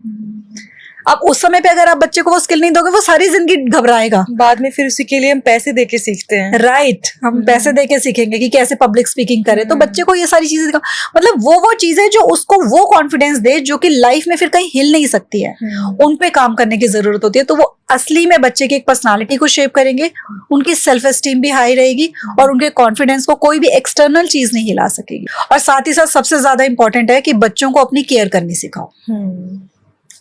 अब उस समय पे अगर आप बच्चे को वो स्किल नहीं दोगे, वो सारी जिंदगी घबराएगा। बाद में फिर उसी के लिए हम पैसे देके सीखते हैं। राइट, हम पैसे देके सीखेंगे कि कैसे पब्लिक स्पीकिंग करें। तो बच्चे को ये सारी चीजें दिखाओ, मतलब वो चीजें जो उसको वो कॉन्फिडेंस दे जो कि लाइफ में फिर कहीं हिल नहीं सकती है, उन पे काम करने की जरूरत होती है। तो वो असली में बच्चे की एक पर्सनालिटी को शेप करेंगे, उनकी सेल्फ एस्टीम भी हाई रहेगी और उनके कॉन्फिडेंस को कोई भी एक्सटर्नल चीज नहीं हिला सकेगी। और साथ ही साथ सबसे ज्यादा इंपॉर्टेंट है कि बच्चों को अपनी केयर करनी सिखाओ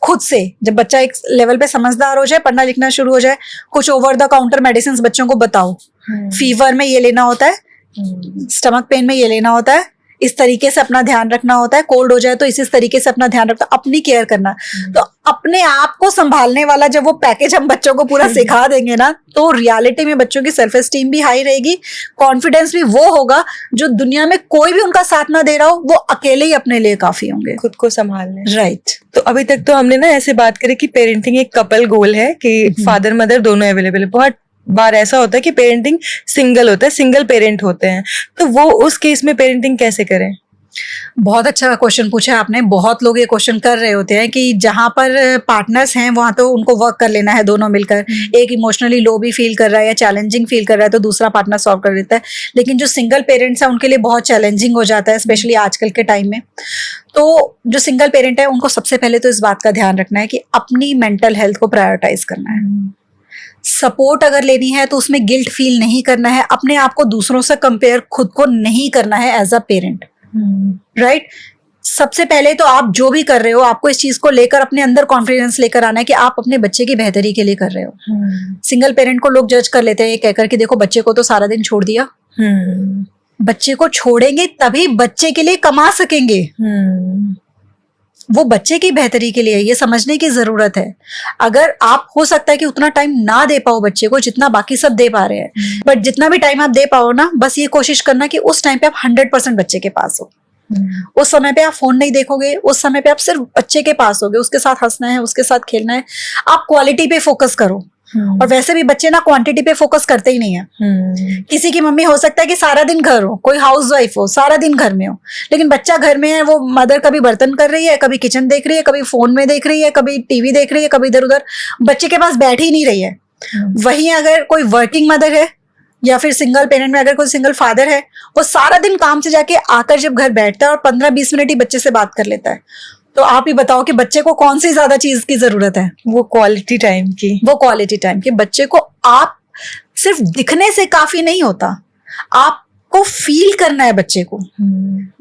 खुद से। जब बच्चा एक लेवल पे समझदार हो जाए, पढ़ना लिखना शुरू हो जाए, कुछ ओवर द काउंटर मेडिसिन बच्चों को बताओ। फीवर में ये लेना होता है, स्टमक पेन में ये लेना होता है, इस तरीके से अपना ध्यान रखना होता है। कोल्ड हो जाए तो इस तरीके से अपना ध्यान रखना, अपनी केयर करना। तो अपने आप को संभालने वाला जब वो पैकेज हम बच्चों को पूरा सिखा देंगे ना, तो रियलिटी में बच्चों की सेल्फ एस्टीम भी हाई रहेगी, कॉन्फिडेंस भी वो होगा जो दुनिया में कोई भी उनका साथ ना दे रहा हो, वो अकेले ही अपने लिए काफी होंगे खुद को संभालने। राइट। तो अभी तक तो हमने ना ऐसे बात करी कि पेरेंटिंग एक कपल गोल है कि फादर मदर दोनों अवेलेबल है। बहुत बार ऐसा होता है कि पेरेंटिंग सिंगल होता है, सिंगल पेरेंट होते हैं, तो वो उस केस में पेरेंटिंग कैसे करें? बहुत अच्छा क्वेश्चन पूछा है आपने। बहुत लोग ये क्वेश्चन कर रहे होते हैं कि जहां पर पार्टनर्स हैं वहां तो उनको वर्क कर लेना है दोनों मिलकर। एक इमोशनली लो भी फील कर रहा है या चैलेंजिंग फील कर रहा है तो दूसरा पार्टनर सॉल्व कर देता है। लेकिन जो सिंगल पेरेंट्स हैं उनके लिए बहुत चैलेंजिंग हो जाता है, स्पेशली आजकल के टाइम में। तो जो सिंगल पेरेंट है उनको सबसे पहले तो इस बात का ध्यान रखना है कि अपनी मेंटल हेल्थ को प्रायोरिटाइज करना है। सपोर्ट अगर लेनी है तो उसमें गिल्ट फील नहीं करना है, अपने आप को दूसरों से कंपेयर खुद को नहीं करना है एज अ पेरेंट। राइट। सबसे पहले तो आप जो भी कर रहे हो आपको इस चीज को लेकर अपने अंदर कॉन्फिडेंस लेकर आना है कि आप अपने बच्चे की बेहतरी के लिए कर रहे हो। सिंगल पेरेंट को लोग जज कर लेते हैं ये कहकर कि देखो बच्चे को तो सारा दिन छोड़ दिया। बच्चे को छोड़ेंगे तभी बच्चे के लिए कमा सकेंगे। वो बच्चे की बेहतरी के लिए है, ये समझने की जरूरत है। अगर आप हो सकता है कि उतना टाइम ना दे पाओ बच्चे को जितना बाकी सब दे पा रहे हैं, बट जितना भी टाइम आप दे पाओ ना, बस ये कोशिश करना कि उस टाइम पे आप 100% बच्चे के पास हो। उस समय पे आप फोन नहीं देखोगे, उस समय पे आप सिर्फ बच्चे के पास होगे, उसके साथ हंसना है, उसके साथ खेलना है। आप क्वालिटी पे फोकस करो। और वैसे भी बच्चे ना क्वांटिटी पे फोकस करते ही नहीं है। किसी की मम्मी हो सकता है कि सारा दिन घर हो, कोई हाउसवाइफ हो, सारा दिन घर में हो, लेकिन बच्चा घर में है, वो मदर कभी बर्तन कर रही है, कभी किचन देख रही है, कभी फोन में देख रही है, कभी टीवी देख रही है, कभी इधर उधर, बच्चे के पास बैठ ही नहीं रही है। वहीं अगर कोई वर्किंग मदर है या फिर सिंगल पेरेंट में अगर कोई सिंगल फादर है, वो सारा दिन काम से जाके आकर जब घर बैठता है और 15-20 मिनट ही बच्चे से बात कर लेता है, तो आप ही बताओ कि बच्चे को कौन सी ज्यादा चीज की जरूरत है? वो क्वालिटी टाइम की। वो क्वालिटी टाइम की। बच्चे को आप सिर्फ दिखने से काफी नहीं होता, आपको फील करना है बच्चे को।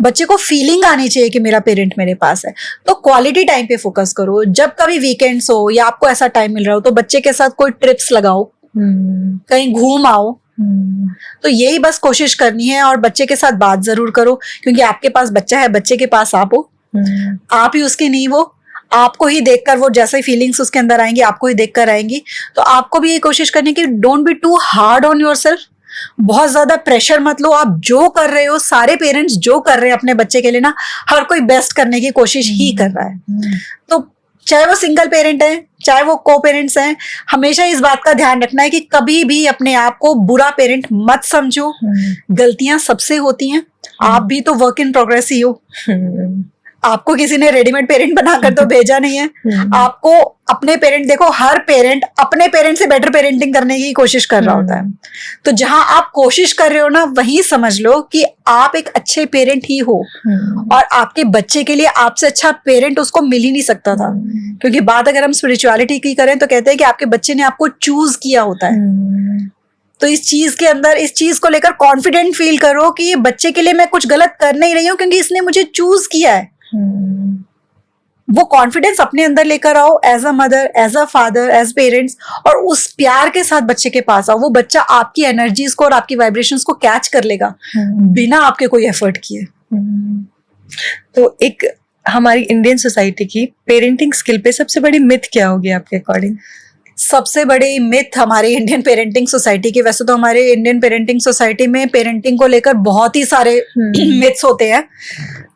बच्चे को फीलिंग आनी चाहिए कि मेरा पेरेंट मेरे पास है। तो क्वालिटी टाइम पे फोकस करो। जब कभी वीकेंड्स हो या आपको ऐसा टाइम मिल रहा हो तो बच्चे के साथ कोई ट्रिप्स लगाओ, कहीं घूम आओ। तो यही बस कोशिश करनी है। और बच्चे के साथ बात जरूर करो, क्योंकि आपके पास बच्चा है, बच्चे के पास आप हो, आप ही उसकी नींव हो। आपको ही देखकर वो जैसे फीलिंग्स उसके अंदर आएंगी, आपको ही देखकर आएंगी। तो आपको भी ये कोशिश करनी कि don't be too hard on yourself. बहुत ज्यादा प्रेशर मत लो। आप जो कर रहे हो, सारे पेरेंट्स जो कर रहे हैं अपने बच्चे के लिए ना, हर कोई बेस्ट करने की कोशिश ही कर रहा है। तो चाहे वो सिंगल पेरेंट है, चाहे वो को पेरेंट्स हैं, हमेशा इस बात का ध्यान रखना है कि कभी भी अपने आप को बुरा पेरेंट मत समझो। गलतियां सबसे होती हैं, आप भी तो वर्क इन प्रोग्रेस ही हो। आपको किसी ने रेडीमेड पेरेंट बनाकर तो भेजा नहीं है। आपको अपने पेरेंट देखो, हर पेरेंट अपने पेरेंट से बेटर पेरेंटिंग करने की कोशिश कर रहा होता है। तो जहां आप कोशिश कर रहे हो ना, वहीं समझ लो कि आप एक अच्छे पेरेंट ही हो। और आपके बच्चे के लिए आपसे अच्छा पेरेंट उसको मिल ही नहीं सकता था। क्योंकि बात अगर हम स्पिरिचुअलिटी की करें तो कहते हैं कि आपके बच्चे ने आपको चूज किया होता है। तो इस चीज के अंदर, इस चीज को लेकर कॉन्फिडेंट फील करो कि ये बच्चे के लिए मैं कुछ गलत कर नहीं रही हूँ, क्योंकि इसने मुझे चूज किया है। वो कॉन्फिडेंस अपने अंदर लेकर आओ, as a mother, as a father, as parents, और उस प्यार के साथ बच्चे के पास आओ। वो बच्चा आपकी एनर्जीज को और आपकी वाइब्रेशंस को कैच कर लेगा बिना आपके कोई एफर्ट किए। तो एक हमारी इंडियन सोसाइटी की पेरेंटिंग स्किल पे सबसे बड़ी मिथ क्या होगी आपके अकॉर्डिंग? सबसे बड़ी मिथ हमारी इंडियन पेरेंटिंग सोसाइटी की, वैसे तो हमारे इंडियन पेरेंटिंग सोसाइटी में पेरेंटिंग को लेकर बहुत ही सारे मिथ्स होते हैं,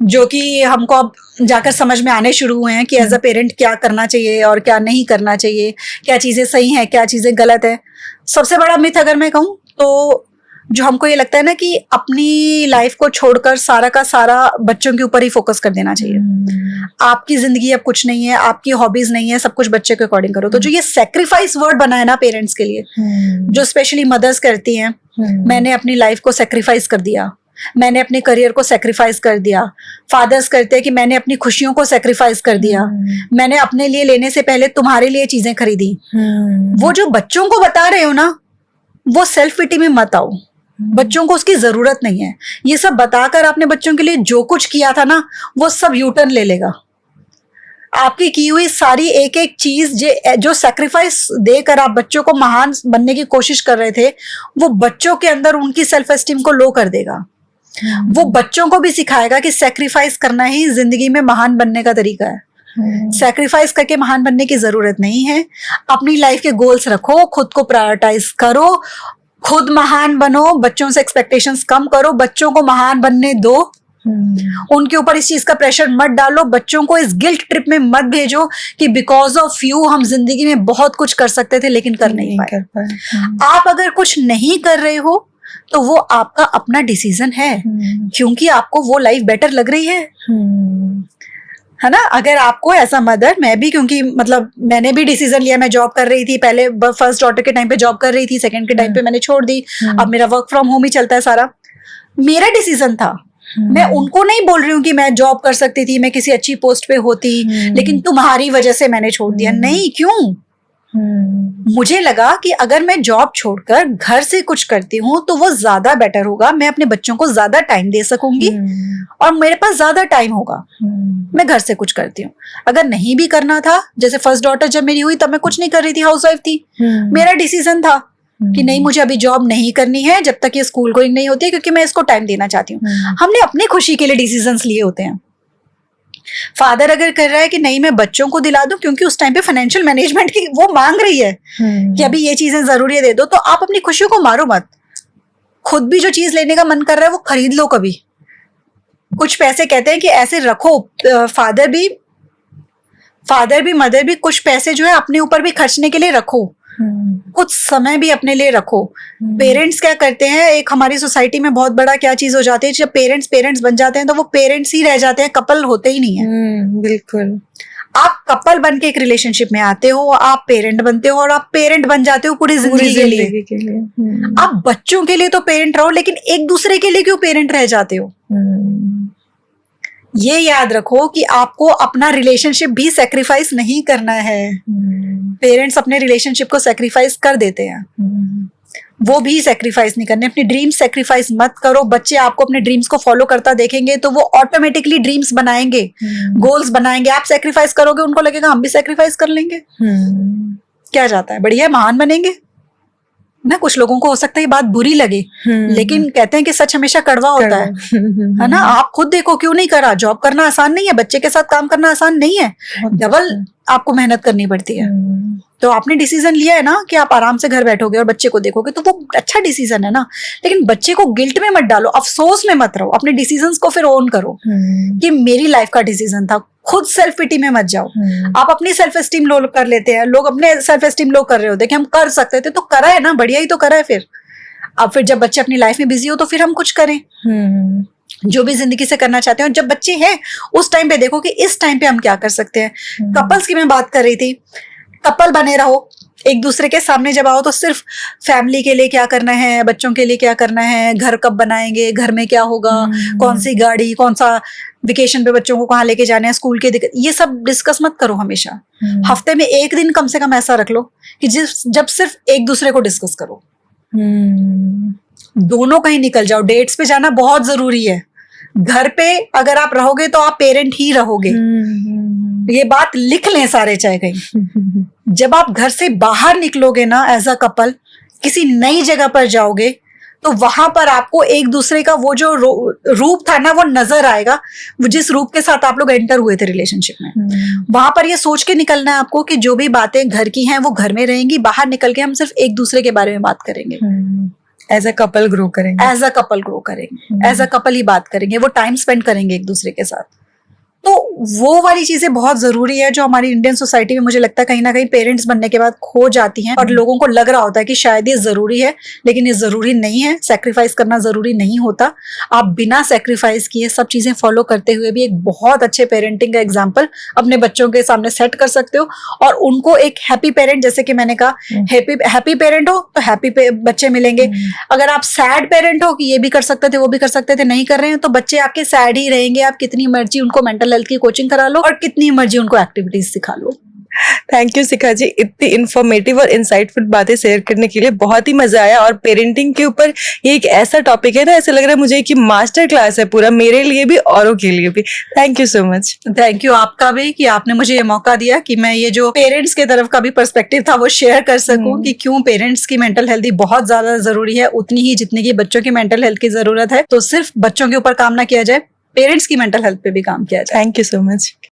जो कि हमको अब जाकर समझ में आने शुरू हुए हैं कि एज अ पेरेंट क्या करना चाहिए और क्या नहीं करना चाहिए, क्या चीजें सही हैं, क्या चीजें गलत है। सबसे बड़ा मिथ अगर मैं कहूँ तो जो हमको ये लगता है ना कि अपनी लाइफ को छोड़कर सारा का सारा बच्चों के ऊपर ही फोकस कर देना चाहिए। आपकी जिंदगी अब कुछ नहीं है, आपकी हॉबीज नहीं है, सब कुछ बच्चे के अकॉर्डिंग करो। तो जो ये सेक्रीफाइस वर्ड बना है ना पेरेंट्स के लिए, जो स्पेशली मदर्स करती हैं, मैंने अपनी लाइफ को सेक्रीफाइस कर दिया, मैंने अपने करियर को सेक्रीफाइस कर दिया। फादर्स करते हैं कि मैंने अपनी खुशियों को सेक्रीफाइस कर दिया, मैंने अपने लिए लेने से पहले तुम्हारे लिए चीजें खरीदी। वो जो बच्चों को बता रहे हो ना, वो सेल्फ पिटी में मत आओ। बच्चों को उसकी जरूरत नहीं है। ये सब बताकर आपने बच्चों के लिए जो कुछ किया था ना, वो सब यूटर्न ले लेगा। आपकी की हुई सारी एक एक चीज जो सैक्रिफाइस देकर आप बच्चों को महान बनने की कोशिश कर रहे थे, वो बच्चों के अंदर उनकी सेल्फ एस्टीम को लो कर देगा। वो बच्चों को भी सिखाएगा कि सैक्रिफाइस करना ही जिंदगी में महान बनने का तरीका है। सैक्रिफाइस करके महान बनने की जरूरत नहीं है। अपनी लाइफ के गोल्स रखो, खुद को प्रायोरिटाइज करो, खुद महान बनो, बच्चों से एक्सपेक्टेशंस कम करो, बच्चों को महान बनने दो। उनके ऊपर इस चीज का प्रेशर मत डालो, बच्चों को इस गिल्ट ट्रिप में मत भेजो कि बिकॉज ऑफ यू हम जिंदगी में बहुत कुछ कर सकते थे लेकिन कर नहीं पाए। आप अगर कुछ नहीं कर रहे हो तो वो आपका अपना डिसीजन है, क्योंकि आपको वो लाइफ बेटर लग रही है ना। अगर आपको एज अ मदर, मैं भी, क्योंकि मतलब मैंने भी डिसीजन लिया, मैं जॉब कर रही थी पहले, फर्स्ट डॉटर के टाइम पे जॉब कर रही थी, सेकंड के टाइम पे मैंने छोड़ दी, अब मेरा वर्क फ्रॉम होम ही चलता है सारा। मेरा डिसीजन था। मैं उनको नहीं बोल रही हूँ कि मैं जॉब कर सकती थी, मैं किसी अच्छी पोस्ट पे होती, लेकिन तुम्हारी वजह से मैंने छोड़ दिया। नहीं, क्यों? मुझे लगा कि अगर मैं जॉब छोड़कर घर से कुछ करती हूँ तो वो ज्यादा बेटर होगा, मैं अपने बच्चों को ज्यादा टाइम दे सकूंगी और मेरे पास ज्यादा टाइम होगा। मैं घर से कुछ करती हूँ। अगर नहीं भी करना था, जैसे फर्स्ट डॉटर जब मेरी हुई तब मैं कुछ नहीं कर रही थी, हाउसवाइफ थी, मेरा डिसीजन था कि नहीं, मुझे अभी जॉब नहीं करनी है जब तक ये स्कूल गोइंग नहीं होती है, क्योंकि मैं इसको टाइम देना चाहती हूँ। हमने अपनी खुशी के लिए डिसीजंस लिए होते हैं। फादर अगर कर रहा है कि नहीं मैं बच्चों को दिला दूं, क्योंकि उस टाइम पे फाइनेंशियल मैनेजमेंट की वो मांग रही है कि अभी ये चीजें जरूरी है दे दो, तो आप अपनी खुशियों को मारो मत। खुद भी जो चीज लेने का मन कर रहा है वो खरीद लो। कभी कुछ पैसे कहते हैं कि ऐसे रखो, फादर भी मदर भी कुछ पैसे जो है अपने ऊपर भी खर्चने के लिए रखो, कुछ समय भी अपने लिए रखो। पेरेंट्स क्या करते हैं, एक हमारी सोसाइटी में बहुत बड़ा क्या चीज हो जाती है, जब पेरेंट्स बन जाते हैं तो वो पेरेंट्स ही रह जाते हैं, कपल होते ही नहीं है। बिल्कुल। आप कपल बन के एक रिलेशनशिप में आते हो, आप पेरेंट बनते हो और आप पेरेंट बन जाते हो पूरी जिंदगी के लिए। आप बच्चों के लिए तो पेरेंट रहो, लेकिन एक दूसरे के लिए क्यों पेरेंट रह जाते हो? ये याद रखो कि आपको अपना रिलेशनशिप भी सेक्रीफाइस नहीं करना है। पेरेंट्स अपने रिलेशनशिप को सेक्रीफाइस कर देते हैं, वो भी सेक्रीफाइस नहीं करने। अपनी ड्रीम्स सेक्रीफाइस मत करो। बच्चे आपको अपने ड्रीम्स को फॉलो करता देखेंगे तो वो ऑटोमेटिकली ड्रीम्स बनाएंगे, गोल्स बनाएंगे। आप सेक्रीफाइस करोगे, उनको लगेगा हम भी सेक्रीफाइस कर लेंगे। क्या जाता है, बढ़िया महान बनेंगे ना। कुछ लोगों को हो सकता है ये बात बुरी लगे, लेकिन कहते हैं कि सच हमेशा कड़वा होता है ना। आप खुद देखो, क्यों नहीं करा? जॉब करना आसान नहीं है, बच्चे के साथ काम करना आसान नहीं है, डबल आपको मेहनत करनी पड़ती है। तो आपने डिसीजन लिया है ना कि आप आराम से घर बैठोगे और बच्चे को देखोगे, तो वो अच्छा डिसीजन है ना। लेकिन बच्चे को गिल्ट में मत डालो, अफसोस में मत रहो। अपने डिसीजंस को फिर ओन करो कि मेरी लाइफ का डिसीजन था। खुद सेल्फ पिटी में मत जाओ। आप अपनी सेल्फ एस्टीम लो कर लेते हैं, लोग अपने सेल्फ एस्टीम लो कर रहे होते हैं कि हम कर सकते थे, तो करा है ना, बढ़िया ही तो करा है। फिर अब फिर जब बच्चे अपनी लाइफ में बिजी हो तो फिर हम कुछ करें जो भी जिंदगी से करना चाहते हैं। जब बच्चे हैं उस टाइम पे देखो कि इस टाइम पे हम क्या कर सकते हैं। कपल्स की मैं बात कर रही थी, कपल बने रहो, एक दूसरे के सामने जब आओ तो सिर्फ फैमिली के लिए क्या करना है, बच्चों के लिए क्या करना है, घर कब बनाएंगे, घर में क्या होगा, कौन सी गाड़ी, कौन सा वेकेशन पे बच्चों को कहाँ लेके जाना है, स्कूल के दिक्कत, ये सब डिस्कस मत करो हमेशा। हफ्ते में एक दिन कम से कम ऐसा रख लो कि जब सिर्फ एक दूसरे को डिस्कस करो। दोनों कहीं निकल जाओ। डेट्स पे जाना बहुत जरूरी है। घर पे अगर आप रहोगे तो आप पेरेंट ही रहोगे, ये बात लिख लें सारे, चाहे कहीं। जब आप घर से बाहर निकलोगे ना एज अ कपल, किसी नई जगह पर जाओगे, तो वहां पर आपको एक दूसरे का वो जो रूप था ना वो नजर आएगा, वो जिस रूप के साथ आप लोग एंटर हुए थे रिलेशनशिप में। वहां पर ये सोच के निकलना है आपको कि जो भी बातें घर की हैं वो घर में रहेंगी, बाहर निकल के हम सिर्फ एक दूसरे के बारे में बात करेंगे। एज अ कपल ग्रो करेंगे, एज अ कपल ग्रो करेंगे, एज अ कपल ही बात करेंगे, वो टाइम स्पेंड करेंगे एक दूसरे के साथ। तो वो वाली चीजें बहुत जरूरी है जो हमारी इंडियन सोसाइटी में मुझे लगता है कहीं ना कहीं पेरेंट्स बनने के बाद खो जाती हैं। और लोगों को लग रहा होता है कि शायद ये जरूरी है, लेकिन ये जरूरी नहीं है। सेक्रीफाइस करना जरूरी नहीं होता। आप बिना सेक्रीफाइस किए सब चीजें फॉलो करते हुए भी एक बहुत अच्छे पेरेंटिंग का एग्जाम्पल अपने बच्चों के सामने सेट कर सकते हो, और उनको एक हैप्पी पेरेंट, जैसे कि मैंने कहा, हैप्पी पेरेंट हो तो हैप्पी बच्चे मिलेंगे। अगर आप सैड पेरेंट हो कि ये भी कर सकते थे वो भी कर सकते थे, नहीं कर रहे हैं, तो बच्चे आपके सैड ही रहेंगे। आप कितनी मर्जी उनको मेंटल हेल्थ की कोचिंग करा लो और कितनी मर्जी उनको एक्टिविटीज सिखा लो। थैंक यू शिखा जी, इतनी इन्फॉर्मेटिव और इंसाइटफुल बातें शेयर करने के लिए। बहुत ही मजा आया। और पेरेंटिंग के ऊपर ये एक ऐसा टॉपिक है ना, ऐसा लग रहा है मुझे कि मास्टर क्लास है पूरा, मेरे लिए भी औरों के लिए भी। Thank you so much. Thank you आपका भी कि आपने मुझे ये मौका दिया कि मैं ये जो पेरेंट्स के तरफ का भी पर्सपेक्टिव था वो शेयर कर सकूं कि क्यों पेरेंट्स की मेंटल हेल्थ बहुत ज्यादा जरूरी है, उतनी ही जितनी की बच्चों की मेंटल हेल्थ की जरूरत है। तो सिर्फ बच्चों के ऊपर काम ना किया जाए, पेरेंट्स की मेंटल हेल्थ पे भी काम किया जाए। Thank you so much.